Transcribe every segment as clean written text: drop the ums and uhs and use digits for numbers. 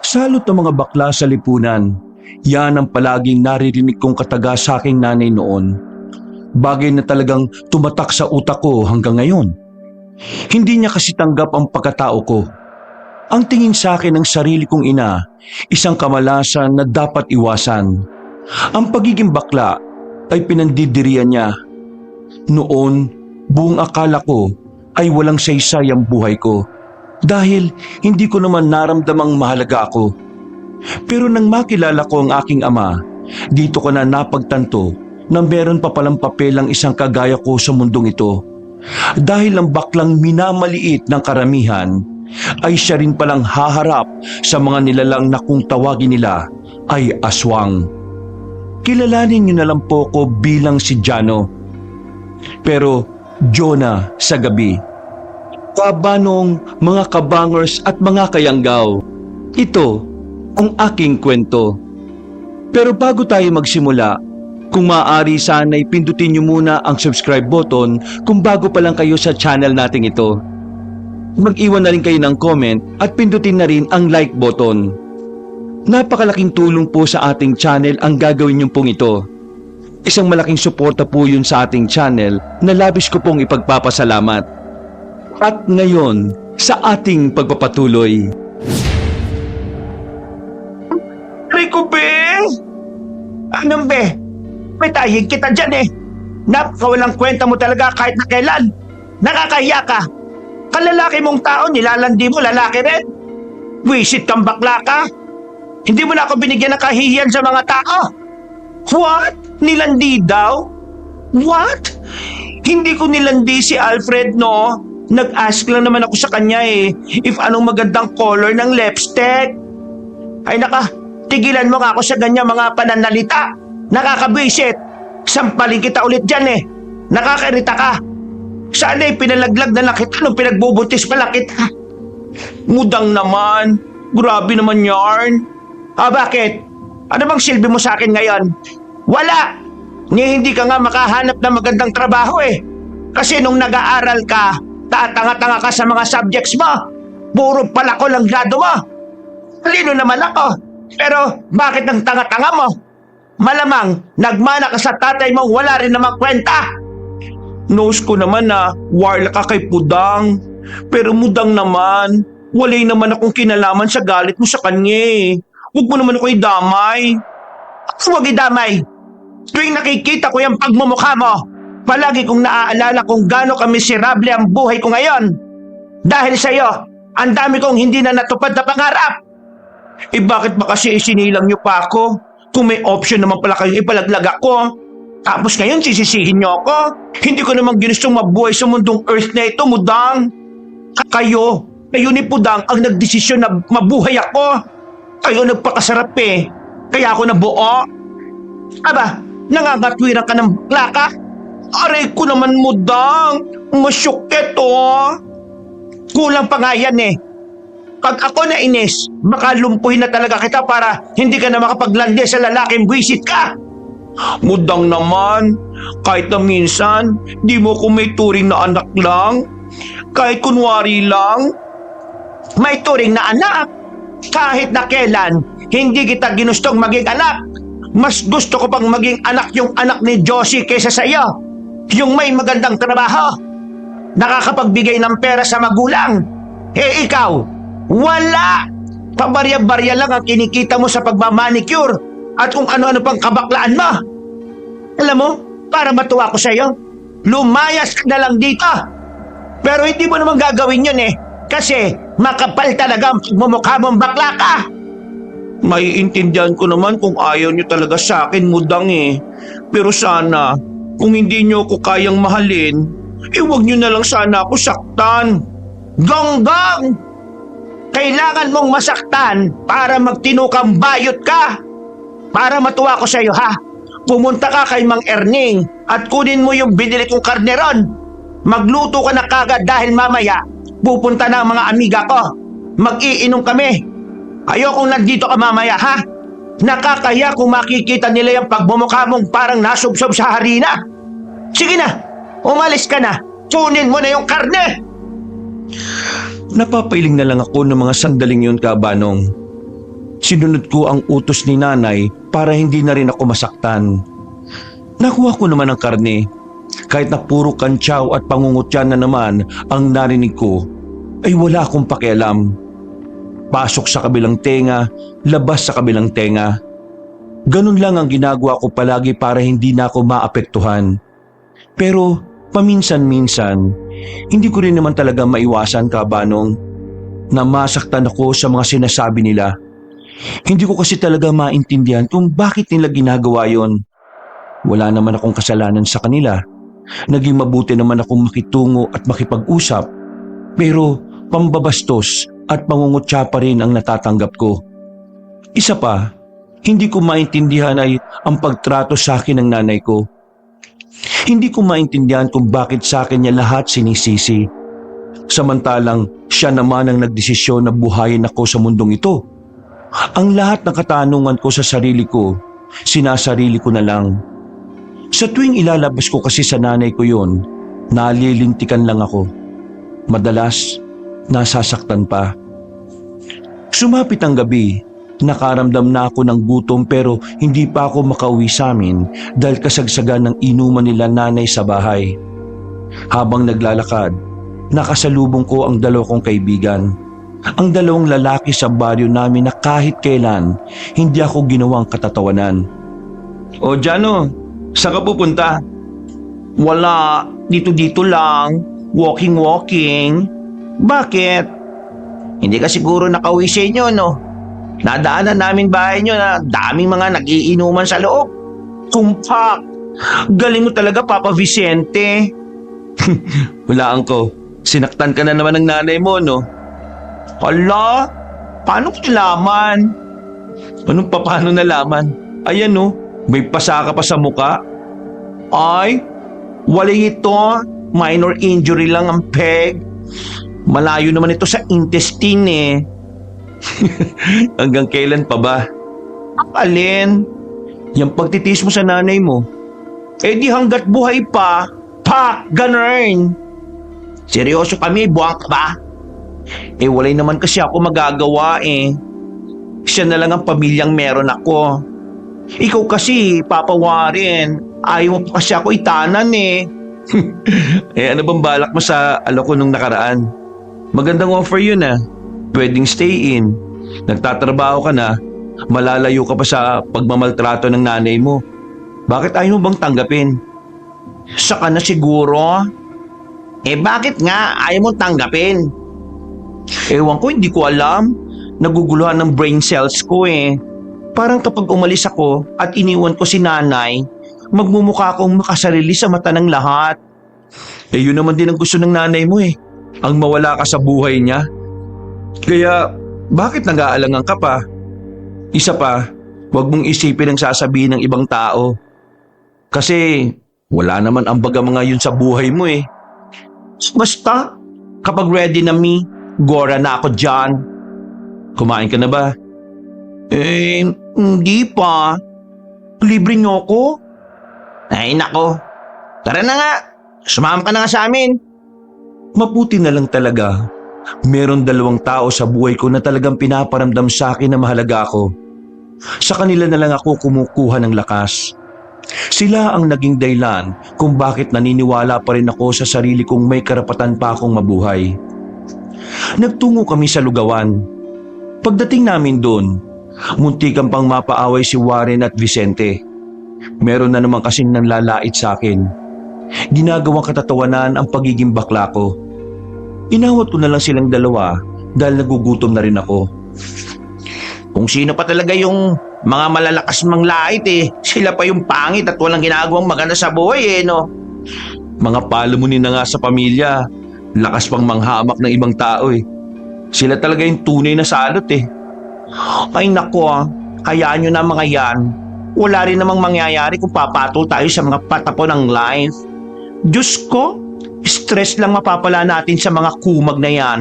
Salot ng mga bakla sa lipunan. Yan ang palaging naririnig kong kataga sa aking nanay noon. Bagay na talagang tumatak sa utak ko hanggang ngayon. Hindi niya kasi tanggap ang pagkatao ko. Ang tingin sa akin ng sarili kong ina, isang kamalasan na dapat iwasan. Ang pagiging bakla ay pinandidirian niya. Noon, buong akala ko ay walang saysay ang buhay ko dahil hindi ko naman naramdamang mahalaga ako. Pero nang makilala ko ang aking ama, dito ko na napagtanto na meron pa palang papel ang isang kagaya ko sa mundong ito. Dahil ang baklang minamaliit ng karamihan ay siya rin palang haharap sa mga nilalang na kung tawagin nila ay aswang. Kilalanin niyo na lang po ko bilang si Jano. Pero Jonah sa gabi. Kabanong, mga kabangers at mga kayanggaw. Ito ang aking kwento. Pero bago tayo magsimula, kung maaari sana'y pindutin niyo muna ang subscribe button kung bago pa lang kayo sa channel nating ito. Mag-iwan na rin kayo ng comment at pindutin na rin ang like button. Napakalaking tulong po sa ating channel ang gagawin niyo pong ito. Isang malaking suporta po yun sa ating channel na labis ko pong ipagpapasalamat. At ngayon, sa ating pagpapatuloy. Rico, be! Anong be? May tayig kita dyan eh. Napakawalang kwenta mo talaga kahit na kailan. Nakakahiya ka. Kalalaki mong tao, nilalandi mo, lalaki rin. Wisit kang bakla ka. Hindi mo na ako binigyan ng kahihiyan sa mga tao. What? Nilandi daw? What? Hindi ko nilandi si Alfred, no? Nag-ask lang naman ako sa kanya eh, if anong magandang color ng lipstick. Ay naka, tigilan mo nga ako sa ganyan mga pananalita. Nakakabwisit. Sampalin kita ulit dyan eh. Nakakairita ka. Sana pinalaglag na lang kita nung pinagbubuntis pa lang kita. Mudang naman. Grabe naman yarn. Bakit? Ano bang silbi mo sa akin ngayon? Wala. Hindi ka nga makahanap ng magandang trabaho eh. Kasi nung nag-aaral ka, tatanga-tanga ka sa mga subjects mo. Puro palako lang grado mo. Talino naman ako. Pero bakit ang tanga-tanga mo? Malamang nagmana ka sa tatay mong wala rin namang kwenta. Knows ko naman na warla ka kay Pudang. Pero Mudang naman, walay naman akong kinalaman sa galit mo sa kanya eh. Huwag mo naman ako idamay. Huwag idamay. Tuwing nakikita ko yung pagmumukha mo, palagi kong naaalala kung gaano kamiserable ang buhay ko ngayon. Dahil sa'yo, ang dami kong hindi na natupad na pangarap. Bakit ba kasi isinilang niyo pa ako? Kung may option naman pala kayong ipalaglag ako. Tapos ngayon sisisihin niyo ako. Hindi ko naman ginustong mabuhay sa mundong earth na ito, Mudang. Kayo ni Pudang ang nagdesisyon na mabuhay ako. Kayo nagpakasarap eh. Kaya ako nabuo. Nangangatwiran ka ng bakla ka? Aray ko naman, Mudang. Masyukit oh. Kulang pa nga yan eh. Pag ako nainis, baka lumpuhin na talaga kita para hindi ka na makapaglandi sa lalaking buwisit ka. Mudang naman, kahit na minsan, di mo ko may turing na anak lang. Kahit kunwari lang. May turing na anak. Kahit na kailan, hindi kita ginustong maging anak. Mas gusto ko pang maging anak yung anak ni Josie kaysa sa iyo. Yung may magandang trabaho. Nakakapagbigay ng pera sa magulang. Ikaw, wala! Pabarya-barya lang ang kinikita mo sa pagmamanicure at kung ano-ano pang kabaklaan mo. Alam mo, para matuwa ko sa iyo, lumayas ka na lang dito. Pero hindi mo naman gagawin yun eh, kasi makapal talaga ang pagmumukha mong bakla ka. Maiintindihan ko naman kung ayaw niyo talaga sa akin, Mudang eh. Pero sana, kung hindi niyo ako kayang mahalin, huwag niyo na lang sana ako saktan. Gonggang! Kailangan mong masaktan para magtinukang bayot ka. Para matuwa ko sa iyo ha. Pumunta ka kay Mang Erning at kunin mo yung binili kong karneron. Magluto ka na kagad dahil mamaya pupunta na ang mga amiga ko. Mag-iinom kami. Ayokong nandito ka mamaya ha. Nakakaya kung makikita nila yung pagmumukha mong parang nasubsob sa harina. Sige na, umalis ka na. Kunin mo na yung karne. Napapailing na lang ako ng mga sandaling yun, Kabanong. Sinunod ko ang utos ni nanay para hindi na rin ako masaktan. Nakuha ko naman ang karne. Kahit na puro kantsaw at pangungutya na naman ang narinig ko, ay wala akong pakialam. Pasok sa kabilang tenga, labas sa kabilang tenga. Ganun lang ang ginagawa ko palagi para hindi na ako maapektuhan. Pero paminsan-minsan, hindi ko rin naman talaga maiwasan, Kabanong, na masaktan ako sa mga sinasabi nila. Hindi ko kasi talaga maintindihan kung bakit nila ginagawa yon. Wala naman akong kasalanan sa kanila. Naging mabuti naman akong makitungo at makipag-usap. Pero pambabastos at pangungutya pa rin ang natatanggap ko. Isa pa, hindi ko maintindihan ay ang pagtrato sa akin ng nanay ko. Hindi ko maintindihan kung bakit sa akin niya lahat sinisisi. Samantalang siya naman ang nagdesisyon na buhayin ako sa mundong ito. Ang lahat ng katanungan ko sa sarili ko, sinasarili ko na lang. Sa tuwing ilalabas ko kasi sa nanay ko yon, nalilintikan lang ako. Madalas, nasasaktan pa. Sumapit ang gabi, nakaramdam na ako ng gutom pero hindi pa ako makauwi sa amin dahil kasagsagan ng inuman nila nanay sa bahay. Habang naglalakad, nakasalubong ko ang dalawa kong kaibigan. Ang dalawang lalaki sa baryo namin na kahit kailan hindi ako ginawang katatawanan. O Jano, saan ka pupunta? Wala, dito lang, walking. Bakit? Hindi ka siguro nakauwi sa inyo, no? Nadaanan namin bahay nyo na daming mga nagiinuman sa loob. Tumpak! Galing mo talaga, Papa Vicente. Hulaan ko, sinaktan ka na naman ng nanay mo, no? Hala, paano ko nalaman? Anong paano nalaman? Ayan, no, may pasa ka pa sa muka. Ay, wala ito. Minor injury lang ang peg. Malayo naman ito sa intestine eh. Hanggang kailan pa ba? Alin? Yung pagtitiis mo sa nanay mo. Eh di hanggat buhay pa. Pak! Ganun! Seryoso kami, buwang ka ba? Eh walay naman kasi ako magagawa eh. Siya na lang ang pamilyang meron ako. Ikaw kasi, Papa Warren, ayaw mo pa kasi ako itanan eh. Eh ano bang balak mo sa alok ko nung nakaraan? Magandang offer yun ah. Pwedeng stay in. Nagtatrabaho ka na, malalayo ka pa sa pagmamaltrato ng nanay mo. Bakit ayaw mo bang tanggapin? Saka na siguro. Eh bakit nga ayaw mo tanggapin? Ewan ko, hindi ko alam. Naguguluhan ng brain cells ko eh. Parang kapag umalis ako at iniwan ko si nanay, magmumukha akong makasarili sa mata ng lahat. Eh yun naman din ang gusto ng nanay mo eh. Ang mawala ka sa buhay niya. Kaya bakit nag-aalangan ka pa? Isa pa, huwag mong isipin ang sasabihin ng ibang tao. Kasi wala naman ang baga mga yun sa buhay mo eh. Basta, kapag ready na me, gora na ako dyan. Kumain ka na ba? Eh, hindi pa. Libre niyo ako? Ay nako, tara na nga. Sumama ka na nga sa amin. Mabuti na lang talaga. Meron 2 tao sa buhay ko na talagang pinaparamdam sa akin na mahalaga ako. Sa kanila na lang ako kumukuha ng lakas. Sila ang naging dahilan kung bakit naniniwala pa rin ako sa sarili kong may karapatan pa akong mabuhay. Nagtungo kami sa lugawan. Pagdating namin doon, muntikan pang mapaaway si Warren at Vicente. Meron na naman kasing nanlalait sa akin. Ginagawang katatawanan ang pagiging bakla ko. Inawat ko na lang silang dalawa dahil nagugutom na rin ako. Kung sino pa talaga yung mga malalakas manglait eh, sila pa yung pangit at walang ginagawang maganda sa buhay eh, no? Mga palamunin na nga sa pamilya, lakas pang manghamak ng ibang tao eh. Sila talaga yung tunay na salot eh. Ay nako kayaan nyo na mga yan. Wala rin namang mangyayari kung papatol tayo sa mga patapon ng life. Diyos ko, stress lang mapapala natin sa mga kumag na yan.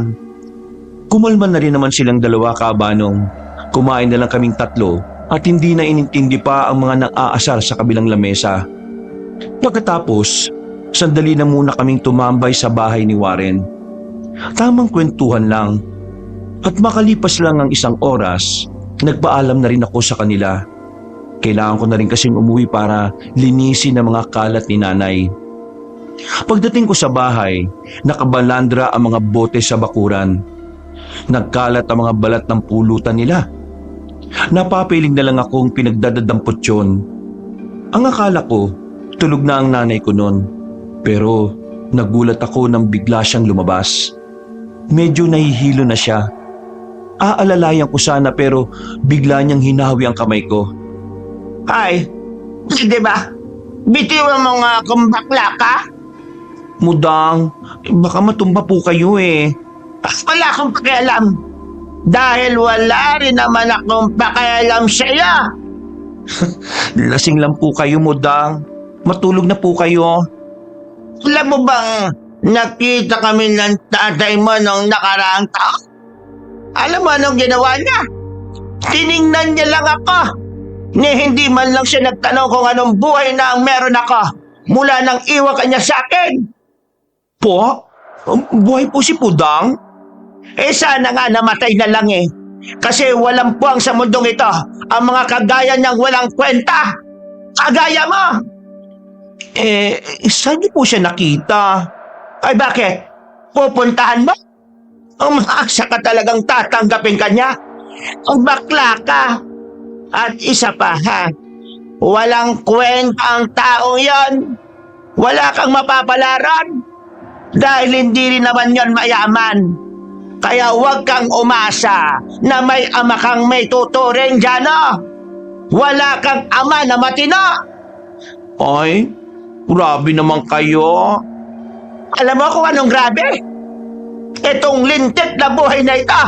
Kumalman na rin naman silang dalawa, Kabanong. Kumain na lang kaming 3 at hindi na inintindi pa ang mga nang-aasar sa kabilang lamesa. Pagkatapos, sandali na muna kaming tumambay sa bahay ni Warren. Tamang kwentuhan lang. At makalipas lang ang 1 oras, Nagpaalam na rin ako sa kanila. Kailangan ko na rin kasing umuwi para linisin ang mga kalat ni nanay. Pagdating ko sa bahay, nakabalandra ang mga bote sa bakuran. Nagkalat ang mga balat ng pulutan nila. Napapiling na lang akong pinagdadadampot yun. Ang akala ko, tulog na ang nanay ko noon. Pero nagulat ako nang bigla siyang lumabas. Medyo nahihilo na siya. Aalalayan ko sana pero bigla niyang hinawi ang kamay ko. Ay, di ba? Bitiwan mo nga kung bakla ka? Mudang, baka matumba po kayo eh. Wala akong pakialam. Dahil wala rin naman akong pakialam sa'yo. Lasing lang po kayo, Mudang. Matulog na po kayo. Alam mo bang nakita kami ng tatay mo nung nakaraang taon? Alam mo anong ginawa niya? Tiningnan niya lang ako. Hindi man lang siya nagtanong kung anong buhay na ang meron ako mula nang iwan ka niya sa akin. Po? Buhay po si Pudang? Sana nga namatay na lang eh. Kasi walang puwang sa mundong ito ang mga kagaya niyang walang kwenta. Kagaya mo! Saan niyo po siya nakita? Ay bakit? Pupuntahan mo? Umaasa ka talagang tatanggapin ka niya? Ang bakla ka! At isa pa ha, walang kwenta ang taong yon. Wala kang mapapalaran. Dahil hindi rin naman yon mayaman. Kaya huwag kang umasa na may ama kang may tuturing dyan, oh. Wala kang ama na matino. Ay, grabe naman kayo. Alam mo kung anong grabe? Itong lintik na buhay na ito.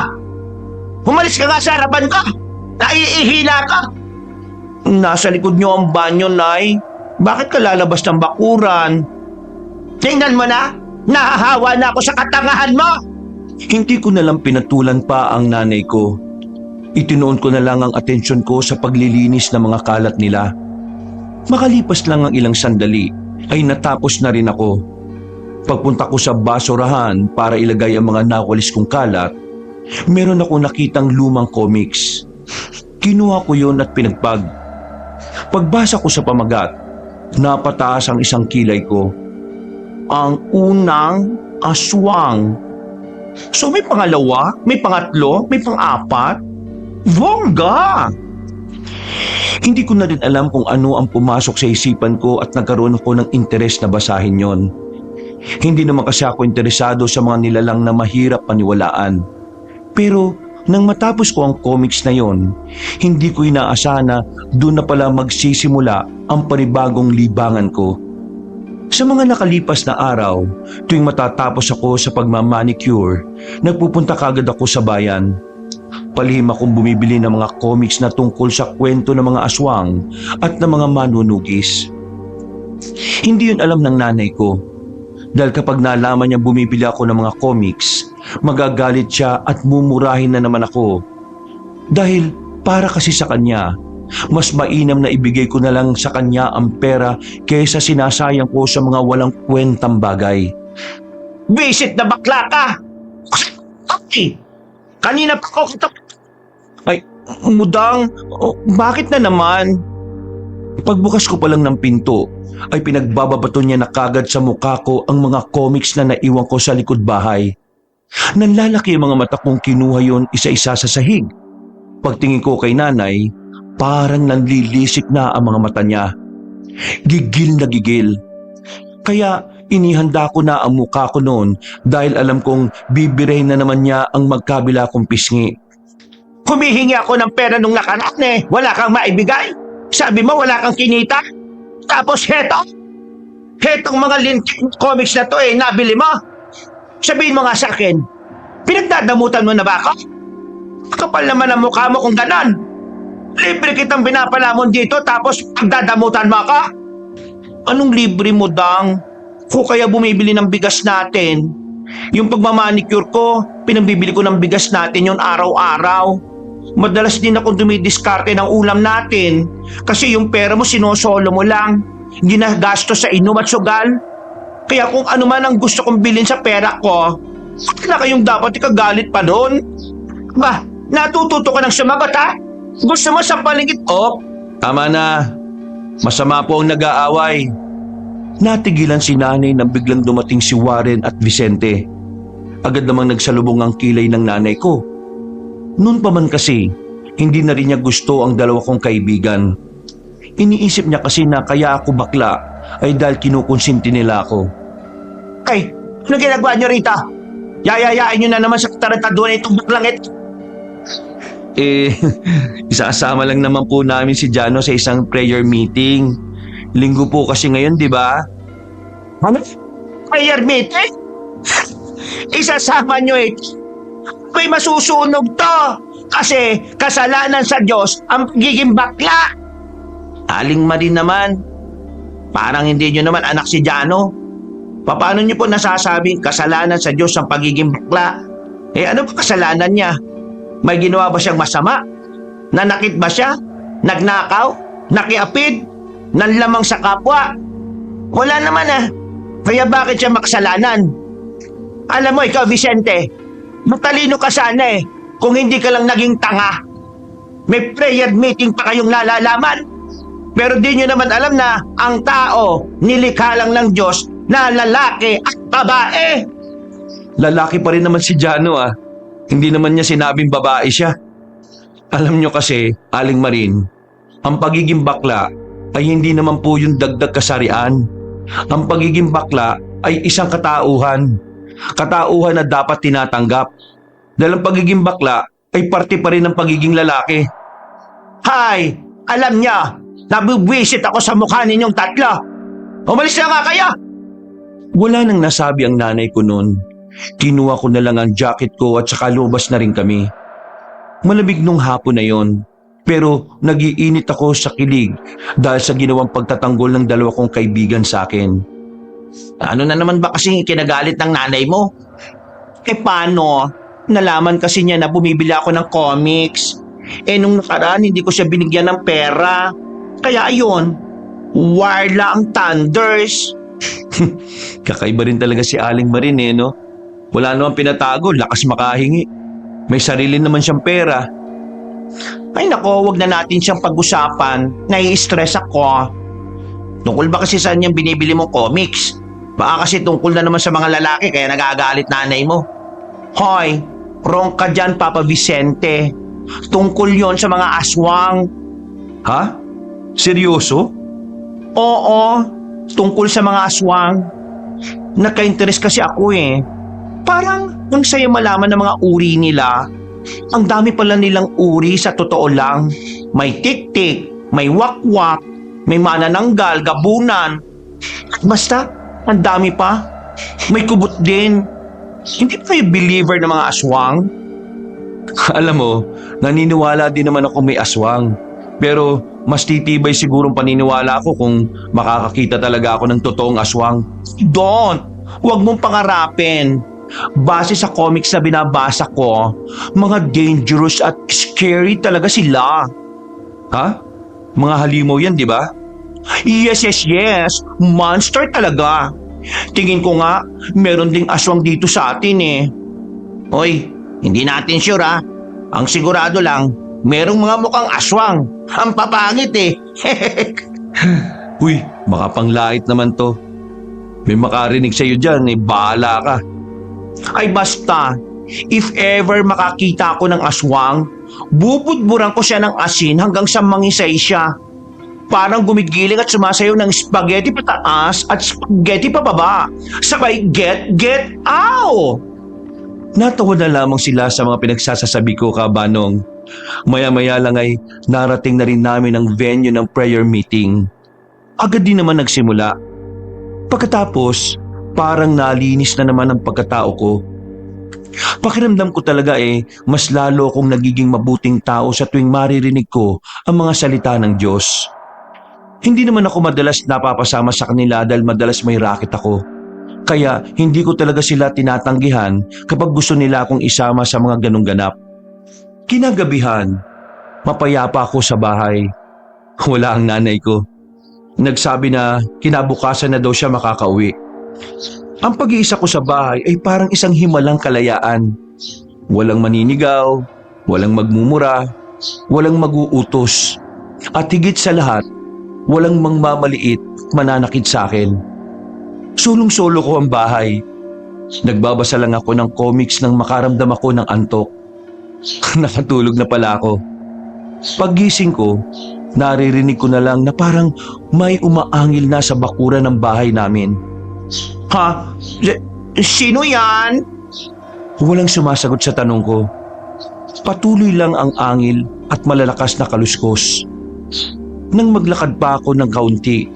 Umalis ka nga sa harapan ko. Naiihina ka. Nasa likod niyo ang banyo, Nay. Bakit ka lalabas ng bakuran? Tingnan mo na. Nahahawa na ako sa katangahan mo. Hindi ko na lang pinatulan pa ang nanay ko. Itinuon ko na lang ang atensyon ko sa paglilinis ng mga kalat nila. Makalipas lang ang ilang sandali, ay natapos na rin ako. Pagpunta ko sa basurahan para ilagay ang mga nawalis kong kalat, meron ako nakitang lumang comics. Kinuha ko yon at pinagpag. Pagbasa ko sa pamagat, napataas ang isang kilay ko. Ang unang aswang. So may pangalawa, may pangatlo, may pang-apat? Bongga! Hindi ko na rin alam kung ano ang pumasok sa isipan ko at nagkaroon ako ng interes na basahin yon. Hindi naman kasi ako interesado sa mga nilalang na mahirap paniwalaan. Pero nang matapos ko ang comics na yon, hindi ko inaasahan na doon na pala magsisimula ang panibagong libangan ko. Sa mga nakalipas na araw, tuwing matatapos ako sa pagmamanicure, nagpupunta kagad ako sa bayan. Palihim akong bumibili ng mga comics na tungkol sa kwento ng mga aswang at ng mga manunugis. Hindi yun alam ng nanay ko. Dahil kapag nalaman niya bumibili ako ng mga comics, magagalit siya at mumurahin na naman ako. Dahil para kasi sa kanya, mas mainam na ibigay ko na lang sa kanya ang pera kaysa sinasayang ko sa mga walang kwentang bagay. Visit na bakla ka! Okay. Kanina pa ako Ay, Mudang, bakit na naman? Pagbukas ko pa lang ng pinto, ay pinagbababato niya na kagad sa mukha ko ang mga comics na naiwan ko sa likod bahay. Nanlalaki ang mga mata kong kinuha yon isa-isa sa sahig. Pagtingin ko kay nanay, parang nanlilisik na ang mga mata niya. Gigil na gigil. Kaya inihanda ko na ang mukha ko noon dahil alam kong bibirahin na naman niya ang magkabila kong pisngi. Humihingi ako ng pera nung nakaraan eh. Wala kang maibigay. Sabi mo wala kang kinita. Tapos hetong mga comics na to eh, nabili mo. Sabihin mo nga sa akin, pinagdadamutan mo na ba ako? Kapal naman ang mukha mo kung ganon. Libre kitang binapalamon dito tapos pagdadamutan mo ako? Anong libre mo, Dang? Kung kaya bumibili ng bigas natin. Yung pagmamanicure ko, pinabibili ko ng bigas natin yon araw-araw. Madalas din ako dumidiskarte ng ulam natin kasi yung pera mo sinosolo mo lang. Ginagastos sa inom at sugal. Kaya kung ano man ang gusto kong bilhin sa pera ko, wala kayong dapat ikagalit pa doon. Ba, natututo ka ng sumagot ha? Gusto mo sa palingit? Oh, tama na. Masama po ang nag-aaway. Natigilan si nanay nang biglang dumating si Warren at Vicente. Agad namang nagsalubong ang kilay ng nanay ko. Noon pa man kasi, hindi na rin niya gusto ang dalawa kong kaibigan. Iniisip niya kasi na kaya ako bakla ay dahil kinukonsinti nila ako. Ay, ano ginagawa niyo rito? Yayayain niyo na naman sa tarantaduan itong baklang ito. Isasama lang naman po namin si Jano sa isang prayer meeting. Linggo po kasi ngayon, di ba? Ano? Prayer meeting? Isasama niyo ito. May masusunog to. Kasi kasalanan sa Diyos ang pagiging bakla. Aling Marin naman. Parang hindi niyo naman anak si Jano. Paano niyo po nasasabing kasalanan sa Diyos ang pagiging bakla? Ano ba kasalanan niya? May ginawa ba siyang masama? Nanakit ba siya? Nagnakaw? Nakiapid? Nanlamang sa kapwa? Wala naman Kaya bakit siya makasalanan? Alam mo ikaw Vicente, matalino ka sana kung hindi ka lang naging tanga. May prayer meeting pa kayong lalalaman. Pero di nyo naman alam na ang tao nilikha lang ng Diyos na lalaki at babae. Lalaki pa rin naman si Jano Hindi naman niya sinabing babae siya. Alam niyo kasi, Aling Marin, ang pagiging bakla ay hindi naman po yung dagdag kasarian. Ang pagiging bakla ay isang katauhan. Katauhan na dapat tinatanggap. Dahil ang pagiging bakla ay parte pa rin ng pagiging lalaki. Hay, alam niya, nabubwisit ako sa mukha ninyong tatlo. Umalis na nga kayo! Wala nang nasabi ang nanay ko noon. Kinuha ko na lang ang jacket ko at saka lumabas na rin kami. Malamig nung hapon na yon, pero nagiinit ako sa kilig dahil sa ginawang pagtatanggol ng dalawa kong kaibigan sa akin. Ano na naman ba kasi kinagalit ng nanay mo? Paano? Nalaman kasi niya na bumibili ako ng comics. Nung nakaraan hindi ko siya binigyan ng pera. Kaya ayun, warla ang Thunders. Kakaiba rin talaga si Aling Marin no? Wala namang pinatago, lakas makahingi. May sarili naman siyang pera. Ay nako, wag na natin siyang pag-usapan. Nai-stress ako. Tungkol ba kasi saan yung binibili mong comics? Baka kasi tungkol na naman sa mga lalaki kaya nagagalit nanay mo. Hoy, wrong ka dyan Papa Vicente. Tungkol yon sa mga aswang. Ha? Seryoso? Oo, tungkol sa mga aswang. Nagka-interest kasi ako Parang ang saya malaman ng mga uri nila. Ang dami pala nilang uri sa totoo lang. May tik-tik, may wakwak, may manananggal, gabunan. Basta, ang dami pa. May kubot din. Hindi ba kayo believer ng mga aswang? Alam mo, naniniwala din naman ako may aswang. Pero mas titibay sigurong paniniwala ko kung makakakita talaga ako ng totoong aswang. Don't! Huwag mong pangarapin. Base sa comics na binabasa ko, mga dangerous at scary talaga sila. Ha? Mga halimaw yan, di ba? Yes. Monster talaga. Tingin ko nga, meron ding aswang dito sa atin Hoy, hindi natin sure Ang sigurado lang, merong mga mukhang aswang. Ang papangit Uy, baka panglait naman to. May makarinig sa'yo dyan, bahala ka. Ay basta, if ever makakita ako ng aswang, bubudburan ko siya ng asin hanggang sa mangisay siya. Parang gumigiling at sumasayaw ng spaghetti pataas at spaghetti pababa. Sabay get out! Natawa na lamang sila sa mga pinagsasasabi ko, Kabanong. Maya-maya lang ay narating na rin namin ang venue ng prayer meeting. Agad din naman nagsimula. Pagkatapos, parang nalinis na naman ang pagkatao ko. Pakiramdam ko talaga mas lalo akong nagiging mabuting tao sa tuwing maririnig ko ang mga salita ng Diyos. Hindi naman ako madalas napapasama sa kanila dahil madalas may racket ako. Kaya hindi ko talaga sila tinatanggihan kapag gusto nila akong isama sa mga ganong ganap. Kinagabihan, mapayapa ako sa bahay. Wala ang nanay ko. Nagsabi na kinabukasan na daw siya makakauwi. Ang pag-iisa ko sa bahay ay parang isang himalang kalayaan. Walang maninigaw, walang magmumura, walang mag-uutos. At higit sa lahat, walang mangmamaliit, mananakit sa akin. Sulong-solo ko ang bahay. Nagbabasa lang ako ng comics nang makaramdam ako ng antok. Nakatulog na pala ako. Paggising ko, naririnig ko na lang na parang may umaangil na sa bakuran ng bahay namin. Ha? Sino yan? Walang sumasagot sa tanong ko. Patuloy lang ang angil at malalakas na kaluskos. Nang maglakad pa ako ng kaunti,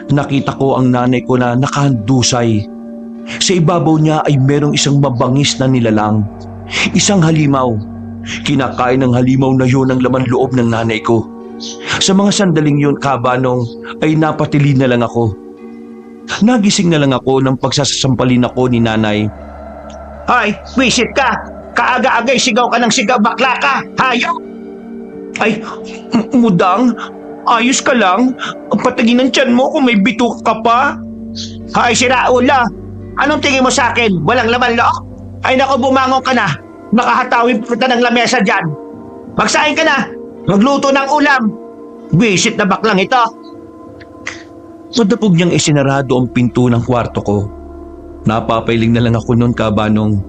nakita ko ang nanay ko na nakahandusay. Sa ibabaw niya ay merong isang mabangis na nilalang. Isang halimaw. Kinakain ng halimaw na yun ang laman loob ng nanay ko. Sa mga sandaling yun, Kabanong, ay napatili na lang ako. Nagising na lang ako nang pagsasampalin ako ni nanay. Ay, wisit ka! Kaaga-agay sigaw ka ng sigaw, bakla ka! Hayop! Ay, Mudang, ayos ka lang? Patagin ng tiyan mo kung may bitok ka pa. Hay, siraula! Anong tingin mo sa akin? Walang laman loob? Ay naku, bumangon ka na! Nakahatawin pa ng lamesa dyan! Magsahin ka na! Magluto ng ulam! Wisit na baklang ito! Madapog niyang isinarado ang pinto ng kwarto ko. Napapailing na lang ako noon, Kabanong.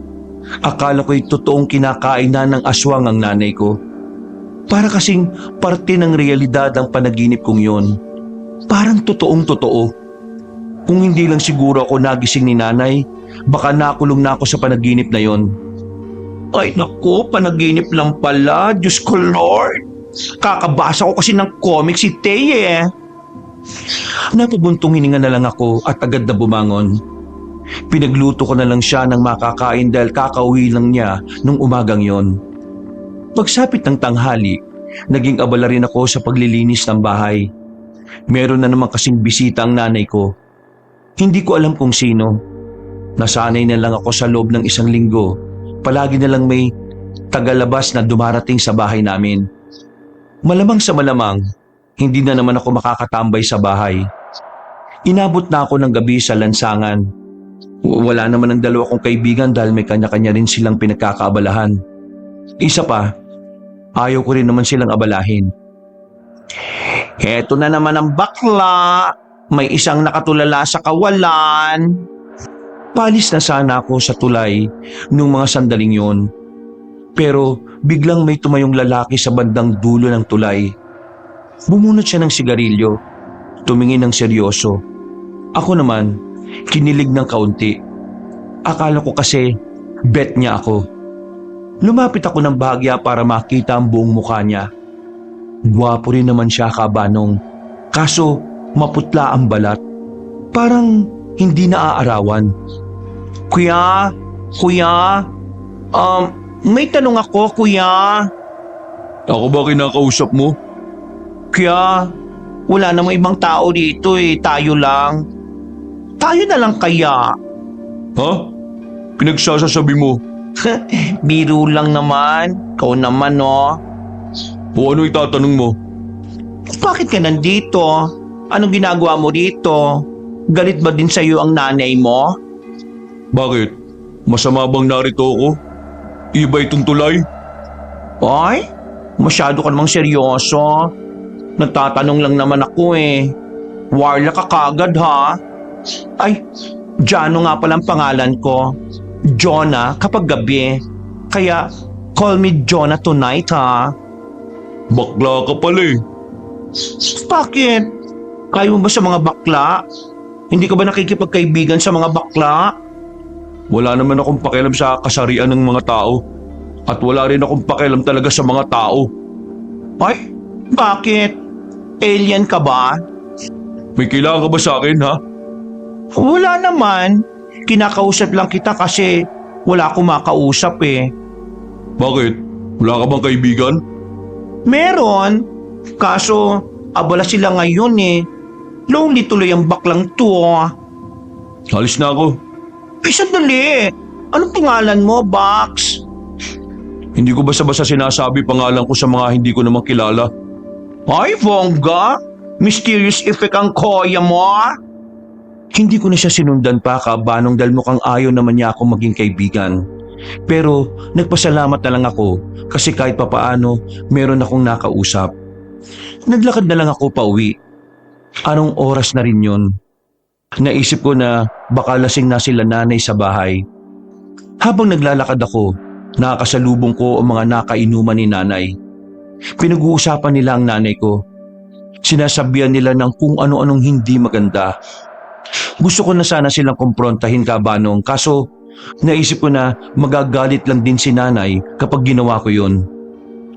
Akala ko'y totoong kinakain na ng aswang ang nanay ko. Para kasing parte ng realidad ang panaginip kong yon. Parang totoong totoo. Kung hindi lang siguro ako nagising ni nanay, baka nakulong na ako sa panaginip na yon. Ay naku, panaginip lang pala. Diyos ko Lord! Kakabasa ko kasi ng comics si Tay eh. Napabuntong hininga na lang ako at agad na bumangon. Pinagluto ko na lang siya ng makakain dahil kakauwi lang niya nung umagang yon. Pagsapit ng tanghali, naging abala rin ako sa paglilinis ng bahay. Meron na naman kasing bisita ang nanay ko. Hindi ko alam kung sino. Nasanay na lang ako sa loob ng isang linggo. Palagi na lang may tagalabas na dumarating sa bahay namin. Malamang sa malamang, hindi na naman ako makakatambay sa bahay. Inabot na ako ng gabi sa lansangan. Wala naman ang dalawa kong kaibigan dahil may kanya-kanya rin silang pinagkakaabalahan. Isa pa, ayaw ko rin naman silang abalahin. Heto na naman ang bakla. May isang nakatulala sa kawalan. Palis na sana ako sa tulay nung mga sandaling yon. Pero biglang may tumayong lalaki sa bandang dulo ng tulay. Bumunot siya ng sigarilyo, tumingin ng seryoso. Ako naman, kinilig ng kaunti. Akala ko kasi bet niya ako. Lumapit ako ng bahagya para makita ang buong mukha niya. Gwapo rin naman siya, Kabanong. Kaso maputla ang balat. Parang hindi naaarawan. Kuya, may tanong ako, kuya. Ako ba kinakausap mo? Kuya, wala namang ibang tao dito eh, tayo lang. Tayo na lang kaya. Ha? Pinagsasasabi mo? Biro lang naman. Ikaw naman, no? O ano itatanong mo? Bakit ka nandito? Anong ginagawa mo dito? Galit ba din sa'yo ang nanay mo? Bakit? Masama bang narito ako? Iba itong tulay? Ay, masyado ka namang seryoso. Nagtatanong lang naman ako eh. Warla ka kagad ha? Ay, Jano nga palang pangalan ko. Jonah kapag gabi. Kaya call me Jonah tonight ha. Bakla ka pala eh. Bakit? Kaya mo ba sa mga bakla? Hindi ka ba nakikipagkaibigan sa mga bakla? Wala naman akong pakialam sa kasarian ng mga tao. At wala rin akong pakialam talaga sa mga tao. Ay, bakit? Alien ka ba? May kailangan ka ba sa akin, ha? Wala naman. Kinakausap lang kita kasi wala akong makausap eh. Bakit? Wala ka bang kaibigan? Meron. Kaso, abala sila ngayon eh. Lonely tuloy ang baklang to. Alis na ako. Ay, sandali. Anong pangalan mo, Box? Hindi ko basta-basta sinasabi pangalan ko sa mga hindi ko naman kilala. Ay, Vongga. Mysterious effect ang koya mo. Hindi ko na siya sinundan pa, Kabanong, dahil mukhang ayaw naman niya akong maging kaibigan. Pero nagpasalamat na lang ako kasi kahit papaano meron akong nakausap. Naglakad na lang ako pauwi. Anong oras na rin yun? Naisip ko na baka lasing na sila nanay sa bahay. Habang naglalakad ako, nakakasalubong ko ang mga nakainuman ni nanay. Pinag-uusapan nila ang nanay ko. Sinasabihan nila ng kung ano-anong hindi maganda. Gusto ko na sana silang kumprontahin kabanong, kaso naisip ko na magagalit lang din si nanay kapag ginawa ko yun.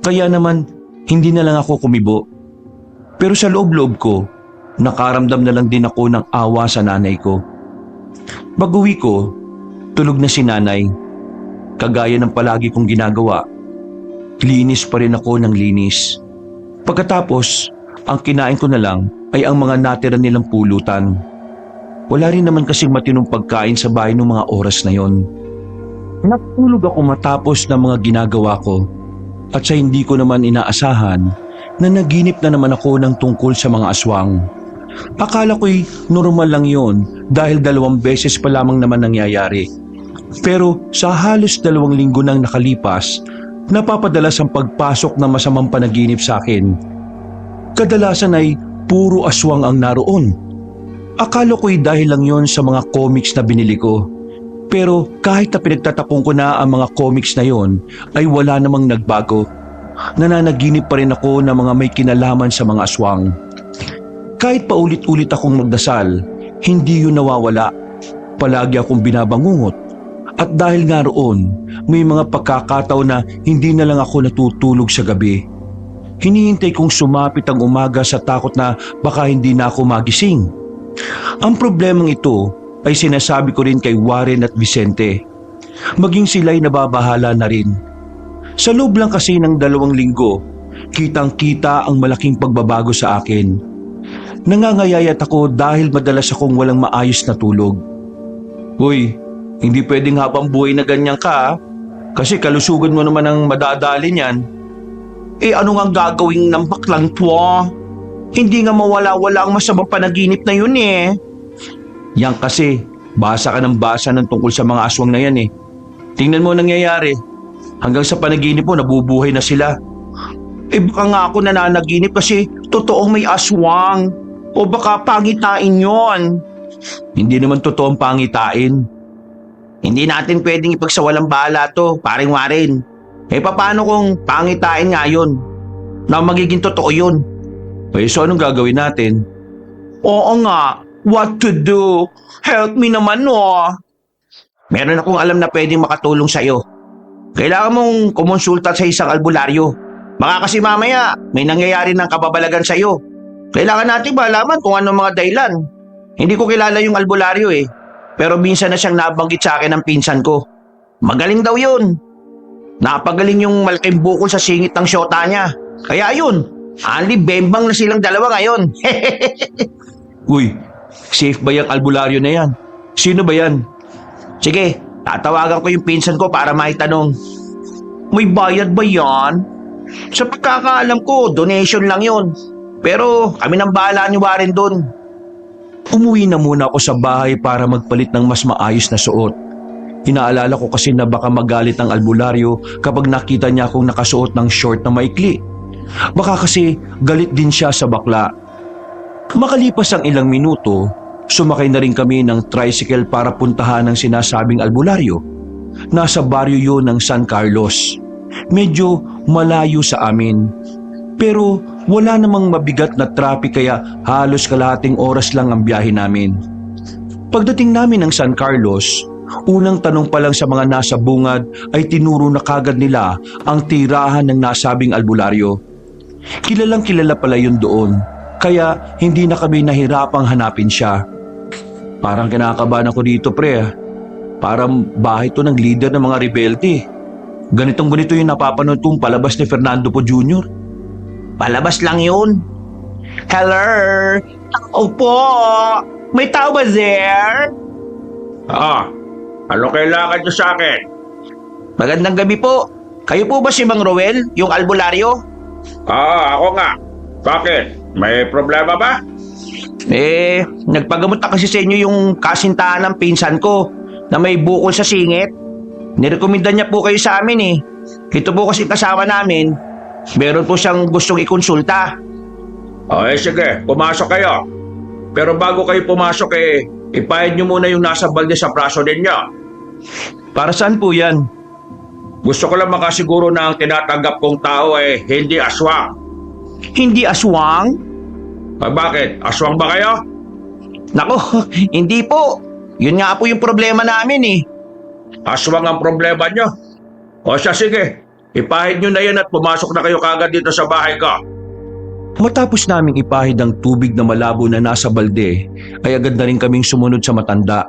Kaya naman, hindi na lang ako kumibo. Pero sa loob-loob ko, nakaramdam na lang din ako ng awa sa nanay ko. Pag-uwi ko, tulog na si nanay. Kagaya ng palagi kong ginagawa, linis pa rin ako ng linis. Pagkatapos, ang kinain ko na lang ay ang mga natira nilang pulutan. Wala rin naman kasing matinong pagkain sa bahay noong mga oras na yon. Natulog ako matapos ng mga ginagawa ko at sa hindi ko naman inaasahan na naginip na naman ako ng tungkol sa mga aswang. Akala ko'y normal lang yon dahil 2 beses pa lamang naman nangyayari. Pero sa halos 2 linggo nang nakalipas, napapadalas ang pagpasok ng masamang panaginip sa akin. Kadalasan ay puro aswang ang naroon. Akala ko'y dahil lang yon sa mga comics na binili ko. Pero kahit na pinagtatapong ko na ang mga comics na yon, ay wala namang nagbago. Nananaginip pa rin ako ng mga may kinalaman sa mga aswang. Kahit paulit-ulit akong magdasal, hindi yun nawawala. Palagi akong binabangungot. At dahil nga roon, may mga pagkakataon na hindi na lang ako natutulog sa gabi. Hinihintay kong sumapit ang umaga sa takot na baka hindi na ako magising. Ang problemang ito ay sinasabi ko rin kay Warren at Vicente. Maging sila'y nababahala na rin. Sa loob lang kasi ng 2 linggo, kitang-kita ang malaking pagbabago sa akin. Nangangayayat ako dahil madalas akong walang maayos na tulog. Uy, hindi pwedeng habang buhay na ganyan ka, kasi kalusugan mo naman ang madadali niyan. Ano nga gagawin ng baklang to? Hindi nga mawala-wala ang masamang panaginip na yun eh. Yan kasi, basa ka ng basa ng tungkol sa mga aswang na yan eh. Tingnan mo ang nangyayari. Hanggang sa panaginip mo, nabubuhay na sila. Baka nga ako nananaginip kasi totoong may aswang. O baka pangitain yon. Hindi naman totoong pangitain. Hindi natin pwedeng ipagsawalang bahala to, paring Warren. Paano kung pangitain nga yun? Na magiging totoo yun? So anong gagawin natin? Oo nga, what to do? Help me naman Meron akong alam na pwedeng makatulong sa'yo. Kailangan mong kumonsulta sa isang albularyo. Baka kasi mamaya may nangyayari ng kababalagan sa'yo. Kailangan natin malaman kung ano mga dahilan. Hindi ko kilala yung albularyo pero minsan na siyang nabanggit sa akin ng pinsan ko. Magaling daw yun. Napagaling yung malaking bukol sa singit ng syota niya. Kaya yun, only bembang na silang dalawa ngayon. Uy, safe ba yung albularyo na yan? Sino ba yan? Sige, tatawagan ko yung pinsan ko para maitanong. May bayad ba yan? Sa pagkakaalam ko, donation lang yun. Pero kami nang bahala ni Warren doon. Umuwi na muna ako sa bahay para magpalit ng mas maayos na suot. Inaalala ko kasi na baka magalit ang albularyo kapag nakita niya akong nakasuot ng short na maikli. Baka kasi galit din siya sa bakla. Makalipas ang ilang minuto, sumakay na rin kami ng tricycle para puntahan ang sinasabing albularyo. Nasa baryo yun ng San Carlos. Medyo malayo sa amin. Pero wala namang mabigat na traffic kaya halos kalahating oras lang ang biyahe namin. Pagdating namin ng San Carlos, unang tanong pa lang sa mga nasa bungad ay tinuro na kagad nila ang tirahan ng nasabing albularyo. Kilalang kilala pala yun doon, kaya hindi na kami nahirapang hanapin siya. Parang kinakabahan ako dito pre. Parang bahay to ng leader ng mga rebelde. Ganitong-ganito yung napapanood kong palabas ni Fernando Po Jr. Palabas lang yun. Hello? Opo. May tao ba there? Ano kailangan niyo sa akin? Magandang gabi po. Kayo po ba si Mang Roel, yung albularyo? Ako nga. Bakit? May problema ba? Nagpagamot na kasi sa inyo yung kasintahan ng pinsan ko na may bukol sa singit. Nirekomenda niya po kayo sa amin eh. Ito po kasi kasama namin. Meron po siyang gustong ikonsulta. Okay, sige, pumasok kayo. Pero bago kayo pumasok ipahid niyo muna yung nasa balde sa braso ninyo. Para saan po yan? Gusto ko lang makasiguro na ang tinatanggap kong tao hindi aswang. Hindi aswang? Bakit? Aswang ba kayo? Nako, hindi po. Yun nga po yung problema namin eh. Aswang ang problema nyo. O siya, sige. Ipahid nyo na yan at pumasok na kayo kagad dito sa bahay ko. Matapos naming ipahid ang tubig na malabo na nasa balde, ay agad na rin kaming sumunod sa matanda.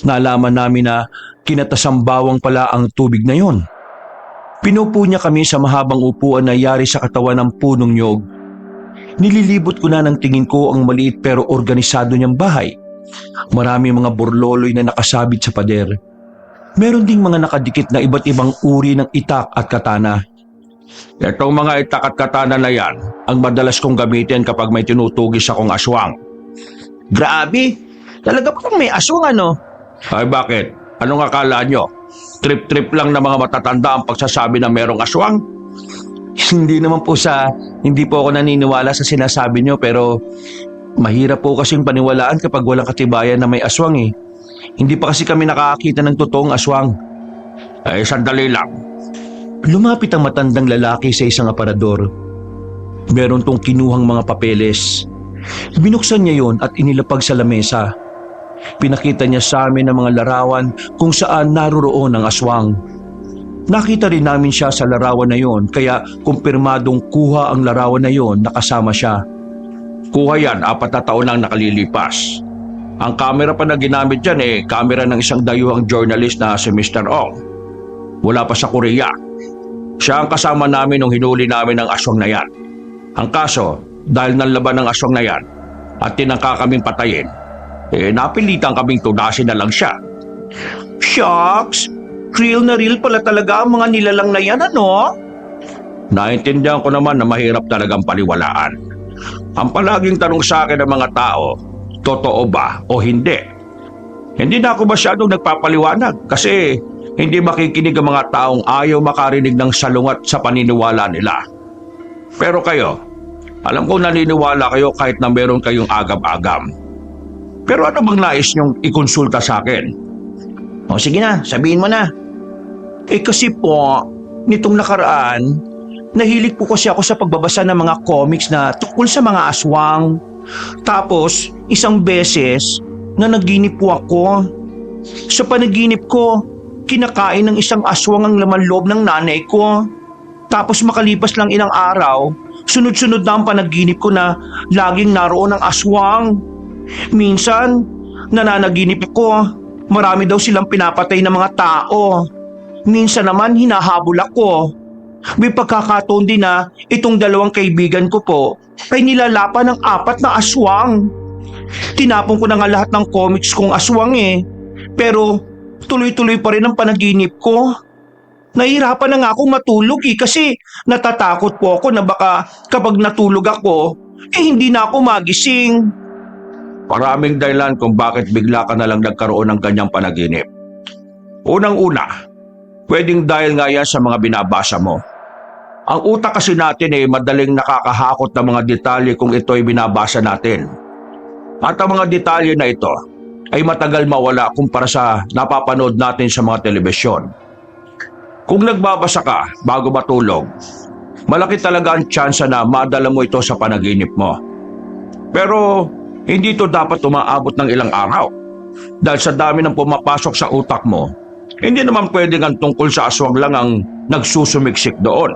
Nalaman namin na kinatasambawang pala ang tubig na yon. Pinupo niya kami sa mahabang upuan na yari sa katawan ng punong nyog. Nililibot ko na ng tingin ko ang maliit pero organisado niyang bahay. Marami mga burloloy na nakasabit sa pader. Meron ding mga nakadikit na iba't ibang uri ng itak at katana. Itong mga itak at katana na yan, ang madalas kong gamitin kapag may tinutugis akong aswang. Grabe, talaga pong may aswang ano? Ay bakit? Anong akala nyo? Trip-trip lang na mga matatanda ang pagsasabi na merong aswang? Hindi po ako naniniwala sa sinasabi niyo pero mahirap po kasing paniwalaan kapag walang katibayan na may aswang eh. Hindi pa kasi kami nakakakita ng totoong aswang. Sandali lang. Lumapit ang matandang lalaki sa isang aparador. Meron tong kinuhang mga papeles. Binuksan niya yon at inilapag sa lamesa. Pinakita niya sa amin ang mga larawan kung saan naroroon ang aswang. Nakita rin namin siya sa larawan na yon kaya kumpirmadong kuha ang larawan na yon na kasama siya. Kuha yan, 4 na taon nang nakalilipas. Ang kamera pa na ginamit dyan kamera ng isang dayuhang journalist na si Mr. Ong. Wala pa sa Korea. Siya ang kasama namin nung hinuli namin ang aswang na yan. Ang kaso, dahil nanlaban ng aswang na yan at tinangka kaming patayin, napilitan kaming tunasin na lang siya. Shucks! Real na real pala talaga ang mga nilalang na yan, ano? Naintindihan ko naman na mahirap talagang paniwalaan. Ang palaging tanong sa akin ng mga tao, totoo ba o hindi? Hindi na ako masyadong nagpapaliwanag kasi hindi makikinig ang mga taong ayaw makarinig ng salungat sa paniniwala nila. Pero kayo, alam kong naniniwala kayo kahit na meron kayong agam-agam. Pero ano bang nais niyong ikonsulta sa akin? O sige na, sabihin mo na. Kasi po, nitong nakaraan, nahilig po kasi ako sa pagbabasa ng mga comics na tungkol sa mga aswang. Tapos, isang beses na naginip po ako. Sa panaginip ko, kinakain ng isang aswang ang laman loob ng nanay ko. Tapos makalipas lang ilang araw, sunod-sunod na ang panaginip ko na laging naroon ang aswang. Minsan, nananaginip ako, marami daw silang pinapatay ng mga tao. Minsan naman hinahabol ako. May pagkakataon din na itong dalawang kaibigan ko po ay nilalapan ng 4 na aswang. Tinapon ko na nga lahat ng comics kong aswang Pero tuloy-tuloy pa rin ang panaginip ko. Nahihirapan na nga akong matulog kasi natatakot po ako na baka kapag natulog ako, hindi na ako magising. Maraming dahilan kung bakit bigla ka na lang nagkaroon ng ganyang panaginip. Unang-una, pwedeng dahil nga yan sa mga binabasa mo. Ang utak kasi natin madaling nakakahakot ng mga detalye kung ito ay binabasa natin. At ang mga detalye na ito ay matagal mawala kumpara sa napapanood natin sa mga telebisyon. Kung nagbabasa ka bago matulog, malaki talaga ang tsansa na madala mo ito sa panaginip mo. Pero hindi ito dapat umaabot ng ilang araw. Dahil sa dami ng pumapasok sa utak mo, hindi naman pwedeng ang tungkol sa aswang lang ang nagsusumiksik doon.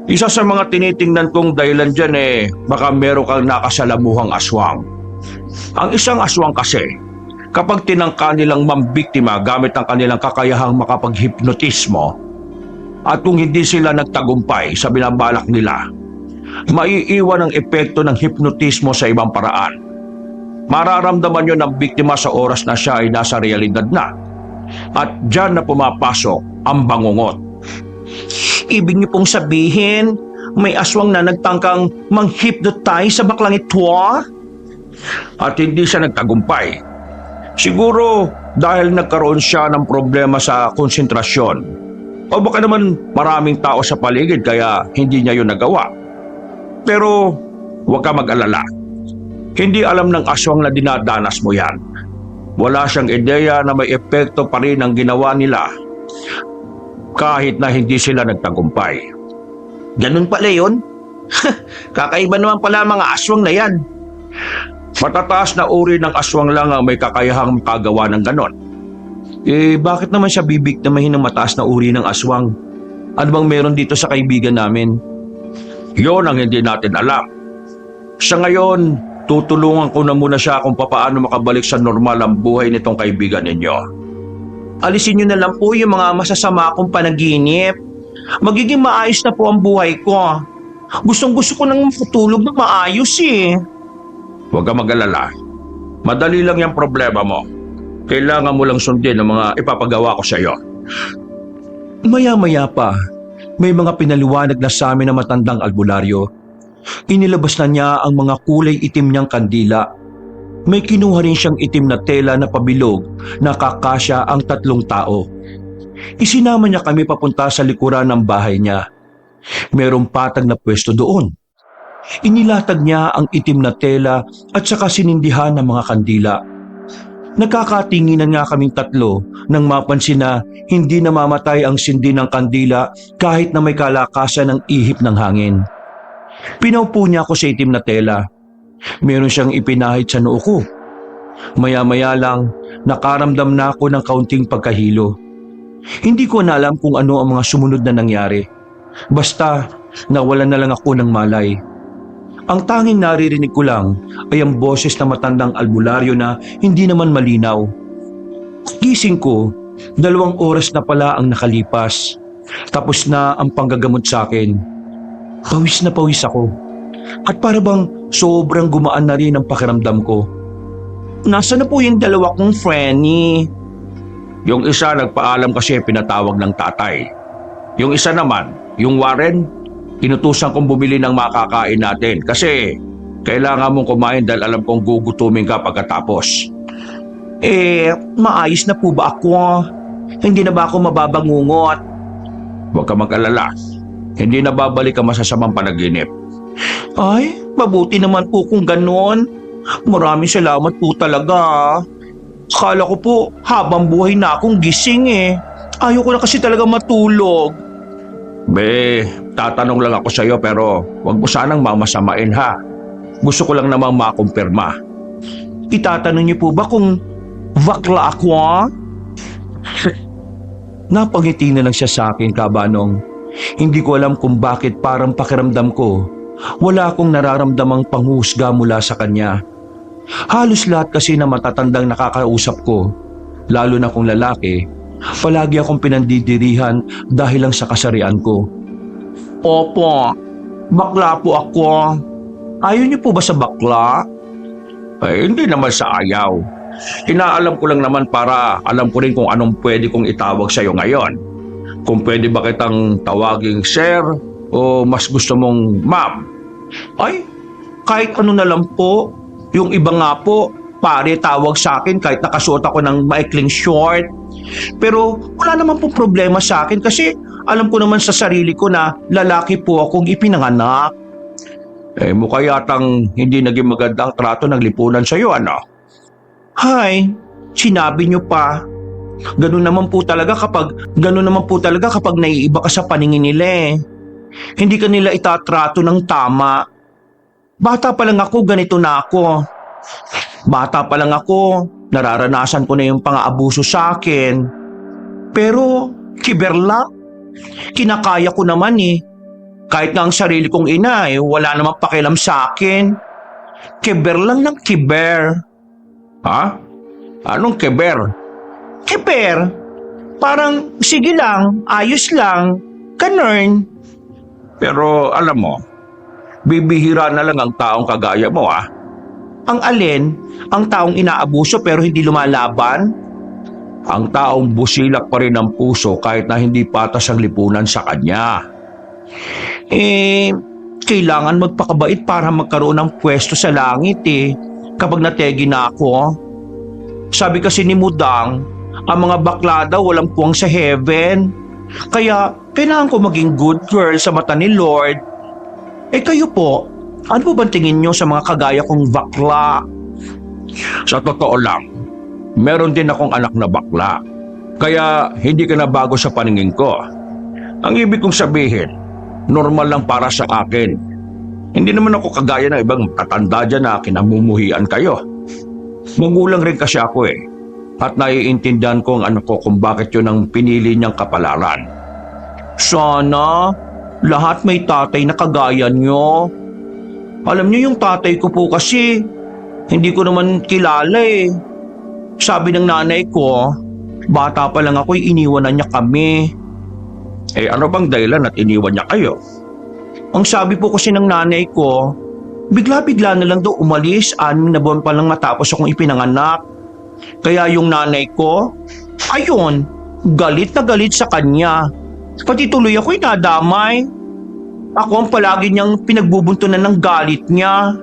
Isa sa mga tinitingnan kong dahilan dyan baka meron kang nakasalamuhang aswang. Ang isang aswang kasi, kapag tinangka nilang mambiktima gamit ang kanilang kakayahang makapaghipnotismo, at kung hindi sila nagtagumpay sa binabalak nila, maiiwan ang epekto ng hipnotismo sa ibang paraan. Mararamdaman yun ng biktima sa oras na siya ay nasa realidad na. At dyan na pumapasok ang bangungot. Ibig niyo pong sabihin, may aswang na nagtangkang mang-hypnotize sa baklang ito? At hindi siya nagtagumpay. Siguro dahil nagkaroon siya ng problema sa konsentrasyon. O baka naman maraming tao sa paligid kaya hindi niya yun nagawa. Pero huwag ka mag-alala. Hindi alam ng aswang na dinadanas mo yan. Wala siyang ideya na may epekto pa rin ang ginawa nila kahit na hindi sila nagtagumpay. Ganun pala yun? Kakaiba naman pala ang mga aswang na yan. Matataas na uri ng aswang lang ang may kakayahang makagawa ng ganon. Bakit naman siya bibiktimahin ng mataas na uri ng aswang? Ano bang meron dito sa kaibigan namin? Yon ang hindi natin alam. Sa ngayon, tutulungan ko na muna siya kung papaano makabalik sa normal ang buhay nitong kaibigan ninyo. Alisin nyo na lang po yung mga masasama kong panaginip. Magiging maayos na po ang buhay ko. Gustong-gusto ko nang matulog na maayos eh. Huwag ka mag-alala. Madali lang yung problema mo. Kailangan mo lang sundin ang mga ipapagawa ko sa iyo. Maya-maya pa, may mga pinaliwanag na sa amin na matandang albularyo. Inilabas na niya ang mga kulay itim niyang kandila. May kinuha rin siyang itim na tela na pabilog na kakasya ang 3 tao. Isinama niya kami papunta sa likuran ng bahay niya. Merong patag na pwesto doon. Inilatag niya ang itim na tela at saka sinindihan ng mga kandila. Nagkakatinginan nga kaming 3 nang mapansin na hindi namamatay ang sindi ng kandila kahit na may kalakasan ng ihip ng hangin. Pinaupo niya ako sa itim na tela. Meron siyang ipinahid sa noo ko. Maya-maya lang, nakaramdam na ako ng kaunting pagkahilo. Hindi ko na alam kung ano ang mga sumunod na nangyari. Basta, nawalan na lang ako ng malay. Ang tanging naririnig ko lang ay ang boses na matandang albularyo na hindi naman malinaw. Gising ko, 2 oras na pala ang nakalipas. Tapos na ang panggagamot sa akin. Pawis na pawis ako. At para bang sobrang gumaan na rin ang pakiramdam ko. Nasaan na po yung 2 kong Frenny? Yung isa nagpaalam kasi pinatawag ng tatay. Yung isa naman, yung Warren, inutusan kong bumili ng makakain natin kasi kailangan mong kumain dahil alam kong gugutumin ka pagkatapos. Maayos na po ba ako? Hindi na ba ako mababangungot? Huwag ka mag-alala. Hindi na babalik ang masasamang panaginip. Ay, mabuti naman po kung ganon. Maraming salamat po talaga. Akala ko po, habang buhay na akong gising eh. Ayoko na kasi talaga matulog. Tatanong lang ako sa iyo pero huwag mo sanang mamasamain ha. Gusto ko lang namang makumpirma. Itatanong niyo po ba kung bakla ako? Napangiti na lang siya sa akin, Kabanong. Hindi ko alam kung bakit parang pakiramdam ko wala akong nararamdamang panghusga mula sa kanya. Halos lahat kasi na matatandang nakakausap ko, lalo na kung lalaki, palagi akong pinandidirihan dahil lang sa kasarian ko. Opo, bakla po ako. Ayaw niyo po ba sa bakla? Hindi naman sa ayaw. Inaalam ko lang naman para alam ko rin kung anong pwede kong itawag sa iyo ngayon. Kung pwede ba kitang tawaging sir o mas gusto mong ma'am? Ay, kahit ano na lang po. Yung iba nga po, pare tawag sa akin kahit nakasuot ako ng maikling short. Pero wala naman po problema sa akin kasi alam ko naman sa sarili ko na lalaki po akong ipinanganak. Mukha yatang hindi naging magandang trato ng lipunan sa iyo, ano? Hay, sinabi niyo pa. Ganun naman po talaga kapag naiiba ka sa paningin nila eh. Hindi ka nila itatrato ng tama. Bata pa lang ako, ganito na ako. Bata pa lang ako, nararanasan ko na yung pang-aabuso sa akin. Pero, kiberla. Kinakaya ko naman eh. Kahit nga ang sarili kong ina eh, wala namang pakialam sa akin. Kiber lang ng kiber. Ha? Anong keber? Kiber? Parang, sige lang, ayos lang. Ganun. Pero alam mo, bibihira na lang ang taong kagaya mo ah. Ang alin? Ang taong inaabuso pero hindi lumalaban? Ang taong busilak pa rin ang puso kahit na hindi patas ang lipunan sa kanya. Kailangan magpakabait para magkaroon ng pwesto sa langit eh. Kapag nategi na ako. Sabi kasi ni Mudang, ang mga bakla daw walang puwang sa heaven. Kaya kailangan ko maging good girl sa mata ni Lord. Eh kayo po, ano po bang tingin nyo sa mga kagaya kong bakla? Sa totoo lang, meron din akong anak na bakla. Kaya hindi ka na bago sa paningin ko. Ang ibig kong sabihin, normal lang para sa akin. Hindi naman ako kagaya ng ibang tatanda dyan na kinamumuhian kayo. Magulang rin kasi ako eh. At naiintindihan ko ang anak ko kung bakit yun ang pinili niyang kapalaran. Sana lahat may tatay na kagaya nyo. Alam nyo yung tatay ko po kasi, hindi ko naman kilala eh. Sabi ng nanay ko, bata pa lang ako'y iniwanan niya kami. Eh ano bang dahilan at iniwan niya kayo? Ang sabi po kasi ng nanay ko, bigla-bigla na lang daw umalis, 6 na buwan pa lang matapos akong ipinanganak. Kaya yung nanay ko, ayun, galit na galit sa kanya. Pati tuloy ako'y nadamay. Ako ang palagi niyang pinagbubuntunan ng galit niya.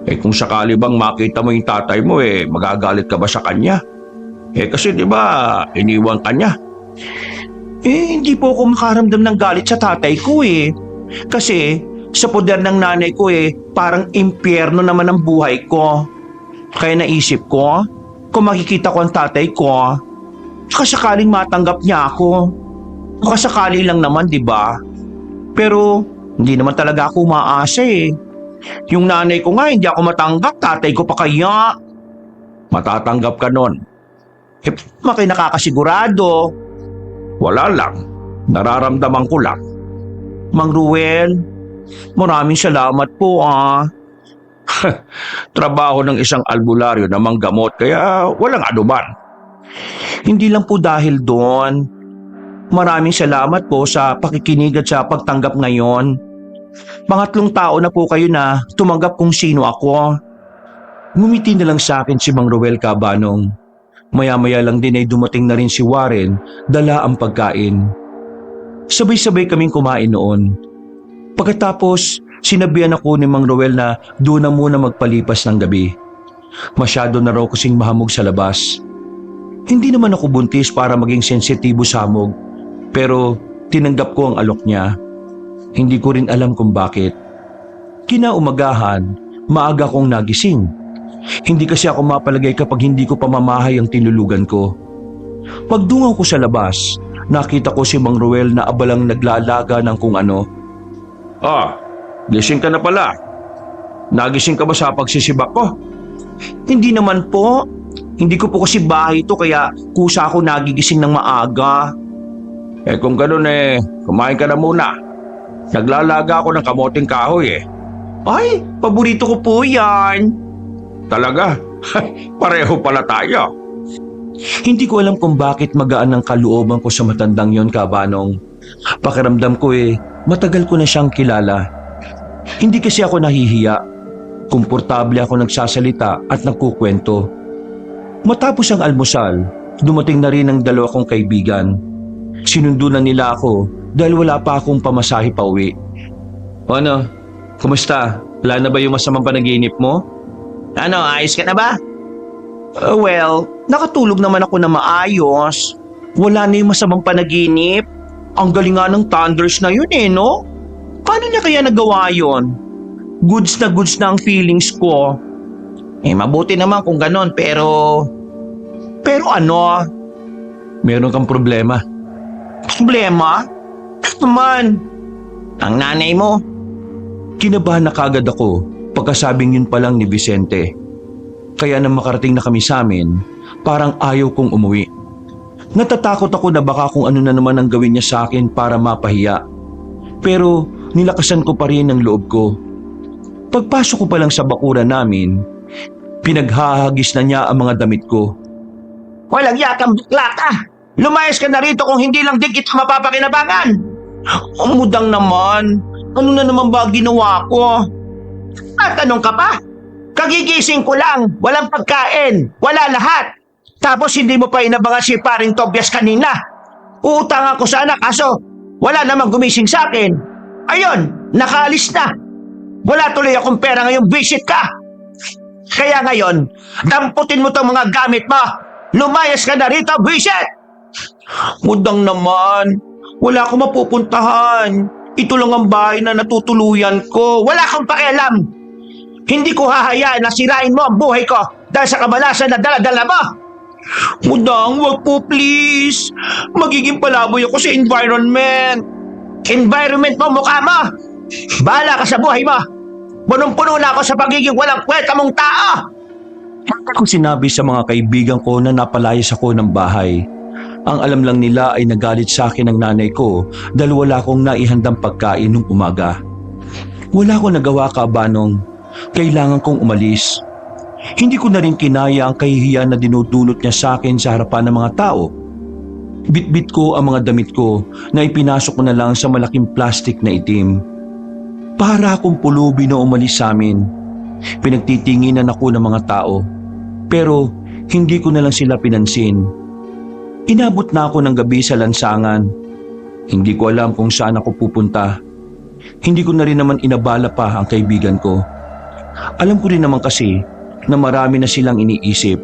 Eh kung sakali bang makita mo yung tatay mo magagalit ka ba sa kanya? Eh kasi di ba iniwan ka niya? Eh, hindi po ako makaramdam ng galit sa tatay ko eh. Kasi sa poder ng nanay ko parang impyerno naman ang buhay ko. Kaya naisip ko, kung makikita ko ang tatay ko, sakaling matanggap niya ako. Sakali lang naman, di ba? Pero hindi naman talaga ako umaasa eh. Yung nanay ko nga hindi ako matanggap, tatay ko pa kaya. Matatanggap ka nun. Eh, nakakasigurado. Wala lang. Nararamdaman ko lang. Mang Ruel, maraming salamat po ah. Trabaho ng isang albularyo na manggamot kaya walang anuman. Hindi lang po dahil doon. Maraming salamat po sa pakikinig at sa pagtanggap ngayon. Pangatlong tao na po kayo na tumanggap kung sino ako. Ngumiti na lang sa akin si Mang Ruel Cabanong. Maya-maya lang din ay dumating na rin si Warren, dala ang pagkain. Sabay-sabay kaming kumain noon. Pagkatapos, sinabihan ako ni Mang Ruel na doon na muna magpalipas ng gabi. Masyado na raw kasing mahamog sa labas. Hindi naman ako buntis para maging sensitibo sa hamog, pero tinanggap ko ang alok niya. Hindi ko rin alam kung bakit. Kinaumagahan, maaga kong nagising. Hindi kasi ako mapalagay kapag hindi ko pamamahay ang tinulugan ko. Pagdungaw ko sa labas, nakita ko si Mang Ruel na abalang naglalaga ng kung ano. Ah, gising ka na pala. Nagising ka ba sa pagsisibak ko? Hindi naman po. Hindi ko po kasi bahay ito kaya kusa ako nagigising ng maaga. Eh kung ganun kumain ka na muna. Naglalaga ako ng kamoting kahoy Ay, paborito ko po yan. Talaga? Pareho pala tayo. Hindi ko alam kung bakit magaan ang kalooban ko sa matandang yon, Cabanong. Pakiramdam ko matagal ko na siyang kilala. Hindi kasi ako nahihiya. Komportable ako nagsasalita at nagkukwento. Matapos ang almusal, dumating na rin ang 2 kong kaibigan. Sinundo na nila ako dahil wala pa akong pamasahe pa uwi. Ano? Kumusta? Wala na ba yung masamang panaginip mo? Ano, ayos ka na ba? Well, nakatulog naman ako na maayos. Wala na yung masamang panaginip. Ang galing nga ng thunders na yun no? Paano niya kaya nagawa yun? Goods na ang feelings ko. Mabuti naman kung ganon pero... Pero ano? Meron kang problema. Problema? Naman. Ang nanay mo. Kinabahan na kagad ako pagkasabing yun pa lang ni Vicente. Kaya nang makarating na kami sa amin, parang ayaw kong umuwi. Natatakot ako na baka kung ano na naman ang gawin niya sa akin para mapahiya. Pero nilakasan ko pa rin ang loob ko. Pagpasok ko pa lang sa bakuran namin, pinaghahagis na niya ang mga damit ko. Walang yakang bakla ka! Lumayas ka na rito kung hindi lang di kita mapapakinabangan! Umudang naman! Ano na naman ba ginawa ko? At tanong ka pa? Kagigising ko lang, walang pagkain, wala lahat. Tapos hindi mo pa inabangan si paring Tobias kanina. Uutangan ko sana kaso wala namang gumising sa akin. Ayun, nakaalis na. Wala tuloy akong pera ngayong visit ka. Kaya ngayon, damputin mo tong mga gamit mo. Lumayas ka na rito, Visit! Mudang naman, wala akong mapupuntahan. Ito lang ang bahay na natutuluyan ko. Wala akong pakialam. Hindi ko hahayaan na sirain mo ang buhay ko dahil sa kamalasan na dala-dala mo. Mudang, wag po please. Magiging palaboy ako sa environment. Environment mo, mukha mo. Bahala ka sa buhay mo. Punong-puno na ako sa pagiging walang kwenta mong tao. Hindi ko sinabi sa mga kaibigan ko na napalayas ako ng bahay. Ang alam lang nila ay nagalit sa akin ng nanay ko dahil wala akong naihandang pagkain nung umaga. Wala akong nagawa, Kabanong. Kailangan kong umalis. Hindi ko na rin kinaya ang kahihiyan na dinudulot niya sa akin sa harapan ng mga tao. Bitbit ko ang mga damit ko na ipinasok ko na lang sa malaking plastic na itim. Para akong pulubi na umalis sa amin. Pinagtitinginan ako ng mga tao. Pero hindi ko na lang sila pinansin. Inabot na ako ng gabi sa lansangan. Hindi ko alam kung saan ako pupunta. Hindi ko na rin naman inabala pa ang kaibigan ko. Alam ko rin naman kasi na marami na silang iniisip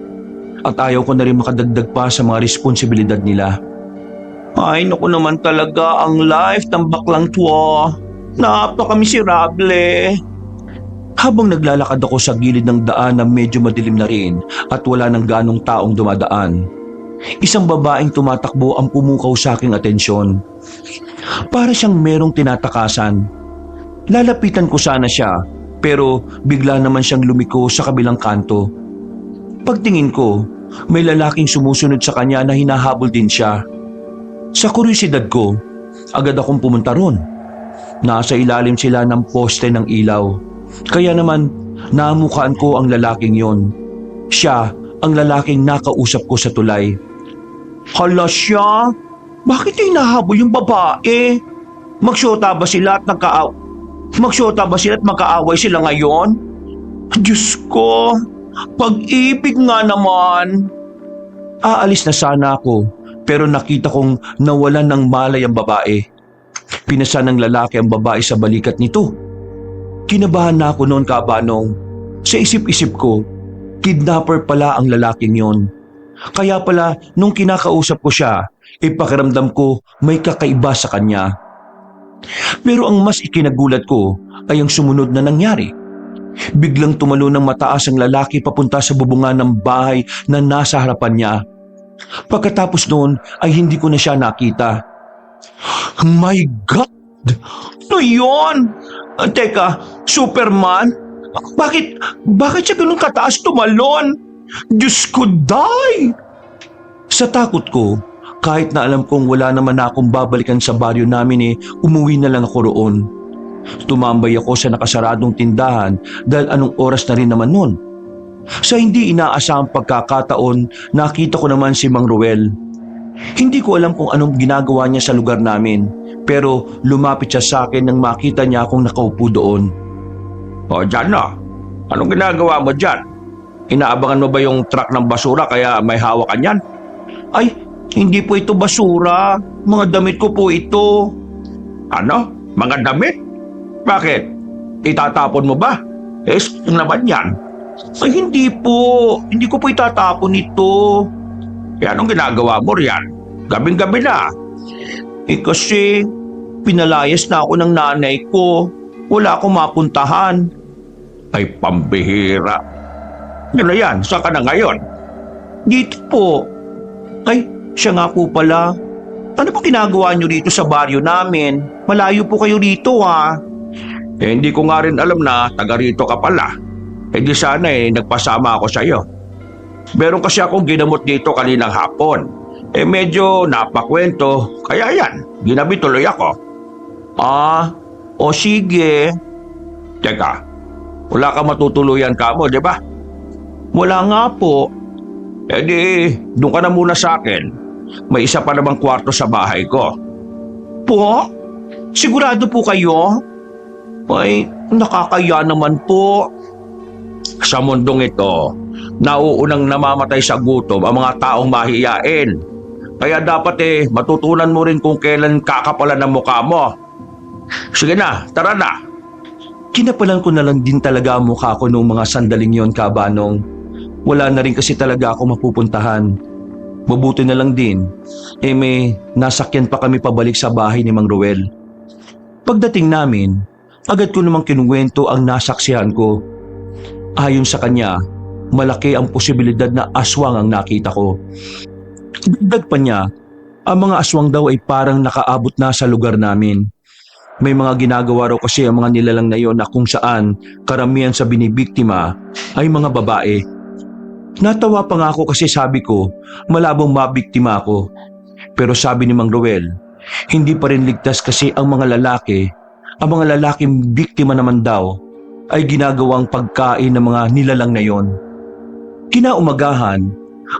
at ayaw ko na rin makadagdag pa sa mga responsibilidad nila. Ay, naku naman talaga ang life ng baklang tuwa. Napakamiserable. Habang naglalakad ako sa gilid ng daan na medyo madilim na rin at wala nang ganong taong dumadaan, isang babaeng tumatakbo ang pumukaw sa aking atensyon. Para siyang merong tinatakasan. Lalapitan ko sana siya pero bigla naman siyang lumiko sa kabilang kanto. Pagtingin ko, may lalaking sumusunod sa kanya na hinahabol din siya. Sa kuryosidad ko, agad akong pumunta ron. Nasa ilalim sila ng poste ng ilaw. Kaya naman, namukaan ko ang lalaking yon. Siya ang lalaking nakausap ko sa tulay. Hala siya? Bakit ay nahabol yung babae? Magsyota ba sila at magkaaway sila ngayon? Diyos ko, pag-ibig nga naman. Aalis na sana ako pero nakita kong nawalan ng malay ang babae. Pinasa ng lalaki ang babae sa balikat nito. Kinabahan na ako noon, Kabanong. Sa isip-isip ko, kidnapper pala ang lalaking yon. Kaya pala nung kinakausap ko siya, pakiramdam ko may kakaiba sa kanya. Pero ang mas ikinagulat ko ay ang sumunod na nangyari. Biglang tumalo ng mataas ang lalaki papunta sa bubungan ng bahay na nasa harapan niya. Pagkatapos noon ay hindi ko na siya nakita. My God! Ano yun? Teka, Superman? Bakit siya ganun kataas tumalon? Diyos ko, die! Sa takot ko, kahit na alam kong wala naman na akong babalikan sa baryo namin umuwi na lang ako roon. Tumambay ako sa nakasaradong tindahan dahil anong oras na rin naman noon. Sa hindi inaasahang pagkakataon, nakita ko naman si Mang Ruel. Hindi ko alam kung anong ginagawa niya sa lugar namin, pero lumapit siya sa akin nang makita niya akong nakaupo doon. O dyan na, anong ginagawa mo dyan? Inaabangan mo ba yung truck ng basura kaya may hawak ka niyan? Ay, hindi po ito basura. Mga damit ko po ito. Ano? Mga damit? Bakit? Itatapon mo ba? Ano naman yan? Ay, hindi po. Hindi ko po itatapon ito. Anong ginagawa mo riyan? Gabing-gabi na. Kasi pinalayas na ako ng nanay ko. Wala akong mapuntahan. Ay pambihira. Ano yan? Saan ka na ngayon? Dito po. Ay, siya nga po pala. Ano po ginagawa niyo dito sa baryo namin? Malayo po kayo rito Hindi ko nga rin alam na taga rito ka pala. Di sana nagpasama ako sa iyo. Meron kasi akong ginamot dito kaninang hapon. Medyo napakwento. Kaya yan, ginabi tuloy ako. O sige. Teka, wala ka matutuluyan ka mo, di ba? Wala nga po. Doon ka na muna sa akin. May isa pa namang kwarto sa bahay ko. Po? Sigurado po kayo? Ay, nakakaya naman po. Sa mundong ito, nauunang namamatay sa gutom ang mga taong mahiyain. Kaya dapat matutunan mo rin kung kailan kakapalan ng mukha mo. Sige na, tara na. Kinapalan ko na lang din talaga ang mukha ko noong mga sandaling yon, Kabanong. Wala na rin kasi talaga ako mapupuntahan. Mabuti na lang din, may nasakyan pa kami pabalik sa bahay ni Mang Ruel. Pagdating namin, agad ko namang kinuwento ang nasaksihan ko. Ayon sa kanya, malaki ang posibilidad na aswang ang nakita ko. Dagdag pa niya, ang mga aswang daw ay parang nakaabot na sa lugar namin. May mga ginagawa raw kasi ang mga nilalang na yon na kung saan karamihan sa binibiktima ay mga babae. Natawa pa nga ako kasi sabi ko, malabong mabiktima ako. Pero sabi ni Mang Ruel, hindi pa rin ligtas kasi ang mga lalaki. Ang mga lalaking biktima naman daw ay ginagawang pagkain ng mga nilalang na yon. Kinaumagahan,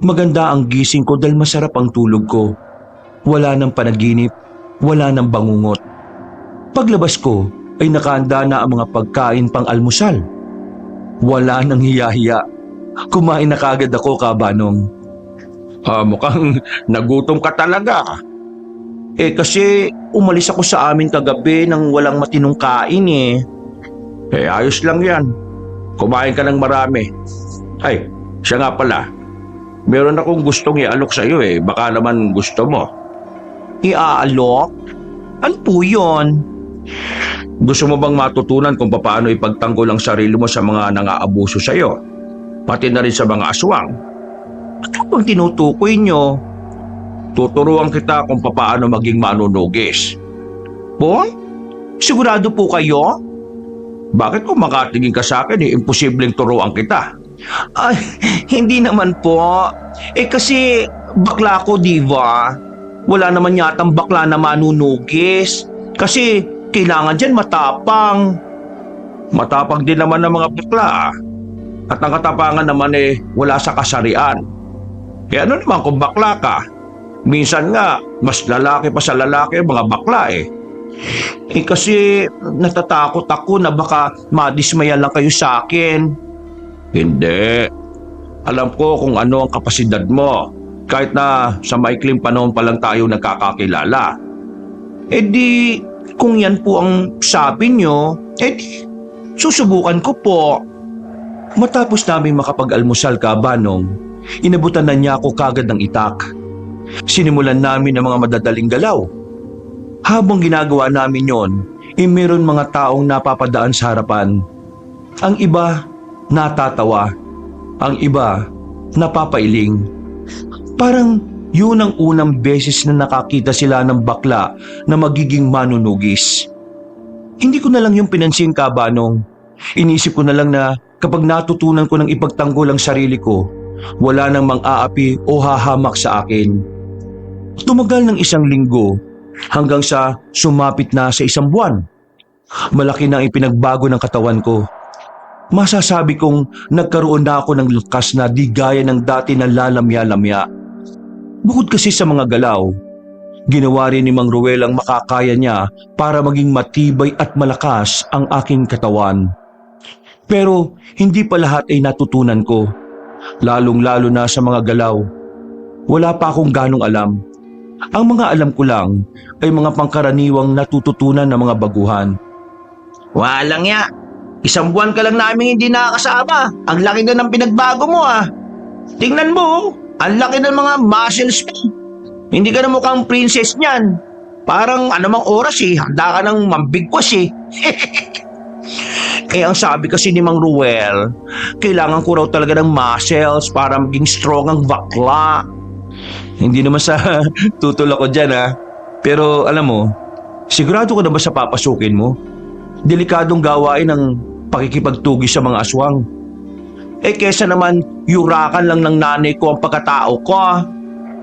maganda ang gising ko dahil masarap ang tulog ko. Wala nang panaginip, wala nang bangungot. Paglabas ko ay nakahanda na ang mga pagkain pang almusal. Wala nang hiya-hiya. Kumain na kagad ako, Kabanong. Mukhang nagutom ka talaga. Kasi umalis ako sa amin kagabi nang walang matinong kain eh. Ayos lang yan. Kumain ka ng marami. Ay, siya nga pala. Meron akong gustong ialok sa iyo Baka naman gusto mo. Iaalok? Ano po yun? Gusto mo bang matutunan kung paano ipagtanggol ang sarili mo sa mga nangaabuso sa iyo? Pati na rin sa mga aswang. Ano bang tinutukoy nyo? Tuturuan kita kung paano maging manunugis. Po? Sigurado po kayo? Bakit kung makatingin ka sa akin, imposibleng turuan kita? Ay, hindi naman po. Kasi bakla ko, diva. Wala naman yatang bakla na manunugis. Kasi kailangan dyan matapang. Matapang din naman ng mga bakla. At ang katapangan naman wala sa kasarian. Ano naman kung bakla ka? Minsan nga, mas lalaki pa sa lalaki ang mga bakla Kasi natatakot ako na baka madismaya lang kayo sa akin. Hindi. Alam ko kung ano ang kapasidad mo. Kahit na sa maikling panahon pa lang tayo nagkakakilala. Di, kung yan po ang sabi nyo, di, susubukan ko po. Matapos namin makapag-almusal, Kabanong, inabutan na niya ako kagad ng itak. Sinimulan namin ang mga madadaling galaw. Habang ginagawa namin yon, meron mga taong napapadaan sa harapan. Ang iba, natatawa. Ang iba, napapailing. Parang yun ang unang beses na nakakita sila ng bakla na magiging manunugis. Hindi ko na lang yung pinansin, Kabanong. Inisip ko na lang na kapag natutunan ko ng ipagtanggol ang sarili ko, wala nang mang-aapi o hahamak sa akin. Tumagal ng 1 linggo hanggang sa sumapit na sa 1 buwan. Malaki na ang ipinagbago ng katawan ko. Masasabi kong nagkaroon na ako ng lakas na di gaya ng dati na lalamya-lamya. Bukod kasi sa mga galaw, ginawa rin ni Mang Ruel ang makakaya niya para maging matibay at malakas ang aking katawan. Pero hindi pa lahat ay natutunan ko, lalong-lalo na sa mga galaw. Wala pa akong ganong alam. Ang mga alam ko lang ay mga pangkaraniwang natututunan ng mga baguhan. Walang ya. 1 buwan ka lang namin hindi nakakasama. Ang laki na ng pinagbago mo Tingnan mo, ang laki ng mga muscles mo. Hindi ka na mukhang princess niyan. Parang anumang oras handa ka ng mambigwas ang sabi kasi ni Mang Ruel, kailangan ko raw talaga ng muscles para maging strong ang bakla. Hindi naman sa tutol ako dyan Pero alam mo, sigurado ka na ba sa papasukin mo? Delikadong gawain ang pakikipagtugi sa mga aswang. Kesa naman yurakan lang ng nanay ko ang pagkatao ko.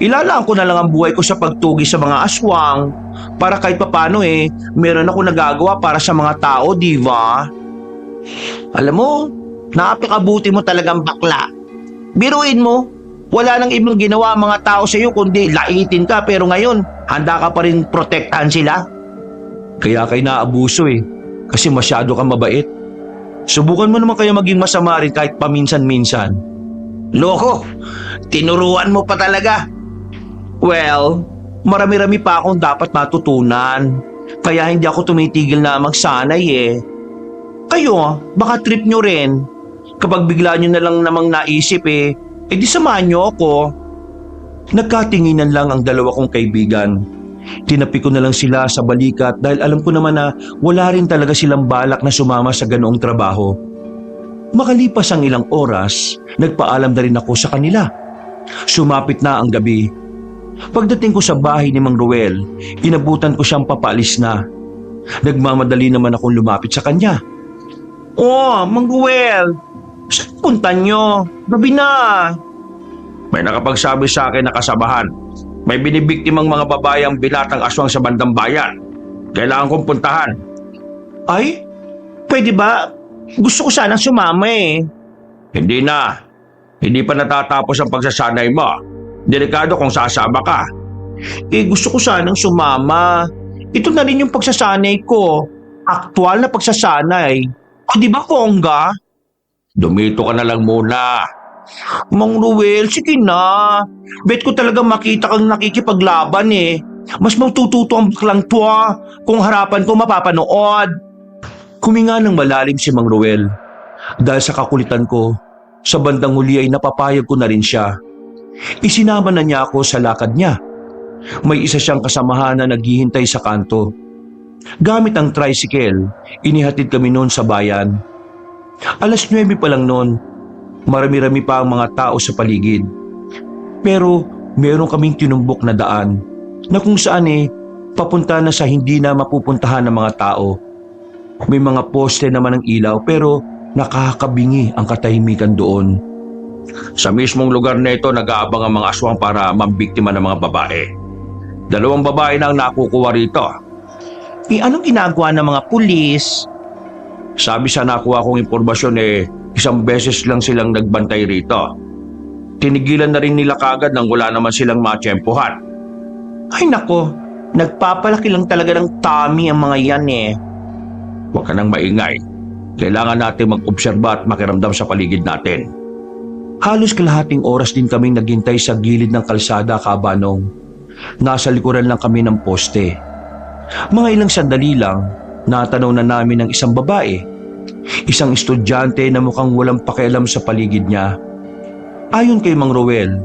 Ilalaan ko na lang ang buhay ko sa pagtugi sa mga aswang para kahit papano meron ako nagagawa para sa mga tao, diva. Alam mo, napakabuti mo talagang bakla. Biruin mo, wala nang ibang ginawa ang mga tao sa iyo kundi laitin ka pero ngayon handa ka pa rin protektahan sila. Kaya kay naabuso kasi masyado kang mabait. Subukan mo naman kaya maging masama rin kahit paminsan-minsan. Loko, tinuruan mo pa talaga. Well, marami-rami pa akong dapat matutunan. Kaya hindi ako tumitigil na magsanay Kayo, baka trip nyo rin. Kapag bigla nyo na lang namang naisip di samahan nyo ako. Nagkatinginan lang ang dalawa kong kaibigan. Tinapi ko na lang sila sa balikat dahil alam ko naman na wala rin talaga silang balak na sumama sa ganoong trabaho. Makalipas ang ilang oras, nagpaalam na rin ako sa kanila. Sumapit na ang gabi. Pagdating ko sa bahay ni Mang Ruel, inabutan ko siyang papaalis na. Nagmamadali naman akong lumapit sa kanya. Oh, Mang Ruel, saan punta nyo? Gabi na. May nakapagsabi sa akin na kasamahan. May binibiktimang mga babayang binatang aswang sa bandang bayan. Kailangan kong puntahan. Ay, pwede ba? Gusto ko sanang sumama Hindi na. Hindi pa natatapos ang pagsasanay mo. Delikado kung sasama ka. Gusto ko sanang sumama. Ito na rin yung pagsasanay ko. Aktual na pagsasanay. Di ba, Pongga? Dumito ka na lang muna. Mang Ruel, sige na. Bet ko talaga makita kang nakikipaglaban Mas matututo ang baklang to kung harapan ko mapapanood. Kuminga ng malalim si Mang Ruel. Dahil sa kakulitan ko, sa bandang huli ay napapayag ko na rin siya. Isinama na niya ako sa lakad niya. May isa siyang kasamahan na naghihintay sa kanto. Gamit ang tricycle, inihatid kami noon sa bayan. 9:00 pa lang noon. Marami-rami pa ang mga tao sa paligid. Pero meron kaming tinumbok na daan na kung saan papunta na sa hindi na mapupuntahan ng mga tao. May mga poste naman ng ilaw pero nakakabingi ang katahimikan doon. Sa mismong lugar na ito nag-aabang ang mga aswang para mambiktima ng mga babae. 2 babae na ang nakukuha rito. Anong ginagawa ng mga pulis? Sabi sa nakuha kong impormasyon 1 beses lang silang nagbantay rito. Tinigilan na rin nila kagad nang wala naman silang matsyempohan. Ay nako, nagpapalaki lang talaga ng tummy ang mga yan Huwag ka nang maingay. Kailangan natin mag-obserba at makiramdam sa paligid natin. Halos kalahating oras din kaming naghintay sa gilid ng kalsada, Kabanong. Nasa likuran lang kami ng poste. Mga ilang sandali lang, natanaw na namin ang isang babae. Isang estudyante na mukhang walang pakialam sa paligid niya. Ayon kay Mang Ruel,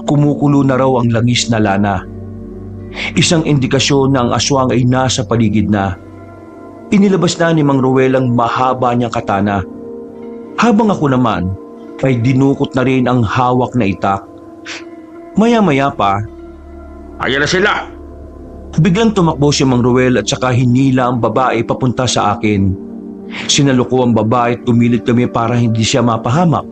kumukulo na raw ang langis na lana. Isang indikasyon na ang aswang ay nasa paligid na. Inilabas na ni Mang Ruel ang mahaba niyang katana. Habang ako naman ay dinukot na rin ang hawak na itak. Maya-maya pa, Ayan na sila! biglang tumakbo si Mang Ruel at saka hinila ang babae papunta sa akin. Sinaluko ang babae at tumilit kami para hindi siya mapahamak.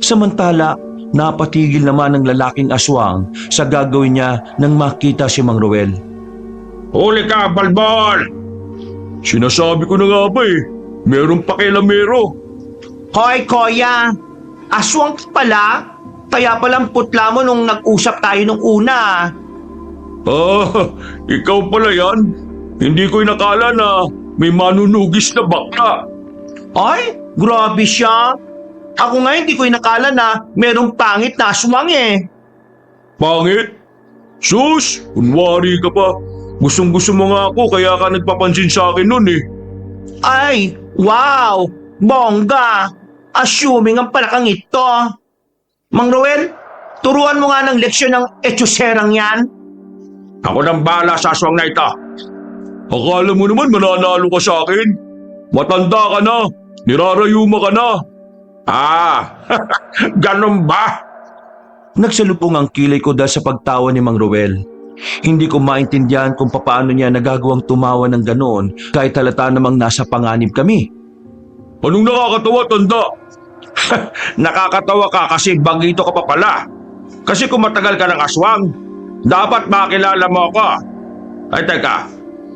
Samantala, napatigil naman ang lalaking aswang sa gagawin niya nang makita si Mang Ruel. Huli ka, balbal! Sinasabi ko na nga ba Merong pakilamero. Hoy, Koya! Aswang ka pala? Kaya palang putla mo nung nag-usap tayo nung una. Ikaw pala yan. Hindi ko inakala na may manunugis na bakla. Ay, grabe siya. Ako nga hindi ko inakala na merong pangit na aswang Pangit? Sus, kunwari ka pa. Gustong-gusto mo nga ako kaya ka nagpapansin sa akin nun Ay, wow! Bongga! Assuming ang palakang ito. Mang Ruel, turuan mo nga ng leksyon ng etyoserang yan. Ako nang bahala sa aswang na ito. Akala mo naman mananalo ka sa akin. Matanda ka na. Nirarayuma ka na. Ganun ba? Nagsalubong ang kilay ko dahil sa pagtawa ni Mang Ruel. Hindi ko maintindihan kung paano niya nagagawang tumawa ng ganoon kahit halata namang nasa panganib kami. Anong nakakatawa, tanda? Nakakatawa ka kasi bagito ka pa pala. Kasi kung matagal ka ng aswang, dapat makilala mo ako. Ay teka,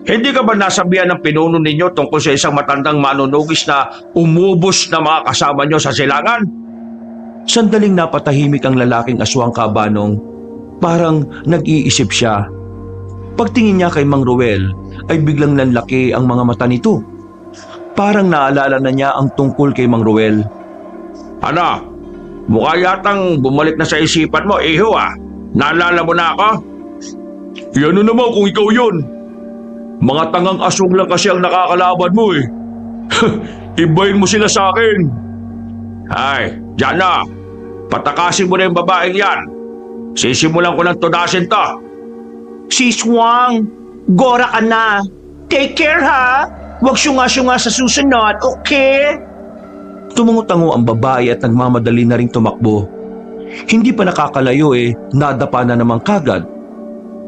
hindi ka ba nasabihan ng pinuno ninyo tungkol sa isang matandang manunugis na umubos na mga kasama nyo sa silangan? Sandaling napatahimik ang lalaking aswang, Kabanong. Parang nag-iisip siya. Pagtingin niya kay Mang Ruel ay biglang nanlaki ang mga mata nito. Parang naalala na niya ang tungkol kay Mang Ruel. Ano? Mukha yatang bumalik na sa isipan mo, iho Naalala mo na ako? Yan naman kung ikaw yun. Mga tangang aswang lang kasi ang nakakalaban mo ibayin mo sila sa akin. Ay, Jana, patakasin mo na yung babaeng yan. Sisimulan ko ng tunasin to. Sis Wang, gora ka na. Take care ha. Huwag syunga-syunga sa susunod, okay? Tumungo-tango ang babae at nagmamadali na ring tumakbo. Hindi pa nakakalayo nadapa na naman kagad.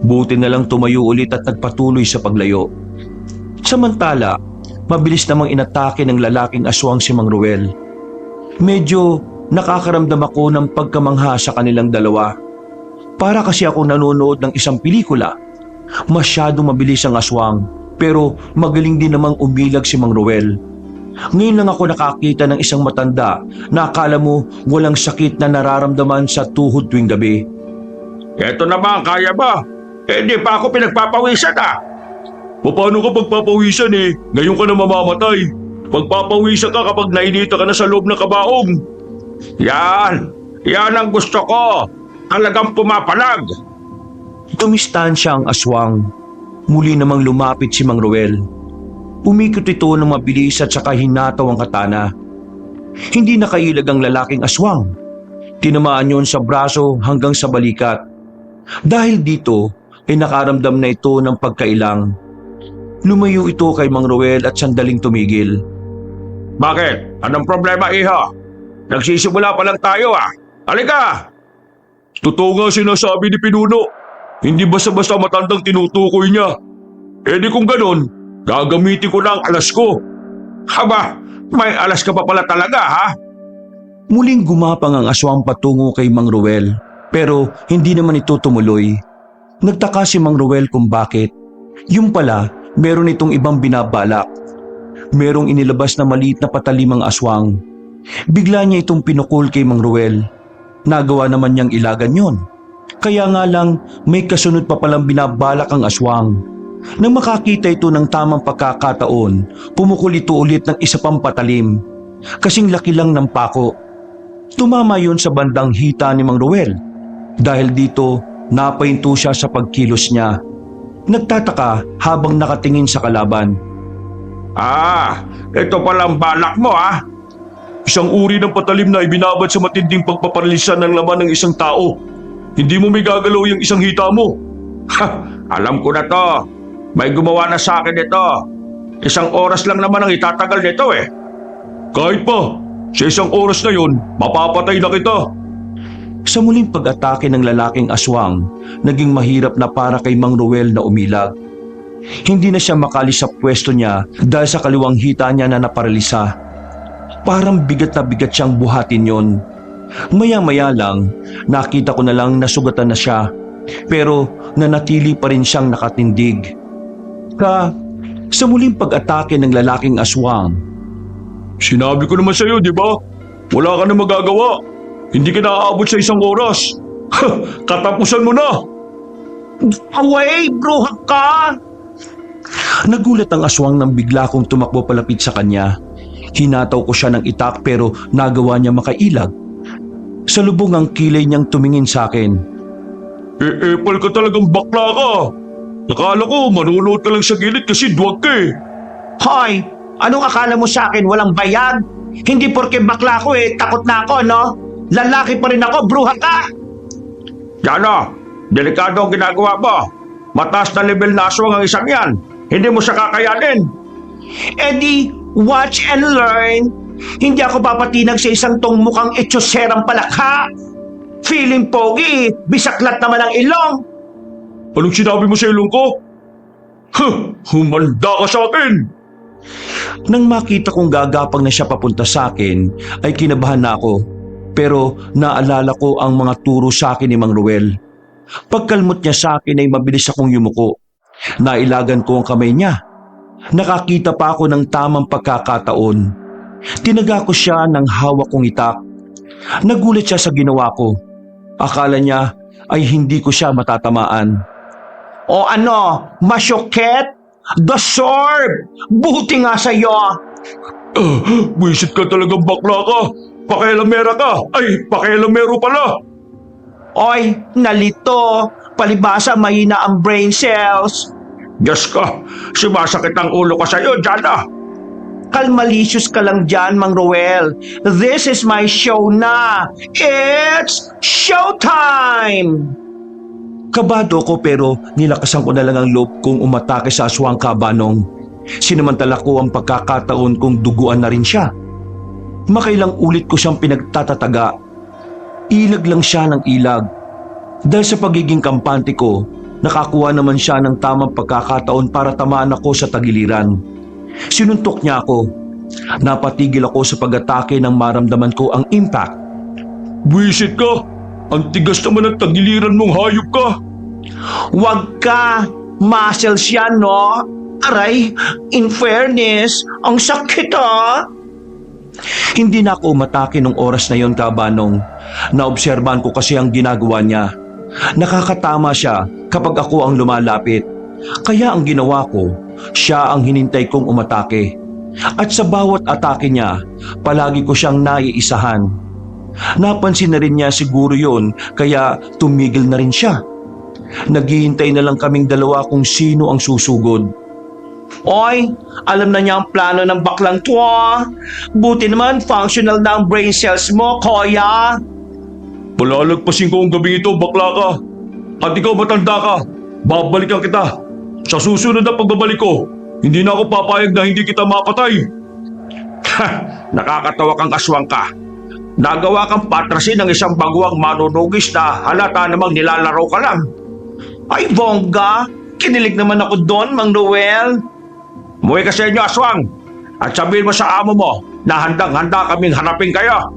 Buti na lang tumayo ulit at nagpatuloy sa paglayo. Samantala, mabilis namang inatake ng lalaking aswang si Mang Ruel. Medyo nakakaramdam ako ng pagkamangha sa kanilang dalawa. Para kasi ako nanonood ng isang pelikula. Masyado mabilis ang aswang, pero magaling din namang umilag si Mang Ruel. Ngayon lang ako nakakita ng isang matanda na akala mo walang sakit na nararamdaman sa tuhod tuwing gabi. Eto naman, kaya ba? Di pa ako pinagpapawisan Paano ka pagpapawisan Ngayon ka na mamamatay. Pagpapawisan ka kapag nainita ka na sa loob ng kabaong. Yan ang gusto ko. Talagang pumapalag. Tumistansya ang aswang. Muli namang lumapit si Mang Ruel. Umikot ito ng mabilis at saka hinataw ang katana. Hindi nakailag ang lalaking aswang. Tinamaan yon sa braso hanggang sa balikat. Dahil dito ay nakaramdam na ito ng pagkailang. Lumayo ito kay Mang Ruel at sandaling tumigil. Bakit? Anong problema, iha? Nagsisimula pa lang tayo Halika! Totoo nga sinasabi ni Pinuno. Hindi basta-basta matandang tinutukoy niya. Di kung ganon, gagamitin ko na ang alas ko. Haba, may alas ka pa pala talaga Muling gumapang ang aswang patungo kay Mang Ruel, pero hindi naman ito tumuloy. Nagtaka si Mang Ruel kung bakit. Yung pala, meron itong ibang binabalak. Merong inilabas na maliit na patalim ang aswang. Bigla niya itong pinukol kay Mang Ruel. Nagawa naman niyang ilagan yon. Kaya nga lang, may kasunod pa palang binabalak ang aswang. Nang makakita ito ng tamang pagkakataon, pumukol ito ulit ng isa pang patalim. Kasing laki lang ng pako. Tumama yun sa bandang hita ni Mang Ruel. Dahil dito, napahinto siya sa pagkilos niya. Nagtataka habang nakatingin sa kalaban. Ito palang balak mo Isang uri ng patalim na ibinabad sa matinding pagpaparalisan ng laman ng isang tao. Hindi mo may gagalaw yung isang hita mo. Alam ko na to. May gumawa na sa akin ito. Isang oras lang naman ang itatagal nito Kahit pa, sa isang oras na yon, mapapatay na kita. Sa muling pag-atake ng lalaking aswang, naging mahirap na para kay Mang Ruel na umilag. Hindi na siya makalis sa pwesto niya dahil sa kaliwang hita niya na naparalisa. Parang bigat na bigat siyang buhatin yon. Maya-maya lang, nakita ko na lang na sugatan na siya, pero nanatili pa rin siyang nakatindig. Sa muling pag-atake ng lalaking aswang, Sinabi ko naman sa'yo, di ba? Wala ka na magagawa. Hindi ka naaabot sa isang oras. Katapusan mo na. Away, bruha ka! nagulat ang aswang nang bigla kong tumakbo palapit sa kanya. Hinataw ko siya ng itak pero nagawa niya makailag. Sa lubong ang kilay niyang tumingin sa akin. Epal ka talagang bakla ka. Nakala ko manunood ka lang sa gilid kasi duwag ka Hoy, anong akala mo sa akin walang bayad? Hindi porke bakla ko takot na ako, no? Lalaki pa rin ako, bruha ka! Jano, delikado ang ginagawa mo. Mataas na level na aswang ang isang yan. Hindi mo siya kakayanin. Di, watch and learn. Hindi ako papatinag sa isang tong mukhang etyoserang palakha. Feeling pogi, bisaklat naman ang ilong. Anong sinabi mo sa ilong ko? Humanda ka sa akin! Nang makita kong gagapang na siya papunta sa akin, ay kinabahan na ako. Pero naalala ko ang mga turo sa akin ni Mang Ruel. Pagkalmot niya sa akin ay mabilis akong yumuko. Nailagan ko ang kamay niya. Nakakita pa ako ng tamang pagkakataon. Tinaga ko siya ng hawak kong itak. Nagulat siya sa ginawa ko. Akala niya ay hindi ko siya matatamaan. O ano, masyokет? The sword! Buti nga sa'yo! Buisit ka talagang bakla ka! Pakialamera ka! Ay, pakialamero pala! Oy, nalito! Palibasa mahina ang brain cells! Diyos ko, sumasakit ang ulo ko sa'yo, Jana. Kalmalicious ka lang dyan, Mang Roel. This is my show na. It's showtime! Kabado ko pero nilakasan ko na lang ang loob kong umatake sa aswang, Kabanong. Sinamantala ko ang pagkakataon kong duguan na rin siya. Makailang ulit ko siyang pinagtatataga. Ilag lang siya ng ilag. Dahil sa pagiging kampante ko, nakakuha naman siya ng tamang pagkakataon para tamaan ako sa tagiliran. Sinuntok niya ako. Napatigil ako sa pag-atake nang maramdaman ko ang impact. Buwisit ka! Ang tigas naman ng tagiliran mong hayop ka! Wag ka! Muscles yan, no? Aray, in fairness, ang sakit ah! Hindi na ako umatake nung oras na yon, Kabanong. Naobserbahan ko kasi ang ginagawa niya. Nakakatama siya kapag ako ang lumalapit. Kaya ang ginawa ko, siya ang hinintay kong umatake. At sa bawat atake niya, palagi ko siyang naiisahan. Napansin na rin niya siguro yon, kaya tumigil na rin siya. Naghihintay na lang kaming dalawa kung sino ang susugod. Oy, alam na niya ang plano ng baklang to ah. Buti naman functional na ang brain cells mo, Koya. Palalagpasin ko ang gabing ito, bakla ka! At ikaw matanda ka! Babalikan kita! Sa susunod na pagbabalik ko, hindi na ako papayag na hindi kita mapatay! Ha! Nakakatawa kang aswang ka! Nagawa kang patrasin ng isang baguang manunugis na halata namang nilalaro ka lang! Ay, bongga! Kinilig naman ako doon, Mang Noel. Umuwi ka sa inyo, aswang! At sabihin mo sa amo mo na handang-handa kaming harapin kayo!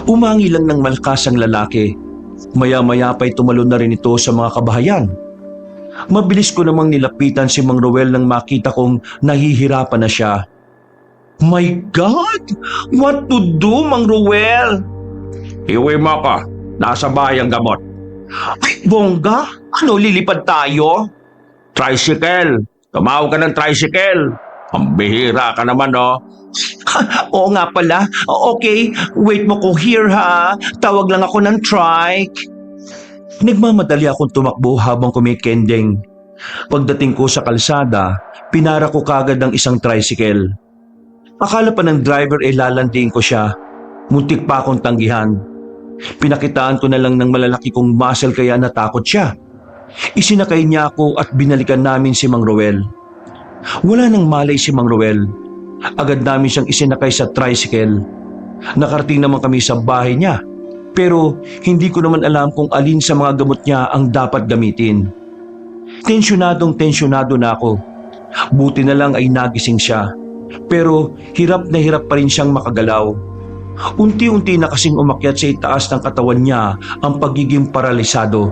Umangi lang ng malakas ang lalaki. Maya-maya pa'y tumalon na rin ito sa mga kabahayan. Mabilis ko namang nilapitan si Mang Roel nang makita kong nahihirapan na siya. My God! What to do, Mang Roel? Iuwi mo ako. Nasa bahay ang gamot. Ay, bongga! Ano, lilipad tayo? Tricycle! Tumawag ka ng tricycle! Ang bihira ka naman, no? Oo nga pala. Okay, wait mo ko here ha. Tawag lang ako ng trike. Nagmamadali akong tumakbo habang kumikending. Pagdating ko sa kalsada, pinara ko kagad ang isang tricycle. Akala pa ng driver ay lalandiin ko siya. Muntik pa akong tanggihan. Pinakitaan ko na lang ng malalaki kong muscle kaya natakot siya. Isinakay niya ako at binalikan namin si Mang Roel. Wala nang malay si Mang Roel. Agad namin siyang isinakay sa tricycle. Nakarating naman kami sa bahay niya. Pero hindi ko naman alam kung alin sa mga gamot niya ang dapat gamitin. Tensyonado na ako. Buti na lang ay nagising siya. Pero hirap na hirap pa rin siyang makagalaw. Unti-unti na kasing umakyat sa itaas ng katawan niya ang pagiging paralisado.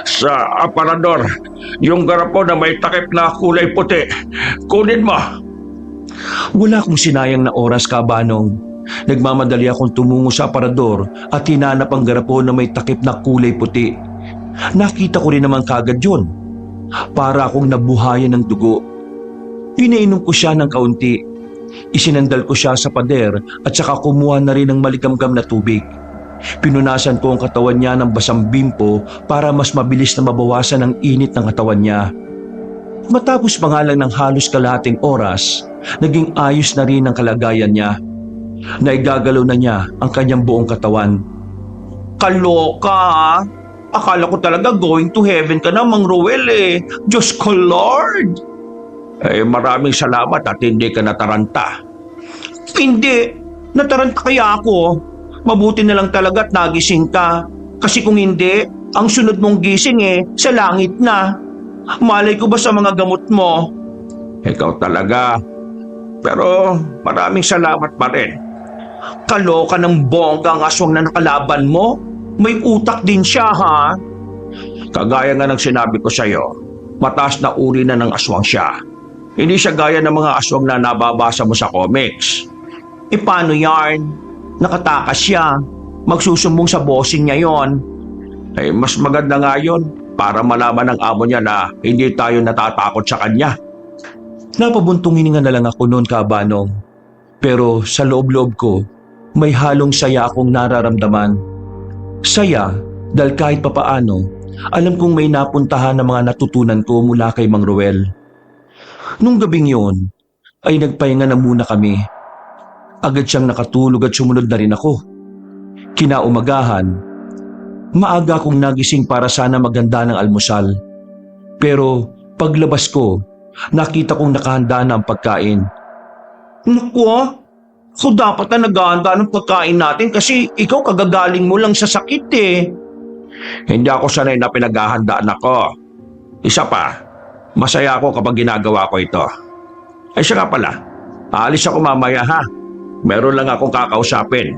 Sa aparador, yung garapo na may takip na kulay puti. Kunin mo! Wala akong sinayang na oras, Kabanong. Nagmamadali akong tumungo sa aparador at hinanap ang garapo na may takip na kulay puti. Nakita ko rin naman kagad yun. Para akong nabuhayan ng dugo. Pinainom ko siya ng kaunti. Isinandal ko siya sa pader at saka kumuha na rin ng maligamgam na tubig. Pinunasan ko ang katawan niya ng basang bimpo para mas mabilis na mabawasan ang init ng katawan niya. Matapos pa nga lang ng halos kalahating oras, naging ayos na rin ang kalagayan niya. Naigagalaw na niya ang kanyang buong katawan. Kaloka ha? Akala ko talaga going to heaven ka na, Mang Roel eh. Diyos ko, Lord! Maraming salamat at hindi ka nataranta. Hindi. Nataranta kaya ako. Mabuti na lang talaga at nagising ka. Kasi kung hindi, ang sunod mong gising sa langit na. Malay ko ba sa mga gamot mo? Ikaw talaga. Pero maraming salamat pa rin. Kaloka ng bongga ang aswang na nakalaban mo. May utak din siya ha. Kagaya nga ng sinabi ko sa'yo, mataas na uri na ng aswang siya. Hindi siya gaya ng mga aswang na nababasa mo sa comics. Paano yarn? Nakatakas siya. Magsusumbong sa bossing niya yon. Mas maganda nga yun para malaman ng amo niya na hindi tayo natatakot sa kanya. Napabuntong hininga na lang ako noon, Kabanong. Pero sa loob-loob ko, may halong saya akong nararamdaman. Saya dahil kahit papaano, alam kong may napuntahan na mga natutunan ko mula kay Mang Roel. Nung gabing yun, ay nagpahinga na muna kami. Agad siyang nakatulog at sumunod na rin ako. Kinaumagahan, maaga akong nagising para sana maganda ng almusal. Pero paglabas ko, nakita kong nakahanda na ang pagkain. Naku, so dapat na naghahanda ng pagkain natin kasi ikaw kagagaling mo lang sa sakit eh. Hindi ako sanay na pinaghahandaan ako. Isa pa, masaya ako kapag ginagawa ko ito. Ay siya nga pala, aalis ako mamaya ha. Meron lang akong kakausapin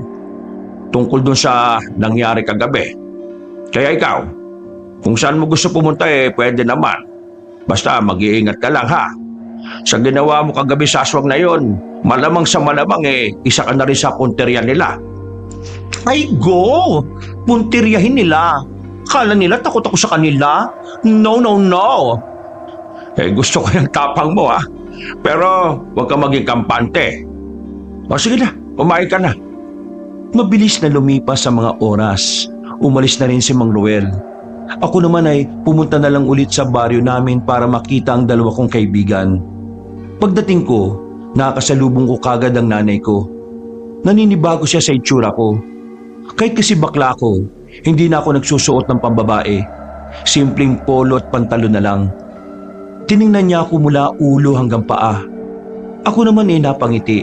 tungkol dun sa nangyari kagabi. Kaya ikaw, kung saan mo gusto pumunta pwede naman. Basta mag-iingat ka lang ha. Sa ginawa mo kagabi sa aswang na yon, malamang sa malamang isa ka na rin sa punteriya nila. Ay go! Puntiryahin nila. Kala nila takot ako sa kanila? No, no, no. Gusto ko yung tapang mo ha. Pero huwag ka maging kampante. O sige na, kumain ka na. Mabilis na lumipas sa mga oras. Umalis na rin si Mang Ruel. Ako naman ay pumunta na lang ulit sa baryo namin para makita ang dalawa kong kaibigan. Pagdating ko, nakakasalubong ko kagad ang nanay ko. Naninibago siya sa itsura ko. Kahit kasi bakla ko, hindi na ako nagsusuot ng pambabae. Simpleng polo at pantalon na lang. Tiningnan niya ako mula ulo hanggang paa. Ako naman napangiti.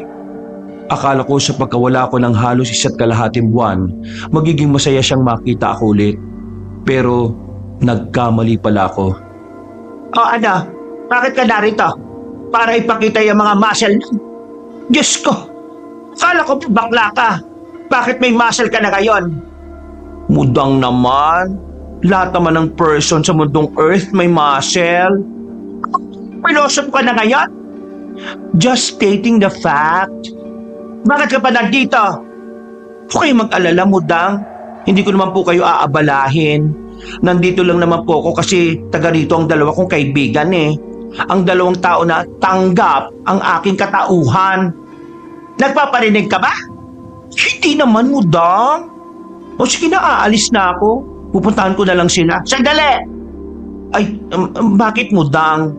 Akala ko sa pagkawala ko ng halos 1.5 buwan, magiging masaya siyang makita ako ulit. Pero nagkamali pala ako. O ano, bakit ka narito? Para ipakita yung mga muscle mo? Diyos ko, kala ko bakla ka. Bakit may muscle ka na ngayon? Mudang naman. Lahat naman ng person sa mundong earth may muscle. Pilosof ka na ngayon? Just stating the fact. Bakit ka pa nandito? Huwag kayong mag-alala, Mudang. Hindi ko naman po kayo aabalahin. Nandito lang naman po ako kasi taga rito ang dalawa kong kaibigan eh. Ang dalawang tao na tanggap ang aking katauhan. Nagpaparinig ka ba? Hindi naman, Mudang. O sige na, aalis na ako. Pupuntahan ko na lang sila. Sandali! Ay, bakit, Mudang?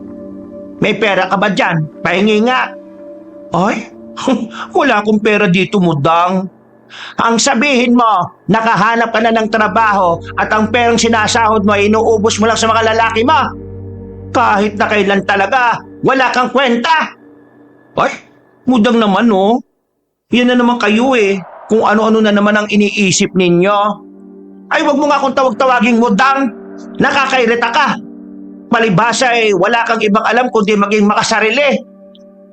May pera ka ba dyan? Pahingi nga. Ay, wala akong pera dito, Mudang. Ang sabihin mo, nakahanap ka na ng trabaho at ang perang sinasahod mo ay inuubos mo lang sa mga lalaki mo. Kahit na kailan talaga, wala kang kwenta. Ay, Mudang naman oh. Yan na naman kayo eh. Kung ano-ano na naman ang iniisip ninyo. Ay, wag mo nga akong tawag-tawaging Mudang. Nakakairita ka. Palibhasa wala kang ibang alam kundi maging makasarili.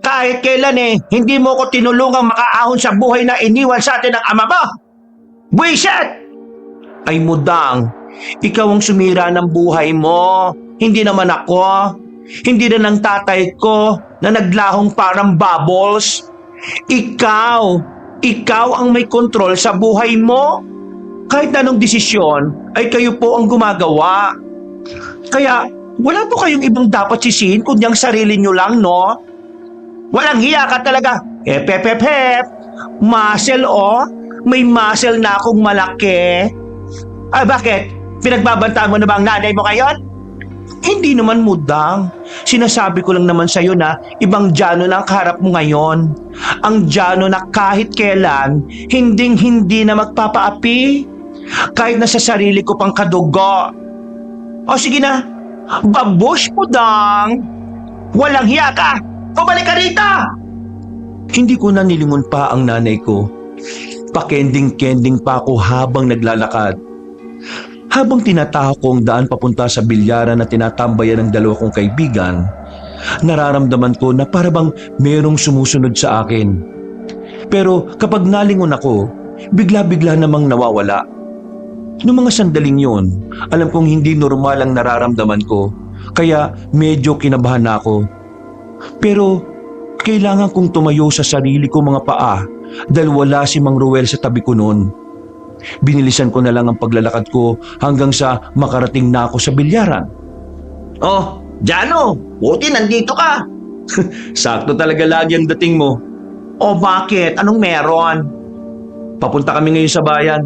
Kahit kailan hindi mo ko tinulungang makaahon sa buhay na iniwan sa atin ng ama mo. Buisit! Ay, Mudang, ikaw ang sumira ng buhay mo. Hindi naman ako. Hindi na ng tatay ko na naglahong parang bubbles. Ikaw ang may kontrol sa buhay mo. Kahit anong desisyon ay kayo po ang gumagawa. Kaya wala po kayong ibang dapat sisihin kundi ang sarili nyo lang, no? Walang hiya ka talaga. Hep. Muscle may muscle na akong malaki. Ay, bakit? Pinagbabantaan mo na ba ang nanay mo ngayon? Hindi naman, Mudang. Sinasabi ko lang naman sa'yo na ibang Jano na ang kaharap mo ngayon. Ang Jano na kahit kailan, hinding-hindi na magpapaapi. Kahit na sa sarili ko pang kadugo. O sige na, babush, Mudang. Walang hiya ka. Bumalik ka rito! Hindi ko na nilingon pa ang nanay ko. Pakending-kending pa ako habang naglalakad. Habang tinatahak ko ang daan papunta sa bilyaran na tinatambayan ng dalawa kong kaibigan, nararamdaman ko na parabang merong sumusunod sa akin. Pero kapag nalingon ako, bigla-bigla namang nawawala. Noong mga sandaling yon, alam kong hindi normal ang nararamdaman ko, kaya medyo kinabahan ako. Pero kailangan kong tumayo sa sarili ko mga paa dahil wala si Mang Ruel sa tabi ko noon. Binilisan ko na lang ang paglalakad ko hanggang sa makarating na ako sa bilyaran. Oh, Jano, buti nandito ka. Sakto talaga lagi ang dating mo. O bakit? Anong meron? Papunta kami ngayon sa bayan.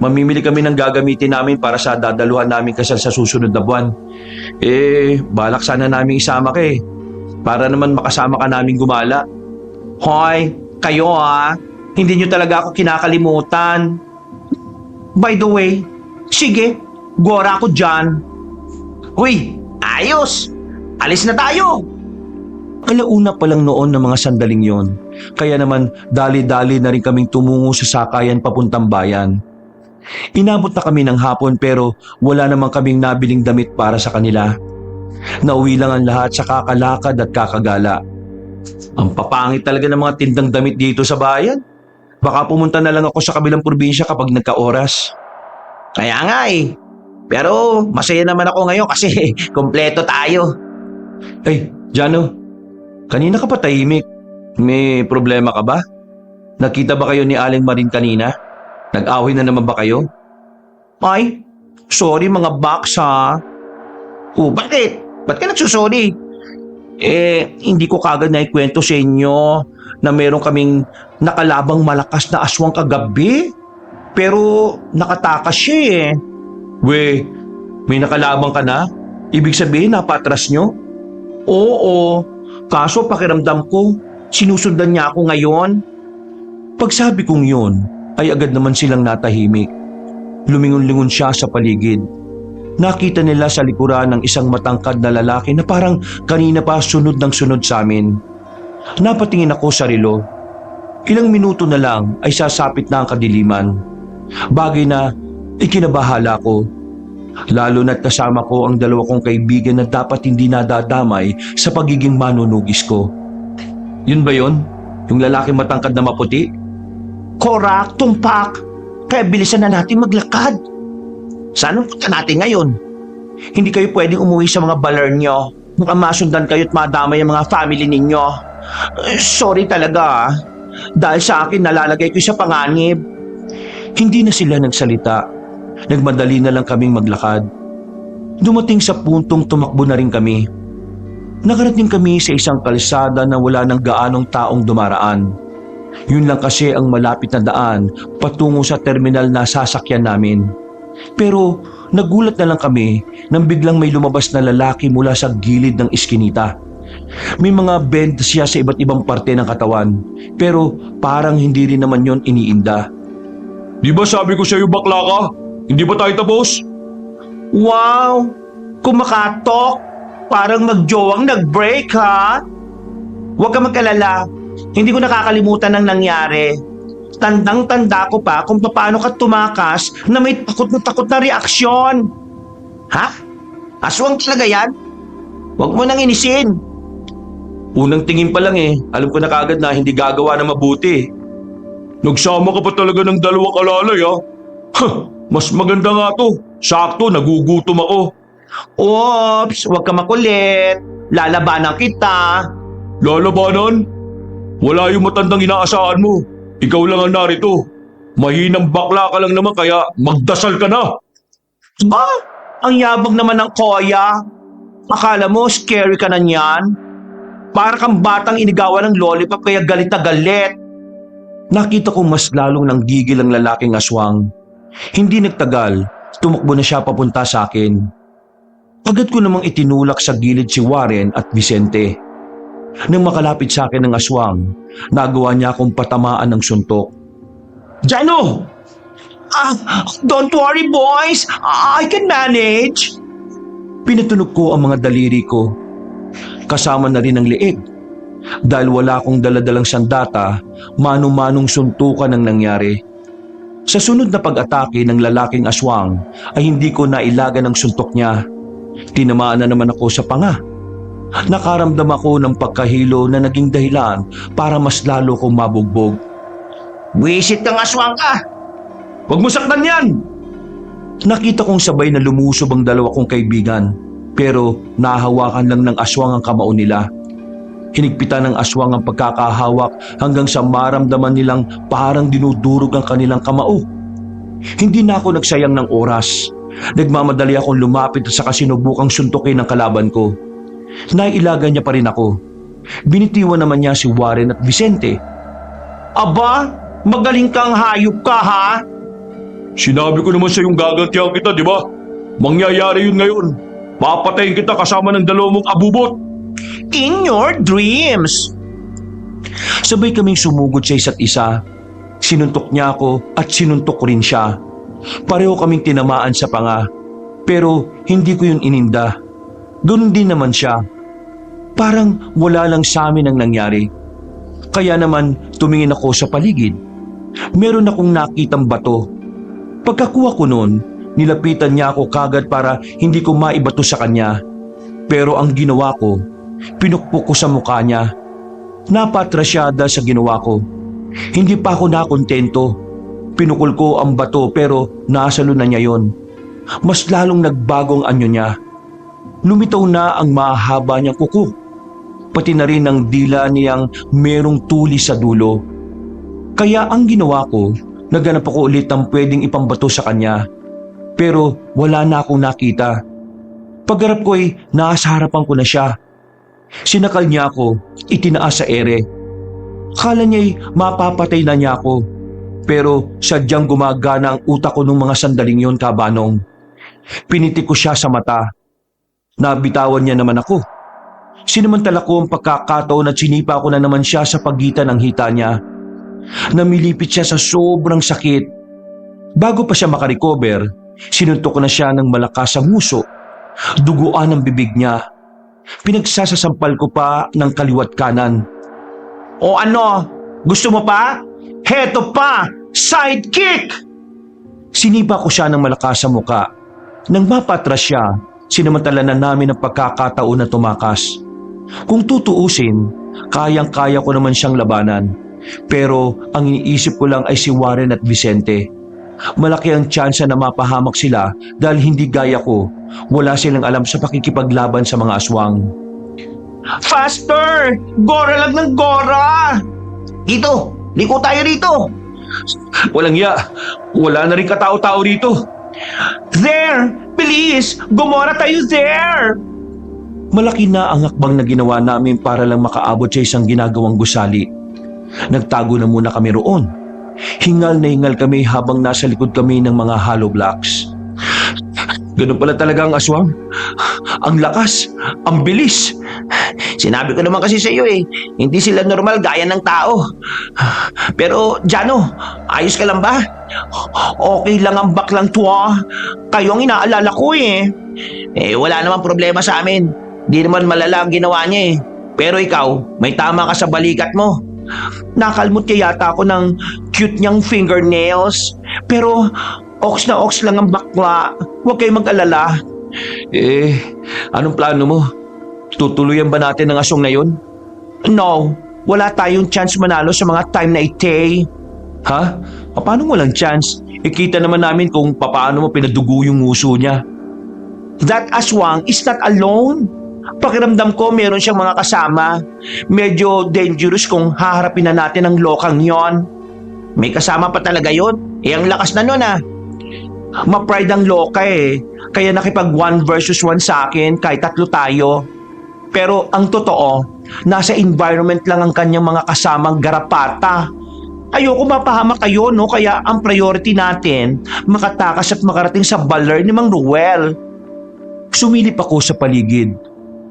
Mamimili kami ng gagamitin namin para sa dadaluhan namin kasal sa susunod na buwan. Balak sana namin isama ka para naman makasama ka namin gumala. Hoy, kayo hindi nyo talaga ako kinakalimutan. By the way, sige, gora ako dyan. Uy, ayos! Alis na tayo! Alauna pa lang noon ng mga sandaling yon. Kaya naman dali-dali na rin kaming tumungo sa sakayan papuntang bayan. Inabot na kami ng hapon pero wala namang kaming nabiling damit para sa kanila. Nauwi lang ang lahat sa kakalakad at kakagala. Ang papangit talaga ng mga tindang damit dito sa bayan. Baka pumunta na lang ako sa kabilang probinsya kapag nagka-oras. Kaya nga Pero masaya naman ako ngayon kasi kompleto tayo. Ay, Jano, kanina ka pa tahimik. May problema ka ba? Nakita ba kayo ni Aling Marin kanina? Nag-away na naman ba kayo? Ay, sorry mga box Oh, bakit? Ba't ka nagsusorry? Hindi ko kagad naikwento sa inyo na meron kaming nakalabang malakas na aswang kagabi. Pero nakatakas siya We, may nakalabang ka na? Ibig sabihin napatras nyo? Oo, kaso pakiramdam ko, sinusundan niya ako ngayon. Pagsabi kong yun, ay agad naman silang natahimik. Lumingon-lingon siya sa paligid. Nakita nila sa likuran ng isang matangkad na lalaki na parang kanina pa sunod ng sunod sa amin. Napatingin ako sa relo. Ilang minuto na lang ay sasapit na ang kadiliman. Bagay na ikinabahala ko. Lalo na't kasama ko ang dalawa kong kaibigan na dapat hindi nadadamay sa pagiging manunugis ko. Yun ba yun? Yung lalaki matangkad na maputi? Korak, tumpak. Kaya bilisan na natin maglakad. Saan punta natin ngayon? Hindi kayo pwedeng umuwi sa mga baler nyo. Baka masundan kayo at madamay ang mga family ninyo. Sorry talaga Dahil sa akin nalalagay ko sa panganib. Hindi na sila nagsalita. Nagmadali na lang kaming maglakad. Dumating sa puntong tumakbo na rin kami. Nakarating kami sa isang kalsada na wala ng gaanong taong dumaraan. Yun lang kasi ang malapit na daan patungo sa terminal na sasakyan namin. Pero nagulat na lang kami nang biglang may lumabas na lalaki mula sa gilid ng iskinita. May mga bend siya sa iba't ibang parte ng katawan, pero parang hindi rin naman yon iniinda. Di ba sabi ko sa'yo bakla ka? Hindi ba tayo tapos? Wow! Kumakatok! Parang magjowang nag-break Huwag ka magkalala. Hindi ko nakakalimutan ang nangyari. Tandang-tanda ko pa kung paano ka tumakas na may takot na reaksyon. Ha? Aswang talaga yan? Huwag mo nang inisin. Unang tingin pa lang alam ko na kagad na hindi gagawa ng mabuti. Nagsama ka pa talaga ng dalawang alalay Mas maganda nga to. Sakto, nagugutom ako. Oops, huwag ka makulit. Lalabanan kita. Lalabanan? Wala yung matandang inaasahan mo. Ikaw lang ang narito. Mahinang bakla ka lang naman kaya magdasal ka na. Ang yabang naman ng koya. Akala mo scary ka na niyan? Para kang batang inigawan ng lollipop kaya galit na galit. Nakita kong mas lalong nanggigil ang lalaking aswang. Hindi nagtagal, tumakbo na siya papunta sa akin. Agad ko namang itinulak sa gilid si Warren at Vicente. Nang makalapit sa akin ng aswang, nagawa niya akong patamaan ng suntok. Jano! Don't worry boys, I can manage. Pinatunog ko ang mga daliri ko. Kasama na rin ang leeg. Dahil wala akong daladalang sandata, mano-manong suntukan ang nangyari. Sa sunod na pag-atake ng lalaking aswang ay hindi ko nailagan ang suntok niya. Tinamaan na naman ako sa panga. Nakaramdam ako ng pagkahilo na naging dahilan para mas lalo kong mabugbog. Wisit kang aswang ka! Huwag mo saktan yan! Nakita kong sabay na lumusob ang dalawa kong kaibigan, pero nahahawakan lang ng aswang ang kamao nila. Hinigpitan ng aswang ang pagkakahawak hanggang sa maramdaman nilang parang dinudurog ang kanilang kamao. Hindi na ako nagsayang ng oras. Nagmamadali akong lumapit at saka sinubukang suntukin ang kalaban ko. Nailagan niya pa rin ako. Binitiwan naman niya si Warren at Vicente. Aba, magaling kang hayop ka Sinabi ko naman sa yung gagantihan kita, di ba? Mangyayari yun ngayon. Papatayin kita kasama ng dalawang mong abubot. In your dreams. Sabay kaming sumugod sa isa't isa. Sinuntok niya ako at sinuntok ko rin siya. Pareho kaming tinamaan sa panga. Pero hindi ko yun ininda. Doon din naman siya. Parang wala lang sa amin ang nangyari. Kaya naman tumingin ako sa paligid. Meron akong nakitang bato. Pagkakuha ko noon, nilapitan niya ako kagad para hindi ko maibato sa kanya. Pero ang ginawa ko, pinukpok ko sa mukha niya. Napatrasyada sa ginawa ko. Hindi pa ako nakontento. Pinukol ko ang bato pero nasalo na niya yon. Mas lalong nagbago ang anyo niya. Lumitaw na ang mahaba niyang kuko. Pati na rin ang dila niyang merong tuli sa dulo. Kaya ang ginawa ko, naghanap ako ulit ng pwedeng ipambato sa kanya. Pero wala na akong nakita. Pagharap ko ay nasa harapan ko na siya. Sinakal niya ako, itinaas sa ere. Kala niya'y mapapatay na niya ako. Pero sadyang gumagana ang utak ko nung mga sandaling yon, Kabanong. Pinitik ko siya sa mata. Nabitawan niya naman ako. Sinamantala ko ang pagkakataon at sinipa ko na naman siya sa pagitan ng hita niya. Namilipit siya sa sobrang sakit. Bago pa siya makarecover, sinuntok ko na siya ng malakas sa nguso. Duguan ang bibig niya. Pinagsasasampal ko pa ng kaliwat kanan. O ano? Gusto mo pa? Heto pa! Sidekick! Sinipa ko siya ng malakas sa muka. Nang mapatras siya, sinamantala na namin ang pagkakataon na tumakas. Kung tutuusin, kayang-kaya ko naman siyang labanan. Pero ang iniisip ko lang ay si Warren at Vicente. Malaki ang tsansa na mapahamak sila dahil hindi gaya ko. Wala silang alam sa pakikipaglaban sa mga aswang. Faster! Gora lang ng gora! Dito! Liko tayo rito! Walang ya. Wala na rin katao-tao rito. There! Please! Gumora tayo there! Malaki na ang hakbang na ginawa namin para lang makaabot sa isang ginagawang gusali. Nagtago na muna kami roon. Hingal na hingal kami habang nasa likod kami ng mga hollow blocks. Ganun pala talaga ang aswang. Ang lakas, ang bilis. Sinabi ko naman kasi sa iyo hindi sila normal gaya ng tao. Pero Jano, ayos ka lang ba? Okay lang ang baklang tuwa. Kayo ang inaalala ko Wala namang problema sa amin. Di naman malala ang ginawa niya Pero ikaw, may tama ka sa balikat mo. Nakalmot kaya yata ako ng cute niyang fingernails. Pero oks na oks lang ang bakla. Huwag kayong mag-alala. Anong plano mo? Tutuluyan ba natin ang aswang na yun? No, wala tayong chance manalo sa mga time na ite. Ha? Paano walang chance? Ikita naman namin kung paano mo pinadugo yung nguso niya. That aswang is not alone. Pakiramdam ko meron siyang mga kasama. Medyo dangerous kung haharapin na natin ang lokang yon. May kasama pa talaga yun. Ang lakas na nun Ma-pride ang loka Kaya nakipag 1 versus 1 sa akin kahit 3 tayo. Pero ang totoo, nasa environment lang ang kanyang mga kasamang garapata. Ayoko mapahamak kayo, no? Kaya ang priority natin, makatakas at makarating sa baler ni Mang Ruel. Sumilip ako sa paligid.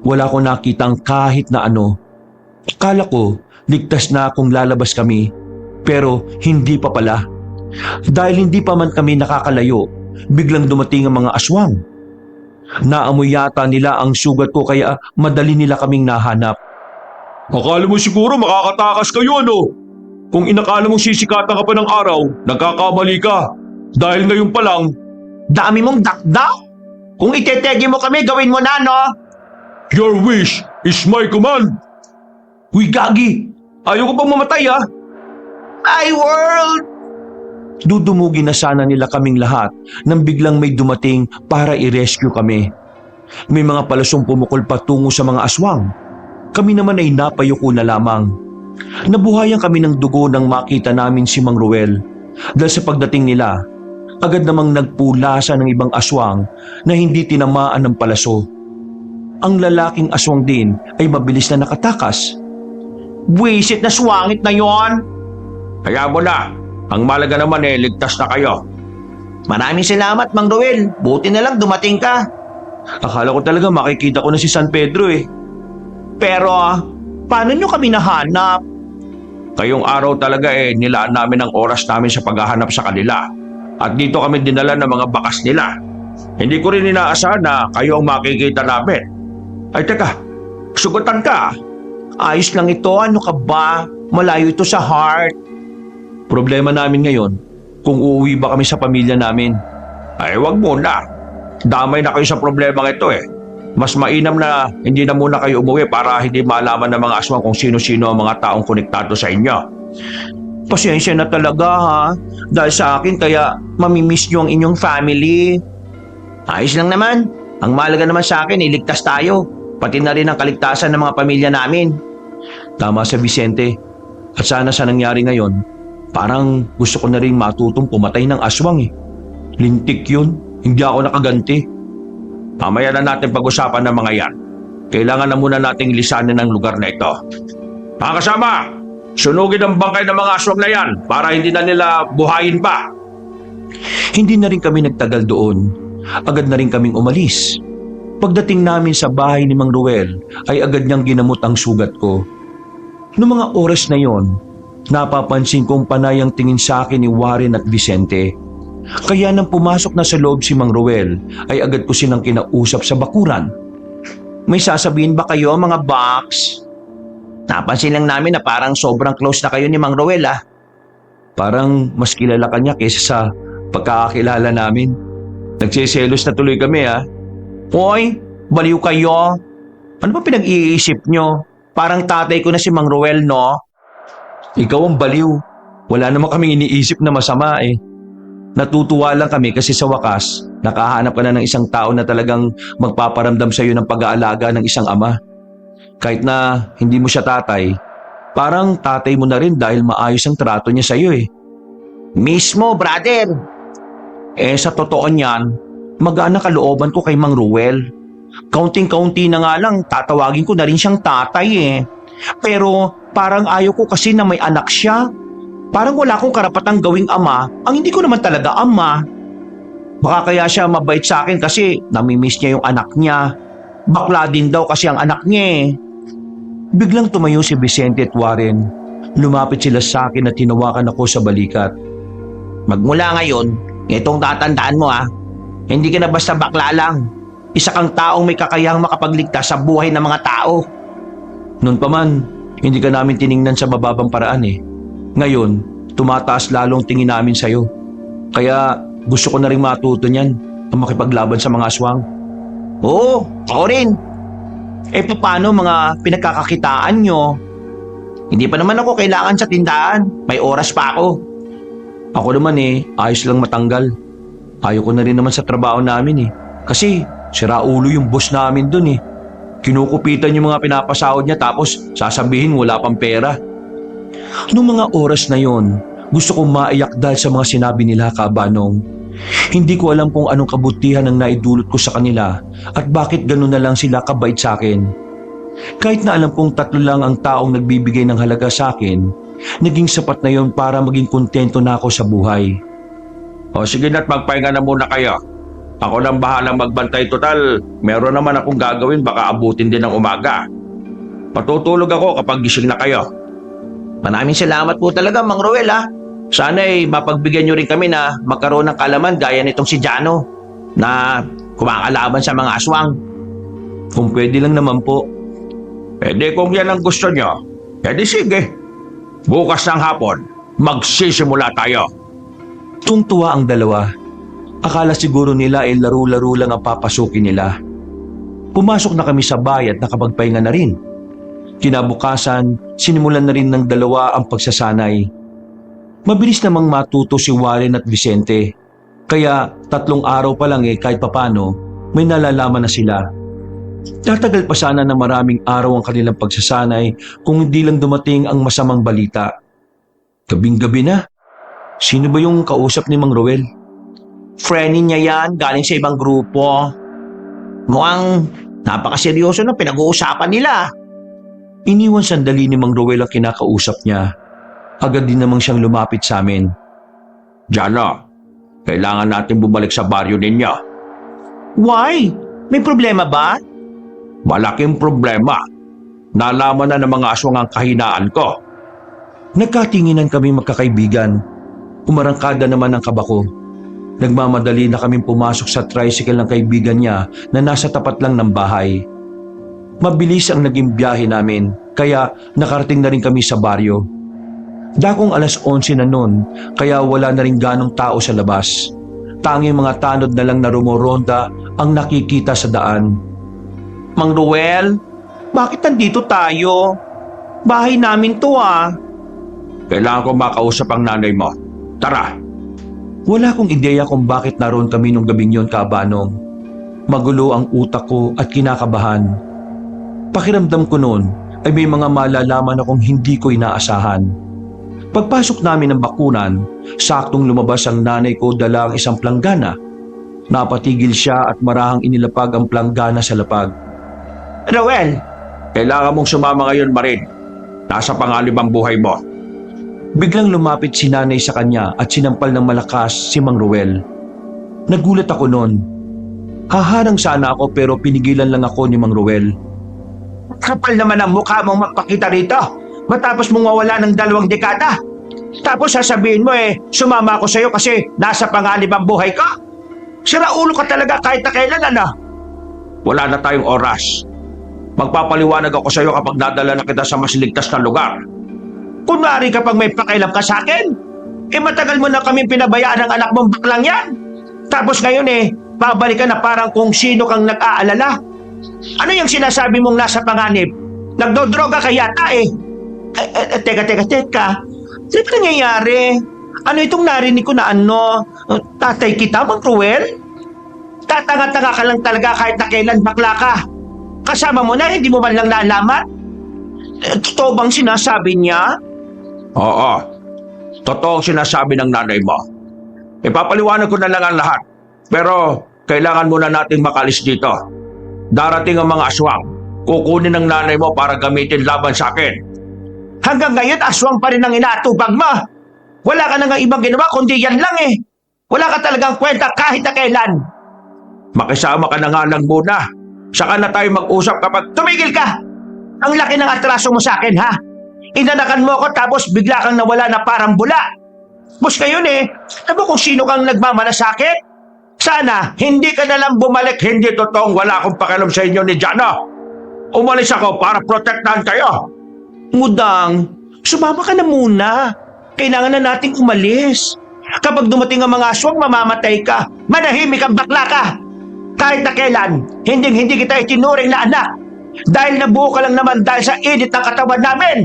Wala ko nakitang kahit na ano. Akala ko, ligtas na akong lalabas kami. Pero hindi pa pala. Dahil hindi pa man kami nakakalayo, biglang dumating ang mga aswang. Naamoy yata nila ang sugat ko kaya madali nila kaming nahanap. Akala mo siguro makakatakas kayo, ano? Kung inakala mong sisikatan ka pa ng araw, nagkakamali ka. Dahil ngayon pa lang, Dami mong dakdak? Kung itetegi mo kami, gawin mo na, no? your wish is my command. Uy, gagi! Ayaw ko pang mamatay, ha? Ay, world! Dudumugin na sana nila kaming lahat nang biglang may dumating para i-rescue kami. May mga palusong pumukol patungo sa mga aswang. Kami naman ay napayuko na lamang. Nabuhayan kami ng dugo nang makita namin si Mang Ruel. Dahil sa pagdating nila, agad namang nagpulasa ng ibang aswang na hindi tinamaan ng palaso. Ang lalaking aswang din ay mabilis na nakatakas. Buwisit na swangit na yon. Kaya mo na. Ang malaga naman ligtas na kayo. Maraming salamat, Mang Ruel. Buti na lang dumating ka. Akala ko talaga makikita ko na si San Pedro. Pero, paano nyo kami nahanap? Kayong araw talaga nilaan namin ang oras namin sa paghahanap sa kanila. At dito kami dinala ng mga bakas nila. Hindi ko rin inaasahan na kayo ang makikita namin. Ay teka, sugutan ka. Ayos lang ito, ano ka ba? Malayo ito sa heart. Problema namin ngayon, kung uuwi ba kami sa pamilya namin. Ay wag muna. Damay na kayo sa problema ito Mas mainam na hindi na muna kayo umuwi para hindi malaman ng mga aswang kung sino-sino ang mga taong konektado sa inyo. Pasensya na talaga ha. Dahil sa akin kaya mamimiss nyo ang inyong family. Ayos lang naman. Ang mahalaga naman sa akin, iligtas tayo. Pati na rin ang kaligtasan ng mga pamilya namin. Tama sa Vicente. At sana sa nangyari ngayon, parang gusto ko na rin matutong pumatay ng aswang Lintik yun. Hindi ako nakaganti. Mamaya na natin pag-usapan ng mga yan. Kailangan na muna nating lisanin ang lugar na ito. Mga kasama, sunugin ang bangkay ng mga aswang na yan para hindi na nila buhayin pa. Hindi na rin kami nagtagal doon. Agad na rin kaming umalis. Pagdating namin sa bahay ni Mang Ruel, ay agad niyang ginamot ang sugat ko. Noong mga oras na yon, napapansin kong panay ang tingin sa akin ni Warren at Vicente. Kaya nang pumasok na sa loob si Mang Ruel, ay agad ko silang kinausap sa bakuran. May sasabihin ba kayo mga box? Napansin lang namin na parang sobrang close na kayo ni Mang Roel Parang mas kilala ka niya kaysa sa pagkakakilala namin. Nagsiselos na tuloy kami Hoy, baliw kayo. Ano ba pinag-iisip nyo? Parang tatay ko na si Mang Roel, no? Ikaw ang baliw. Wala naman kaming iniisip na masama Natutuwa lang kami kasi sa wakas, nakahanap ka na ng isang tao na talagang magpaparamdam sa iyo ng pag-aalaga ng isang ama. Kahit na hindi mo siya tatay, parang tatay mo na rin dahil maayos ang trato niya sa iyo Mismo, brother. Sa totoo niyan, mag-anak kalooban ko kay Mang Ruel. Kaunting-kaunti na nga lang, tatawagin ko na rin siyang tatay Pero parang ayaw ko kasi na may anak siya. Parang wala akong karapatang gawing ama ang hindi ko naman talaga ama. Baka kaya siya mabait sa akin kasi namimiss niya yung anak niya. Bakla din daw kasi ang anak niya Biglang tumayo si Vicente at Warren. Lumapit sila sa akin at tinawakan ako sa balikat. Magmula ngayon, itong tatandaan mo hindi ka na basta bakla lang. Isa kang taong may kakayahang makapagligtas sa buhay ng mga tao. Noon pa man, hindi ka namin tiningnan sa mababang paraan Ngayon, tumataas lalong tingin namin sa'yo. Kaya gusto ko na rin matuto niyan ang makipaglaban sa mga aswang. Oo, ako rin. Paano mga pinagkakakitaan nyo? Hindi pa naman ako kailangan sa tindahan. May oras pa ako. Ako naman ayos lang matanggal. Ayaw ko na rin naman sa trabaho namin Kasi sira ulo yung boss namin dun Kinukupitan yung mga pinapasahod niya tapos sasabihin wala pang pera. Noong mga oras na yon, gusto kong maiyak dahil sa mga sinabi nila Kabanong. Hindi ko alam kung anong kabutihan ang naidulot ko sa kanila at bakit gano'n na lang sila kabait sa akin. Kahit na alam kong 3 lang ang taong nagbibigay ng halaga sa akin, naging sapat na yon para maging kontento na ako sa buhay. O sige na't magpahinga na muna kayo. Ako nang bahalang magbantay total. Meron naman akong gagawin, baka abutin din ng umaga. Patutulog ako kapag gising na kayo. Maraming salamat po talaga, Mang Roel Sana'y mapagbigyan nyo rin kami na magkaroon ng kalaman gaya nitong si Jano na kumakalaban sa mga aswang. Kung pwede lang naman po. Kung yan ang gusto nyo, sige. Bukas ng hapon, magsisimula tayo. Tungtuwa ang dalawa. Akala siguro nila laro-laro lang ang papasukin nila. Pumasok na kami sa bahay at nakapagpahinga na rin. Kinabukasan, sinimulan na rin ng dalawa ang pagsasanay. Mabilis namang matuto si Warren at Vicente. Kaya 3 araw pa lang kahit papano, may nalalaman na sila. Tatagal pa sana na maraming araw ang kanilang pagsasanay kung hindi lang dumating ang masamang balita. Gabing-gabi na. Sino ba yung kausap ni Mang Roel? Friendin niya yan, galing sa ibang grupo. Mukhang napakaseryoso na pinag-uusapan nila. Iniwan sandali ni Mang Roel ang kinakausap niya. Agad din namang siyang lumapit sa amin. Jano, kailangan natin bumalik sa baryo ninyo. Why? May problema ba? Malaking problema. Nalaman na ng mga aswang ang kahinaan ko. Nagkatinginan kami magkakaibigan. Umarangkada naman ang kaba ko. Nagmamadali na kaming pumasok sa tricycle ng kaibigan niya na nasa tapat lang ng bahay. Mabilis ang naging biyahe namin, kaya nakarating na rin kami sa baryo. Dakong 11:11 na noon, kaya wala na rin ganong tao sa labas. Tanging mga tanod na lang na rumoronda ang nakikita sa daan. Mang Ruel, bakit nandito tayo? Bahay namin to ah. Kailangan ko makausap ang nanay mo. Tara! Wala akong ideya kung bakit naroon kami nung gabing yon, Kabanong. Magulo ang utak ko at kinakabahan. Pakiramdam ko noon ay may mga malalaman akong hindi ko inaasahan. Pagpasok namin ng bakunan, saktong lumabas ang nanay ko dala ang isang planggana. Napatigil siya at marahang inilapag ang planggana sa lapag. Ruel, Kailangan mong sumama ngayon, Marin. Nasa panganib ang buhay mo. Biglang lumapit si nanay sa kanya at sinampal ng malakas si Mang Ruel. Nagulat ako noon. Haharang sana ako pero pinigilan lang ako ni Mang Ruel. kapal naman ang mukha mong magpakita rito matapos mong mawala ng 2 dekada. Tapos sasabihin mo sumama ako sa'yo kasi nasa panganib ang buhay ko? Sira ulo ka talaga kahit na kailan, ano? Wala na tayong oras. Magpapaliwanag ako sa iyo kapag nadala na kita sa mas ligtas na lugar. Kunwari kapag may pakialam ka sa akin, matagal mo na kami pinabayaan ng anak mong baklang yan. Tapos ngayon babalik ka na parang kung sino kang nag-aalala. Ano yung sinasabi mong nasa panganib? Nagdodroga ka yata Teka. Ano ba nangyayari? Ano itong narinig ko na tatay kita, Mang Ruel? Tatanga-tanga ka lang talaga kahit na kailan bakla ka. Kasama mo na, hindi mo man lang naalaman? Totoo bang sinasabi niya? Oo. Totoo ang sinasabi ng nanay mo. Ipapaliwanag ko na lang ang lahat. Pero kailangan muna nating makalis dito. Darating ang mga aswang. Kukunin ng nanay mo para gamitin laban sa akin. Hanggang ngayon, aswang pa rin ang inaatubag mo. Wala ka na nga ibang ginawa kundi yan lang Wala ka talagang kwenta kahit na kailan. Makisama ka na nga lang muna. Saka na tayo mag-usap kapag... Tumigil ka! Ang laki ng atraso mo sa akin, ha? Inanakan mo ako tapos bigla kang nawala na parang bula. Bus ngayon alam mo kung sino kang nagmamalasakit? Sana, hindi ka na lang bumalik. Hindi totoong wala akong pakialam sa inyo ni Jano. Umalis ako para protektahan kayo. Mudang, sumama ka na muna. Kailangan na nating umalis. Kapag dumating ang mga aswang, mamamatay ka. Manahimik ang bakla ka. Kahit na kailan, hindi kita itinuring na anak. Dahil nabuo ka lang naman dahil sa init ng katawan namin.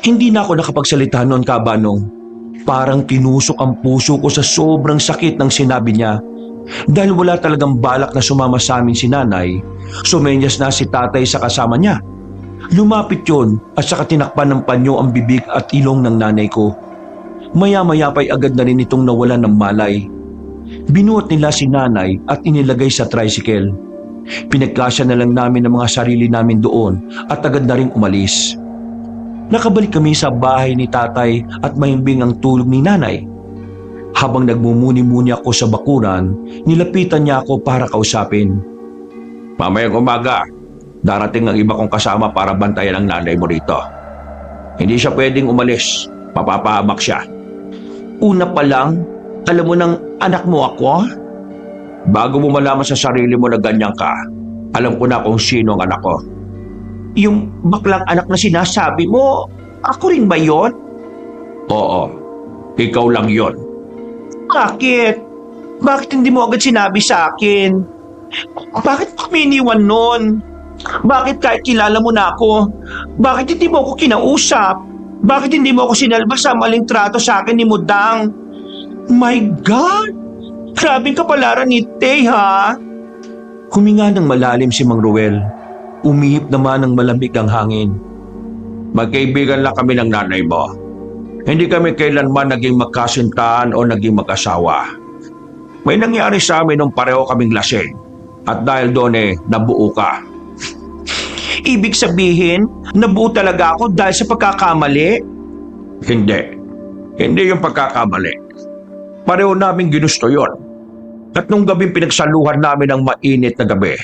Hindi na ako nakapagsalita noon, Kabanong. Parang tinusok ang puso ko sa sobrang sakit ng sinabi niya. Dahil wala talagang balak na sumama sa amin si nanay, sumenyas na si tatay sa kasama niya. Lumapit yon at saka tinakpan ng panyo ang bibig at ilong ng nanay ko. Maya-maya pa'y agad na rin itong nawalan ng malay. Binuot nila si nanay at inilagay sa tricycle. Pinagkasya na lang namin ang mga sarili namin doon at agad na rin umalis. Nakabalik kami sa bahay ni tatay at mahimbing ang tulog ni nanay. Habang nagmumuni-muni ako sa bakuran, nilapitan niya ako para kausapin. Mamayang umaga, darating ang iba kong kasama para bantayan ang nanay mo rito. Hindi siya pwedeng umalis. Mapapahamak siya. Una pa lang, alam mo ng anak mo ako? Bago mo malaman sa sarili mo na ganyan ka, alam ko na kung sino ang anak ko. Yung baklang anak na sinasabi mo, ako rin ba yon? Oo, ikaw lang yon. Bakit? Bakit hindi mo agad sinabi sa akin? Bakit kami iniwan nun? Bakit kahit kilala mo na ako? Bakit hindi mo ako kinausap? Bakit hindi mo ako sinalba sa maling trato sa akin ni Mudang? My God! Grabing kapalaran ni Tay, ha? Huminga ng malalim si Mang Ruel. Umihip naman ng malamig ang hangin. Magkaibigan lang kami ng nanay mo. Hindi kami kailanman naging magkasintahan o naging mag-asawa. May nangyari sa amin nung pareho kaming lasing. At dahil doon nabuo ka. Ibig sabihin, nabuo talaga ako dahil sa pagkakamali? Hindi. Hindi yung pagkakamali. Pareho namin ginusto yon. At nung gabing pinagsaluhan namin ang mainit na gabi,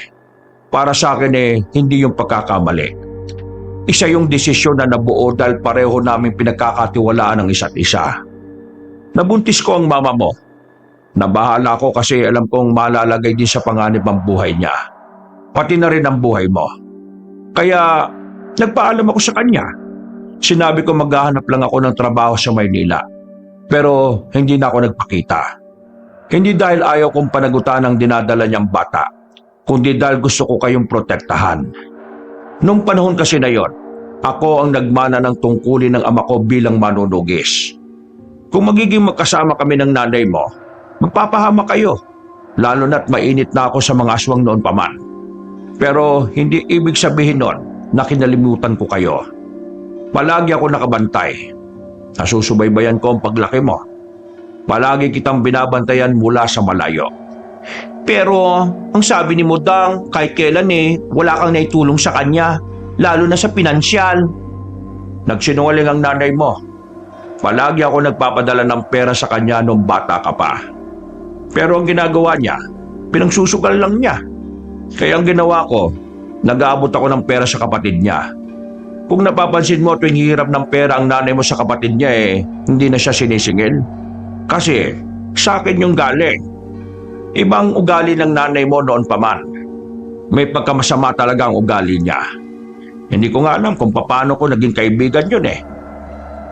para sa akin hindi yung pagkakamali. Isa yung desisyon na nabuo dahil pareho namin pinagkakatiwalaan ang isa't isa. Nabuntis ko ang mama mo. Nabahala ko kasi alam kong malalagay din sa panganib ang buhay niya. Pati na rin ang buhay mo. Kaya nagpaalam ako sa kanya. Sinabi ko maghahanap lang ako ng trabaho sa Maynila. Pero hindi na ako nagpakita. Hindi dahil ayaw kong panagutan ang dinadala niyang bata, kundi dahil gusto ko kayong protektahan. Nung panahon kasi na yon, ako ang nagmana ng tungkulin ng ama ko bilang manunugis. Kung magiging magkasama kami ng nanay mo, magpapahama kayo, lalo na't mainit na ako sa mga aswang noon pa man. Pero hindi ibig sabihin nun na kinalimutan ko kayo. Palagi ako nakabantay. Nasusubaybayan ko ang paglaki mo. Palagi kitang binabantayan mula sa malayo. Pero ang sabi ni Modang, kahit kailan wala kang naitulong sa kanya, lalo na sa pinansyal. Nagsinungaling ang nanay mo. Palagi ako nagpapadala ng pera sa kanya nung bata ka pa. Pero ang ginagawa niya, pinangsusugal lang niya. Kaya ang ginawa ko, nag-aabot ako ng pera sa kapatid niya. Kung napapansin mo tuwing hirap ng pera ang nanay mo sa kapatid niya hindi na siya sinisingil. Kasi sa akin yung galing. Ibang ugali ng nanay mo noon pa man. May pagkamasama talaga ang ugali niya. Hindi ko nga alam kung paano ko naging kaibigan yun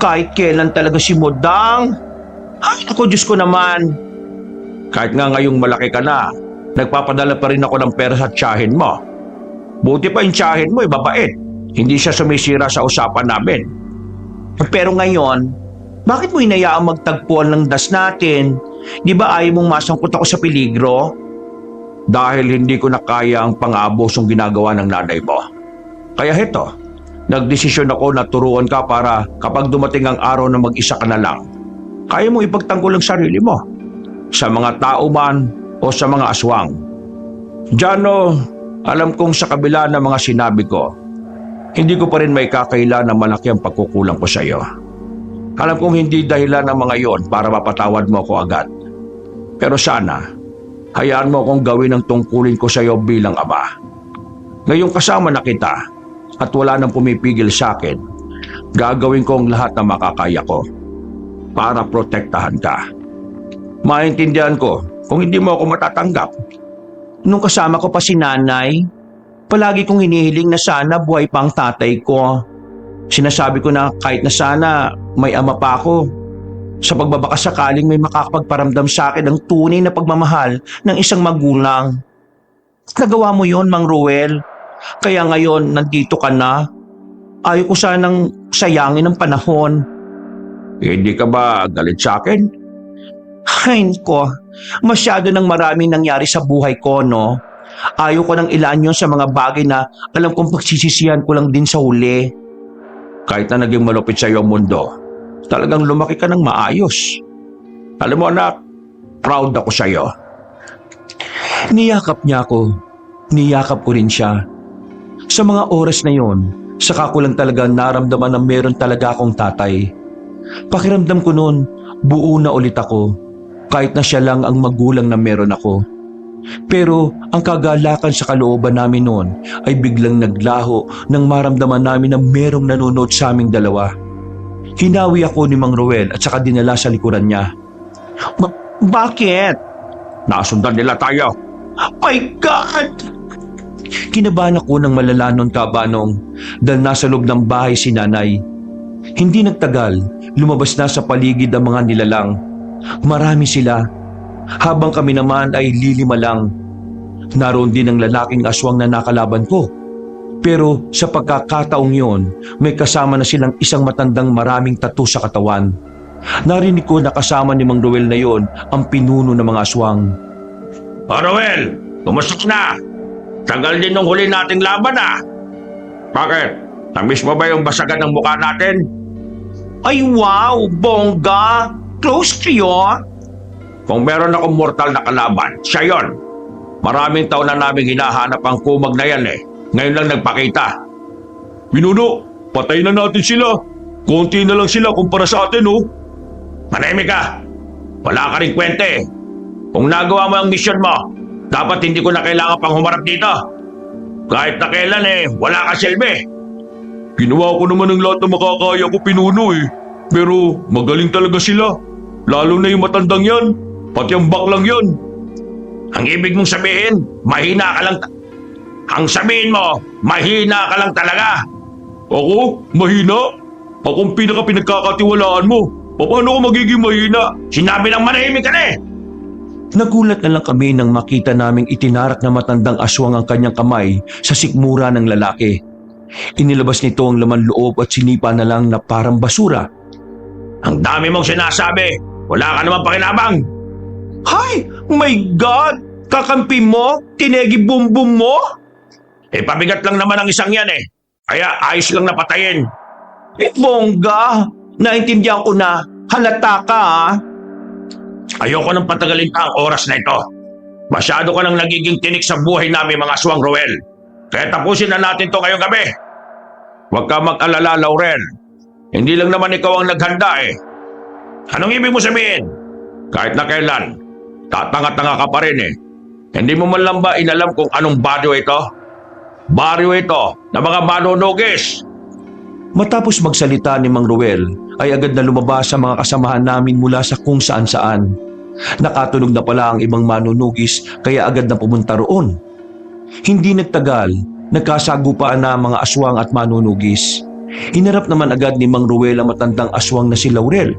Kahit kailan talaga si Modang. Ay, ako Diyos ko naman. Kahit nga ngayong malaki ka na, nagpapadala pa rin ako ng pera sa tiyahin mo. Buti pa yung tiyahin mo, mabait. Hindi siya sumisira sa usapan namin. Pero ngayon, bakit mo hinayaang magtagpuan ng das natin? Di ba ayaw mong masangkot ako sa peligro? Dahil hindi ko na kaya ang pang-aabosong ginagawa ng nanay mo. Kaya heto, nagdesisyon ako na turuan ka para kapag dumating ang araw na mag-isa ka na lang, kaya mo ipagtanggol ang sarili mo. Sa mga tao man o sa mga aswang. Jano, alam kong sa kabila ng mga sinabi ko, hindi ko pa rin may kakaila na malaki ang pagkukulang ko sa iyo. Alam kong hindi dahilan ng mga yon para mapatawad mo ako agad. Pero sana, hayaan mo akong gawin ang tungkulin ko sa iyo bilang ama. Ngayong kasama na kita at wala nang pumipigil sa akin, gagawin ko ang lahat na makakaya ko para protektahan ka. Maintindihan ko kung hindi mo ako matatanggap. Nung kasama ko pa si nanay, palagi kong hinihiling na sana buhay pa ang tatay ko. Sinasabi ko na kahit na sana may ama pa ako, sa pagbabakasakaling may makakapagparamdam sa akin ng tunay na pagmamahal ng isang magulang. Nagawa mo yon, Mang Ruel. Kaya ngayon nandito ka na. Ayaw ko sanang sayangin ang panahon. Hindi ka ba galit sa akin? Ay ko, masyado nang maraming nangyari sa buhay ko, no? Ayaw ko nang ilaan yon sa mga bagay na alam kong pagsisisihan ko lang din sa huli. Kahit na naging malupit sa iyo ang mundo, talagang lumaki ka ng maayos. Alam mo anak, proud ako sa iyo. Niyakap niya ako. Niyakap ko rin siya. Sa mga oras na yon, saka ko lang talaga naramdaman na meron talaga akong tatay. Pakiramdam ko noon, buo na ulit ako. Kahit na siya lang ang magulang na meron ako. Pero ang kagalakan sa kalooban namin noon ay biglang naglaho nang maramdaman namin na merong nanonood sa aming dalawa. Hinawi ako ni Mang Ruel at saka dinala sa likuran niya. Bakit? Nasundan nila tayo. My God! Kinabahan ako ng malala noon, Kabanong, dahil nasa loob ng bahay si nanay. Hindi nagtagal, lumabas na sa paligid ang mga nilalang. Marami sila. Habang kami naman ay lilima lang. Naroon din ang lalaking aswang na nakalaban ko. Pero sa pagkakataong yon, may kasama na silang isang matandang maraming tattoo sa katawan. Narinig ko na kasama ni Mang Ruel na yon ang pinuno ng mga aswang. Ruel, kumusta na? Tagal din nung huli nating laban Bakit? Namiss mo ba yung basagan ng mukha natin? Ay wow, bongga! Close kayo? Kung meron akong mortal na kalaban, siya yon. Maraming taon na namin hinahanap ang kumag na yan Ngayon lang nagpakita. Pinuno, patay na natin sila. Konti na lang sila kumpara sa atin, Manahimik ka. Wala ka rin kwente. Kung nagawa mo ang mission mo, dapat hindi ko na kailangan pang humarap dito. Kahit na kailan wala ka silbi. Ginawa ko naman ang lahat na makakaya ko, Pinuno eh. Pero magaling talaga sila. Lalo na yung matandang yan. Pati ang baklang yan. Ang ibig mong sabihin, mahina ka lang. Ang sabihin mo, mahina ka lang talaga. Ako? Mahina? Akong pinagkakatiwalaan mo. Paano ko magiging mahina? Sinabi ng manahimik ka na eh. Nagulat na lang kami nang makita naming itinarak na matandang aswang ang kanyang kamay sa sikmura ng lalaki. Inilabas nito ang laman loob at sinipa na lang na parang basura. Ang dami mong sinasabi. Wala ka naman pakinabang. Hay! My God! Kakampi mo? Tinegi bumbum mo? Eh pabigat lang naman ang isang yan eh. Kaya ayos lang napatayin. Bongga! Naintindihan ko na. Halata ka ah. Ayoko nang patagalin pa ang oras na ito. Masyado ka nang nagiging tinik sa buhay namin mga aswang, Roel. Kaya tapusin na natin to ngayong gabi. Huwag ka mag-alala, Laurel. Hindi lang naman ikaw ang naghanda eh. Anong ibig mo sabihin? Kahit na kailan, tatanga-tanga ka pa rin eh. Hindi mo man lang ba inalam kung anong baryo ito? Baryo ito na mga manunugis. Matapos magsalita ni Mang Ruel, ay agad na lumabas sa mga kasamahan namin mula sa kung saan-saan. Nakatunog na pala ang ibang manunugis kaya agad na pumunta roon. Hindi nagtagal, nagkasagupaan na ang mga aswang at manunugis. Hinarap naman agad ni Mang Ruel ang matandang aswang na si Laurel.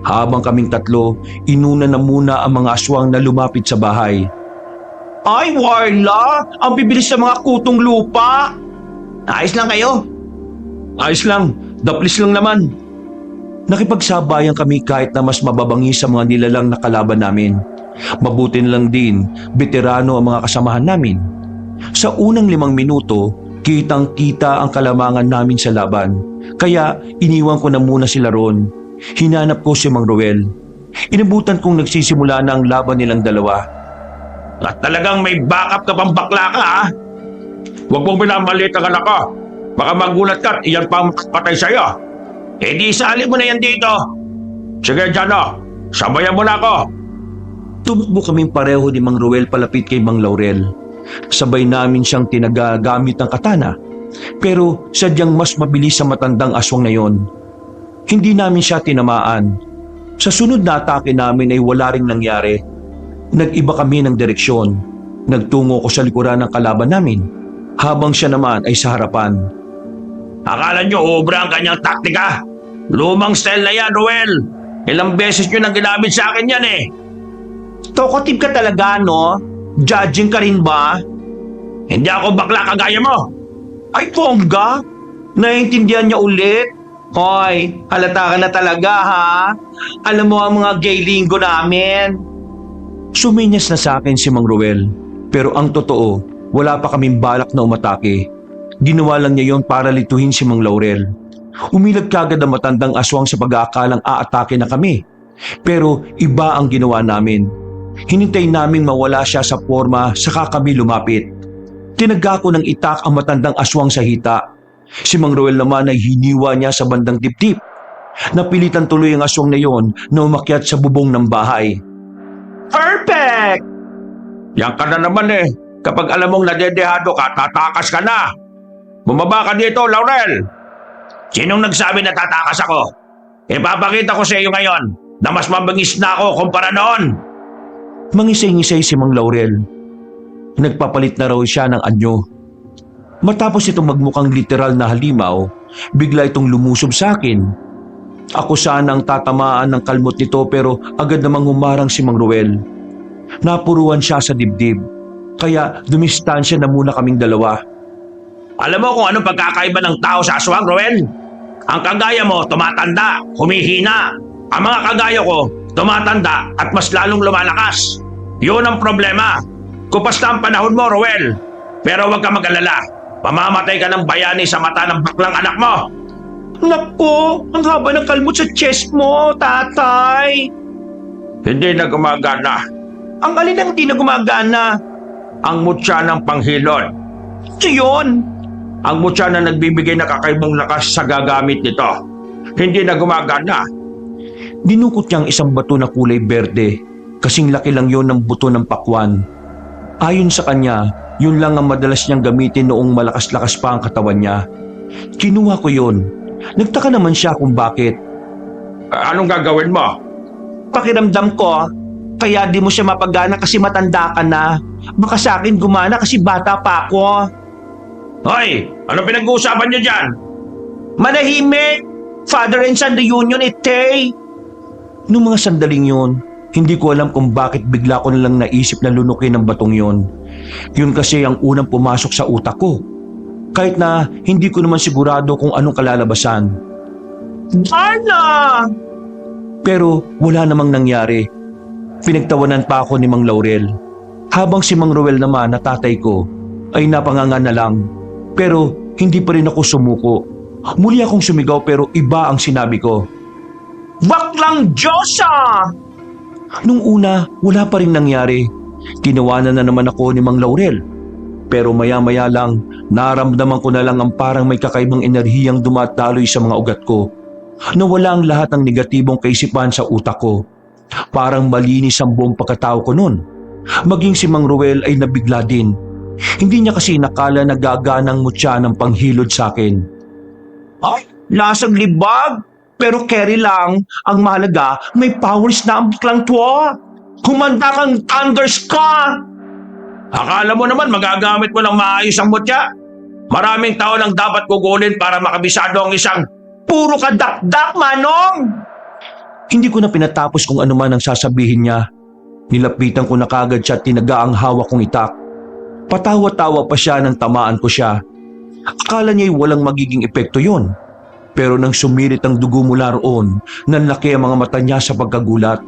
Habang kaming tatlo, inuna na muna ang mga aswang na lumapit sa bahay. Ay, Warla! Ang bibilis sa mga kutong lupa! Ayos lang kayo. Ayos lang, daplis lang naman. Nakipagsabayan kami kahit na mas mababangi sa mga nilalang na kalaban namin. Mabuti na lang din, veterano ang mga kasamahan namin. Sa unang 5 minuto, kitang-kita ang kalamangan namin sa laban. Kaya iniwan ko na muna sila roon. Hinanap ko si Mang Ruel. Inabutan kong nagsisimula na ang laban nilang dalawa. At talagang may backup ka pang bakla ka ha? Huwag mong pinamalit ang anak ko. Baka magulat ka at iyan pa ang patay sa'yo. Eh di isali mo na yan dito. Sige, Jano. Sabayan mo na ako. Tumakbo kaming pareho ni Mang Ruel palapit kay Mang Laurel. Sabay namin siyang tinagagamit ng katana. Pero sadyang mas mabilis sa matandang aswang na yon. Hindi namin siya tinamaan. Sa sunod na atake namin ay wala ring nangyari. Nag-iba kami ng direksyon. Nagtungo ko sa likuran ng kalaban namin, habang siya naman ay sa harapan. Akala nyo obra ang kanyang taktika? Lumang style na yan, Roel. Ilang beses nyo nang ginamit sa akin yan eh. Talkative ka talaga, no? Judging ka rin ba? Hindi ako bakla kagaya mo. Ay, Bongga! Naiintindihan niya ulit? Hoy, halata ka na talaga, ha? Alam mo ang mga gay linggo namin. Suminyas na sa akin si Mang Ruel, pero ang totoo, wala pa kaming balak na umatake. Ginawa lang niya yon para lituhin si Mang Laurel. Umilag kagad ang matandang aswang sa pag-aakalang aatake na kami. Pero iba ang ginawa namin. Hinintay naming mawala siya sa forma saka kami lumapit. Tinaga ko ng itak ang matandang aswang sa hita. Si Mang Ruel naman ay hiniwa niya sa bandang dibdib. Napilitan tuloy ang aswang na yon na umakyat sa bubong ng bahay. Perfect! Yan ka na naman eh. Kapag alam mong nadedehado ka, tatakas ka na. Bumaba ka dito, Laurel. Sinong nagsabi na tatakas ako? Ipapakita ko sa iyo ngayon na mas mabangis na ako kumpara noon. Mangisay-ngisay si Mang Laurel. Nagpapalit na raw siya ng anyo. Matapos itong magmukhang literal na halimaw, bigla itong lumusob sa akin. Ako sana ang tatamaan ng kalmot nito pero agad namang humarang si Mang Ruel. Napuruan siya sa dibdib, kaya dumistansya na muna kaming dalawa. Alam mo kung anong pagkakaiba ng tao sa aswang, Roel? Ang kagaya mo, tumatanda, humihina. Ang mga kagaya ko, tumatanda at mas lalong lumalakas. Yun ang problema. Kupas na ang panahon mo, Roel. Pero huwag ka mag-alala. Pamamatay ka ng bayani sa mata ng baklang anak mo. Naku, ang haba ng kalmot sa chest mo, tatay. Hindi na gumagana. Ang alin ang di na gumagana? Ang mutya ng panghilod. So yun. Ang mutya na nagbibigay na kakaibang lakas sa gagamit nito. Hindi na gumagana. Dinukot niya ang isang bato na kulay berde, kasing laki lang yon ng buto ng pakwan. Ayon sa kanya, yun lang ang madalas niyang gamitin noong malakas-lakas pa ang katawan niya. Kinuha ko yon. Nagtaka naman siya kung bakit. Anong gagawin mo? Pakiramdam ko, kaya di mo siya mapagana kasi matanda ka na. Baka sa akin gumana kasi bata pa ako. Hoy! Ano pinag-uusapan niyo dyan? Manahimik! Father and son reunion, Tay! Noong mga sandaling yon, hindi ko alam kung bakit bigla ko nalang naisip na lunukin ang batong yon. Yun kasi ang unang pumasok sa utak ko. Kahit na hindi ko naman sigurado kung anong kalalabasan. Darna! Pero wala namang nangyari. Pinagtawanan pa ako ni Mang Laurel. Habang si Mang Roel naman na tatay ko ay napanganga na lang. Pero hindi pa rin ako sumuko. Muli akong sumigaw pero iba ang sinabi ko. Baklang Diyosa! Nung una, wala pa rin nangyari. Tinawanan na naman ako ni Mang Laurel. Pero maya-maya lang, naramdaman ko na lang ang parang may kakaibang enerhiyang dumadaloy sa mga ugat ko. Nawala ang lahat ng negatibong kaisipan sa utak ko. Parang malinis ang buong pagkatao ko nun. Maging si Mang Roel ay nabigla din. Hindi niya kasi nakala na gaganang mutya ng panghilod sa akin. Ay, lasang libag! Pero carry lang, ang mahalaga, may powers na ang baklang to. Kumanda kang thunders ka! Akala mo naman magagamit mo ng maayos ang mutya? Maraming taon ang dapat kukunin para makabisado ang isang... Puro ka dakdak, Manong! Hindi ko na pinatapos kung ano man ang sasabihin niya. Nilapitan ko na kagad siya at tinaga ang hawak kong itak. Patawa-tawa pa siya nang tamaan ko siya. Akala niya'y walang magiging epekto yon. Pero nang sumirit ang dugo mula roon, nanlaki ang mga mata niya sa pagkagulat.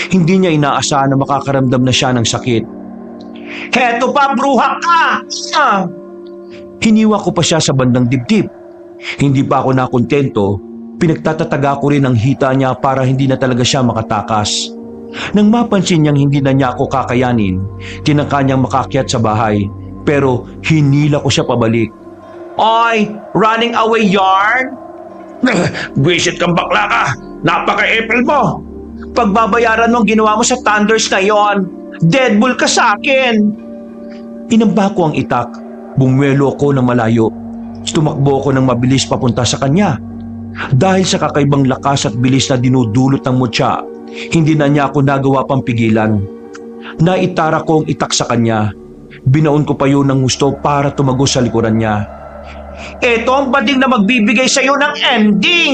Hindi niya inaasahan na makakaramdam na siya ng sakit. Heto pa, bruha ka! Hiniwa ko pa siya sa bandang dibdib. Hindi pa ako nakontento, pinagtatataga ko rin ang hita niya para hindi na talaga siya makatakas. Nang mapansin niyang hindi na niya ako kakayanin, tinangka niyang makakyat sa bahay, pero hinila ko siya pabalik. Oy, running away yarn? Buwisit kang bakla ka! Napaka-epil mo! Pagbabayaran mo ang ginawa mo sa thunders na yon. Deadpool ka sa akin! Inamba ko ang itak, bumwelo ako ng malayo. Tumakbo ako ng mabilis papunta sa kanya. Dahil sa kakaibang lakas at bilis na dinudulot ng mutya, hindi na niya ako nagawa pang pigilan. Naitara ko ang itak sa kanya. Binaon ko pa yun ng gusto para tumagos sa likuran niya. Ito ang bading na magbibigay sa iyo ng ending!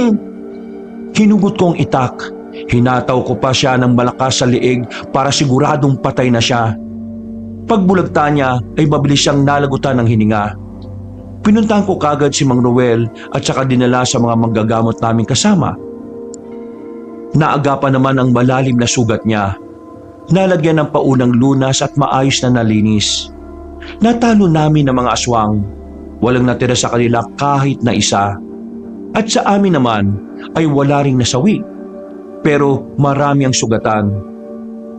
Hinugot ko ang itak. Hinataw ko pa siya ng malakas sa liig para siguradong patay na siya. Pagbulagta niya ay mabilis siyang nalagutan ng hininga. Pinuntahan ko kagad si Mang Roel at saka dinala sa mga manggagamot naming kasama. Naagapan naman ang malalim na sugat niya. Nalagyan ng paunang lunas at maayos na nalinis. Natalo namin ng mga aswang. Walang natira sa kanila kahit na isa. At sa amin naman ay wala ring nasawi. Pero marami ang sugatan.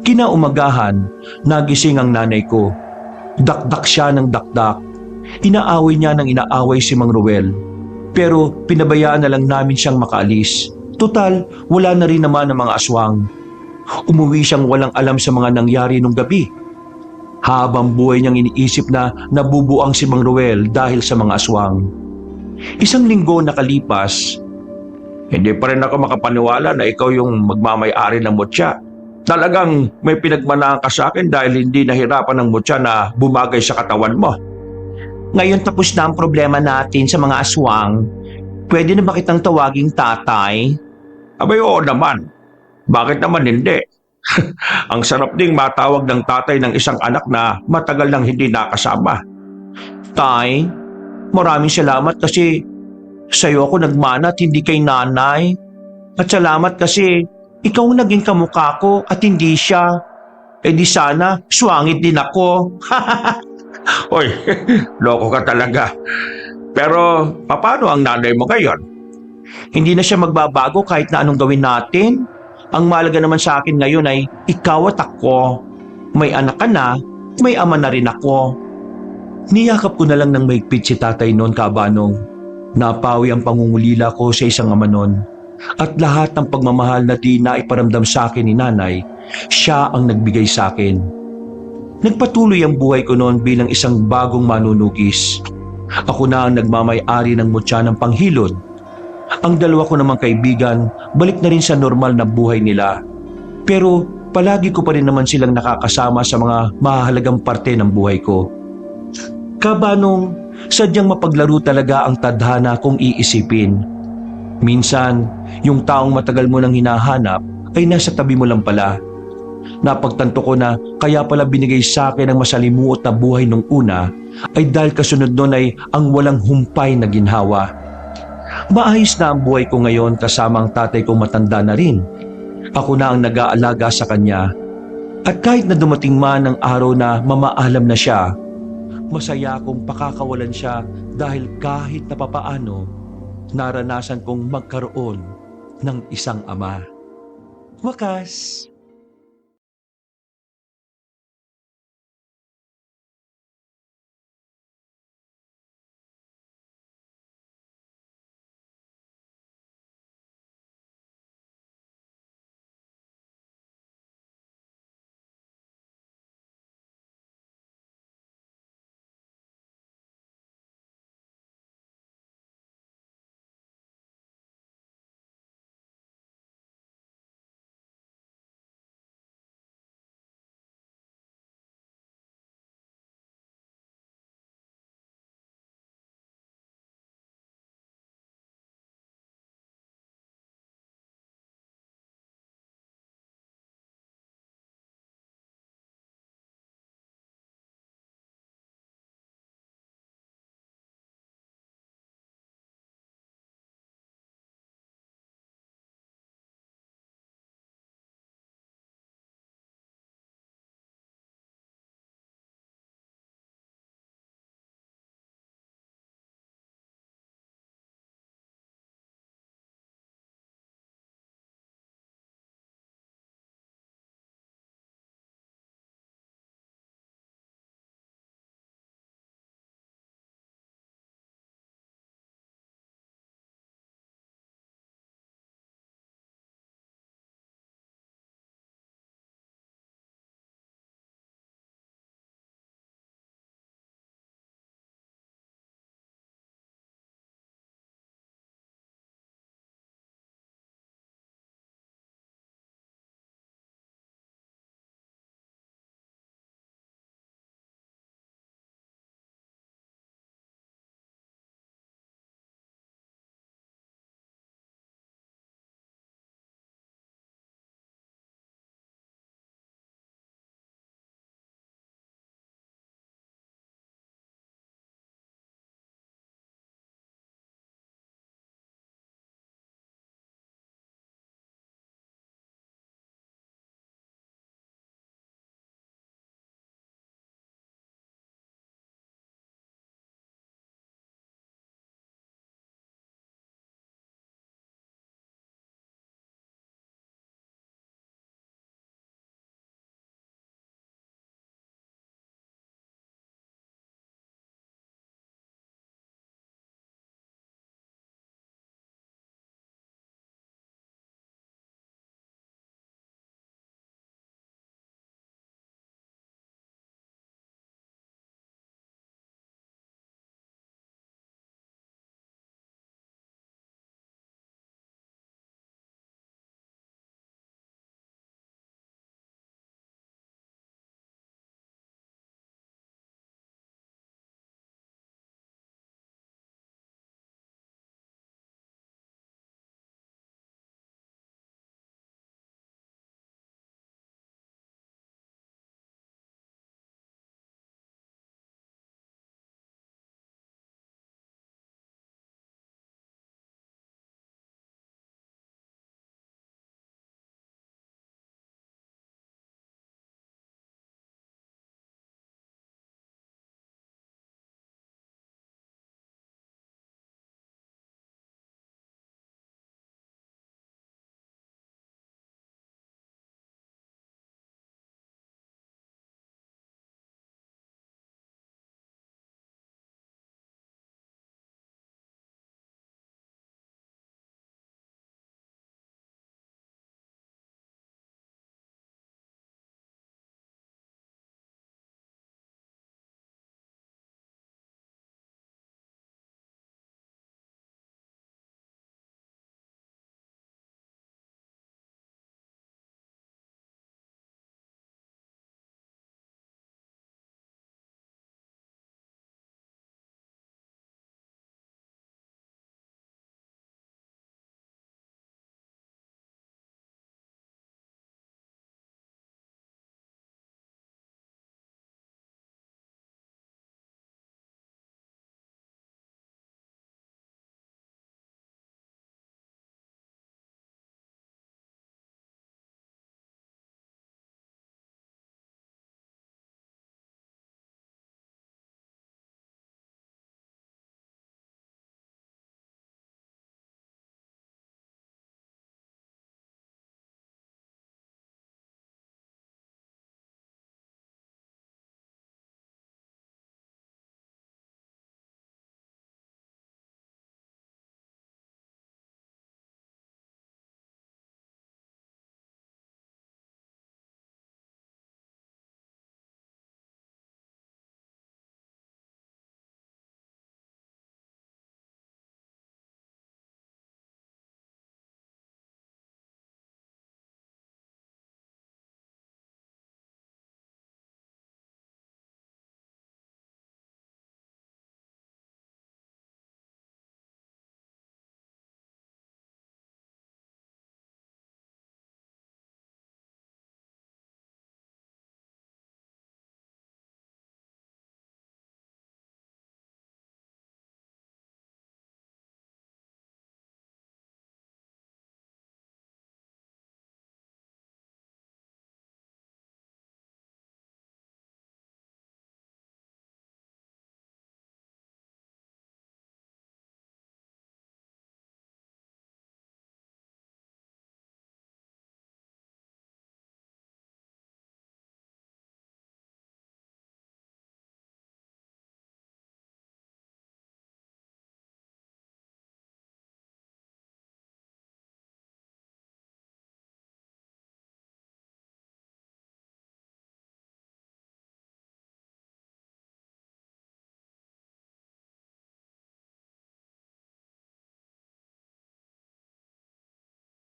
Kinaumagahan, nagising ang nanay ko. Dakdak siya ng dakdak. Inaaway niya ng inaaway si Mang Roel. Pero pinabayaan na lang namin siyang makaalis. Total, wala na rin naman ang mga aswang. Umuwi siyang walang alam sa mga nangyari nung gabi. Habang buhay niyang iniisip na nabubuang si Mang Roel dahil sa mga aswang. Isang linggo nakalipas. Hindi pa rin ako makapaniwala na ikaw yung magmamay-ari ng mutya. Talagang may pinagmanahan ka sa akin dahil hindi nahirapan ng mutya na bumagay sa katawan mo. Ngayon tapos na ang problema natin sa mga aswang. Pwede na ba kitang tawaging tatay? Abay, oo naman. Bakit naman hindi? Ang sarap ding matawag ng tatay ng isang anak na matagal nang hindi nakasama. Tay, maraming salamat kasi sa'yo ako nagmana at hindi kay nanay. At salamat kasi ikaw naging kamukha ko at hindi siya. Eh di sana, swangit din ako. Oy, loko ka talaga. Pero paano ang nanay mo ngayon? Hindi na siya magbabago kahit na anong gawin natin. Ang mahalaga naman sa akin ngayon ay ikaw at ako. May anak ka na, may ama na rin ako. Niyakap ko na lang ng maigpit si tatay noon, Kabanong. Napawi ang pangungulila ko sa isang ama noon. At lahat ng pagmamahal na di naiparamdam sa akin ni nanay, siya ang nagbigay sa akin. Nagpatuloy ang buhay ko noon bilang isang bagong manunugis. Ako na ang nagmamay-ari ng mutya ng panghilod. Ang dalawa ko namang kaibigan, balik na rin sa normal na buhay nila. Pero palagi ko pa rin naman silang nakakasama sa mga mahalagang parte ng buhay ko. Kabanong, sadyang mapaglaro talaga ang tadhana kung iisipin. Minsan, yung taong matagal mo nang hinahanap ay nasa tabi mo lang pala. Napagtanto ko na kaya pala binigay sa akin ang masalimuot na buhay nung una ay dahil kasunod nun ay ang walang humpay na ginhawa. Maayos na ang buhay ko ngayon kasama ang tatay kong matanda na rin. Ako na ang nag-aalaga sa kanya. At kahit na dumating man ang araw na mamaalam na siya, masaya akong pakakawalan siya dahil kahit na papaano, naranasan kong magkaroon ng isang ama. Wakas!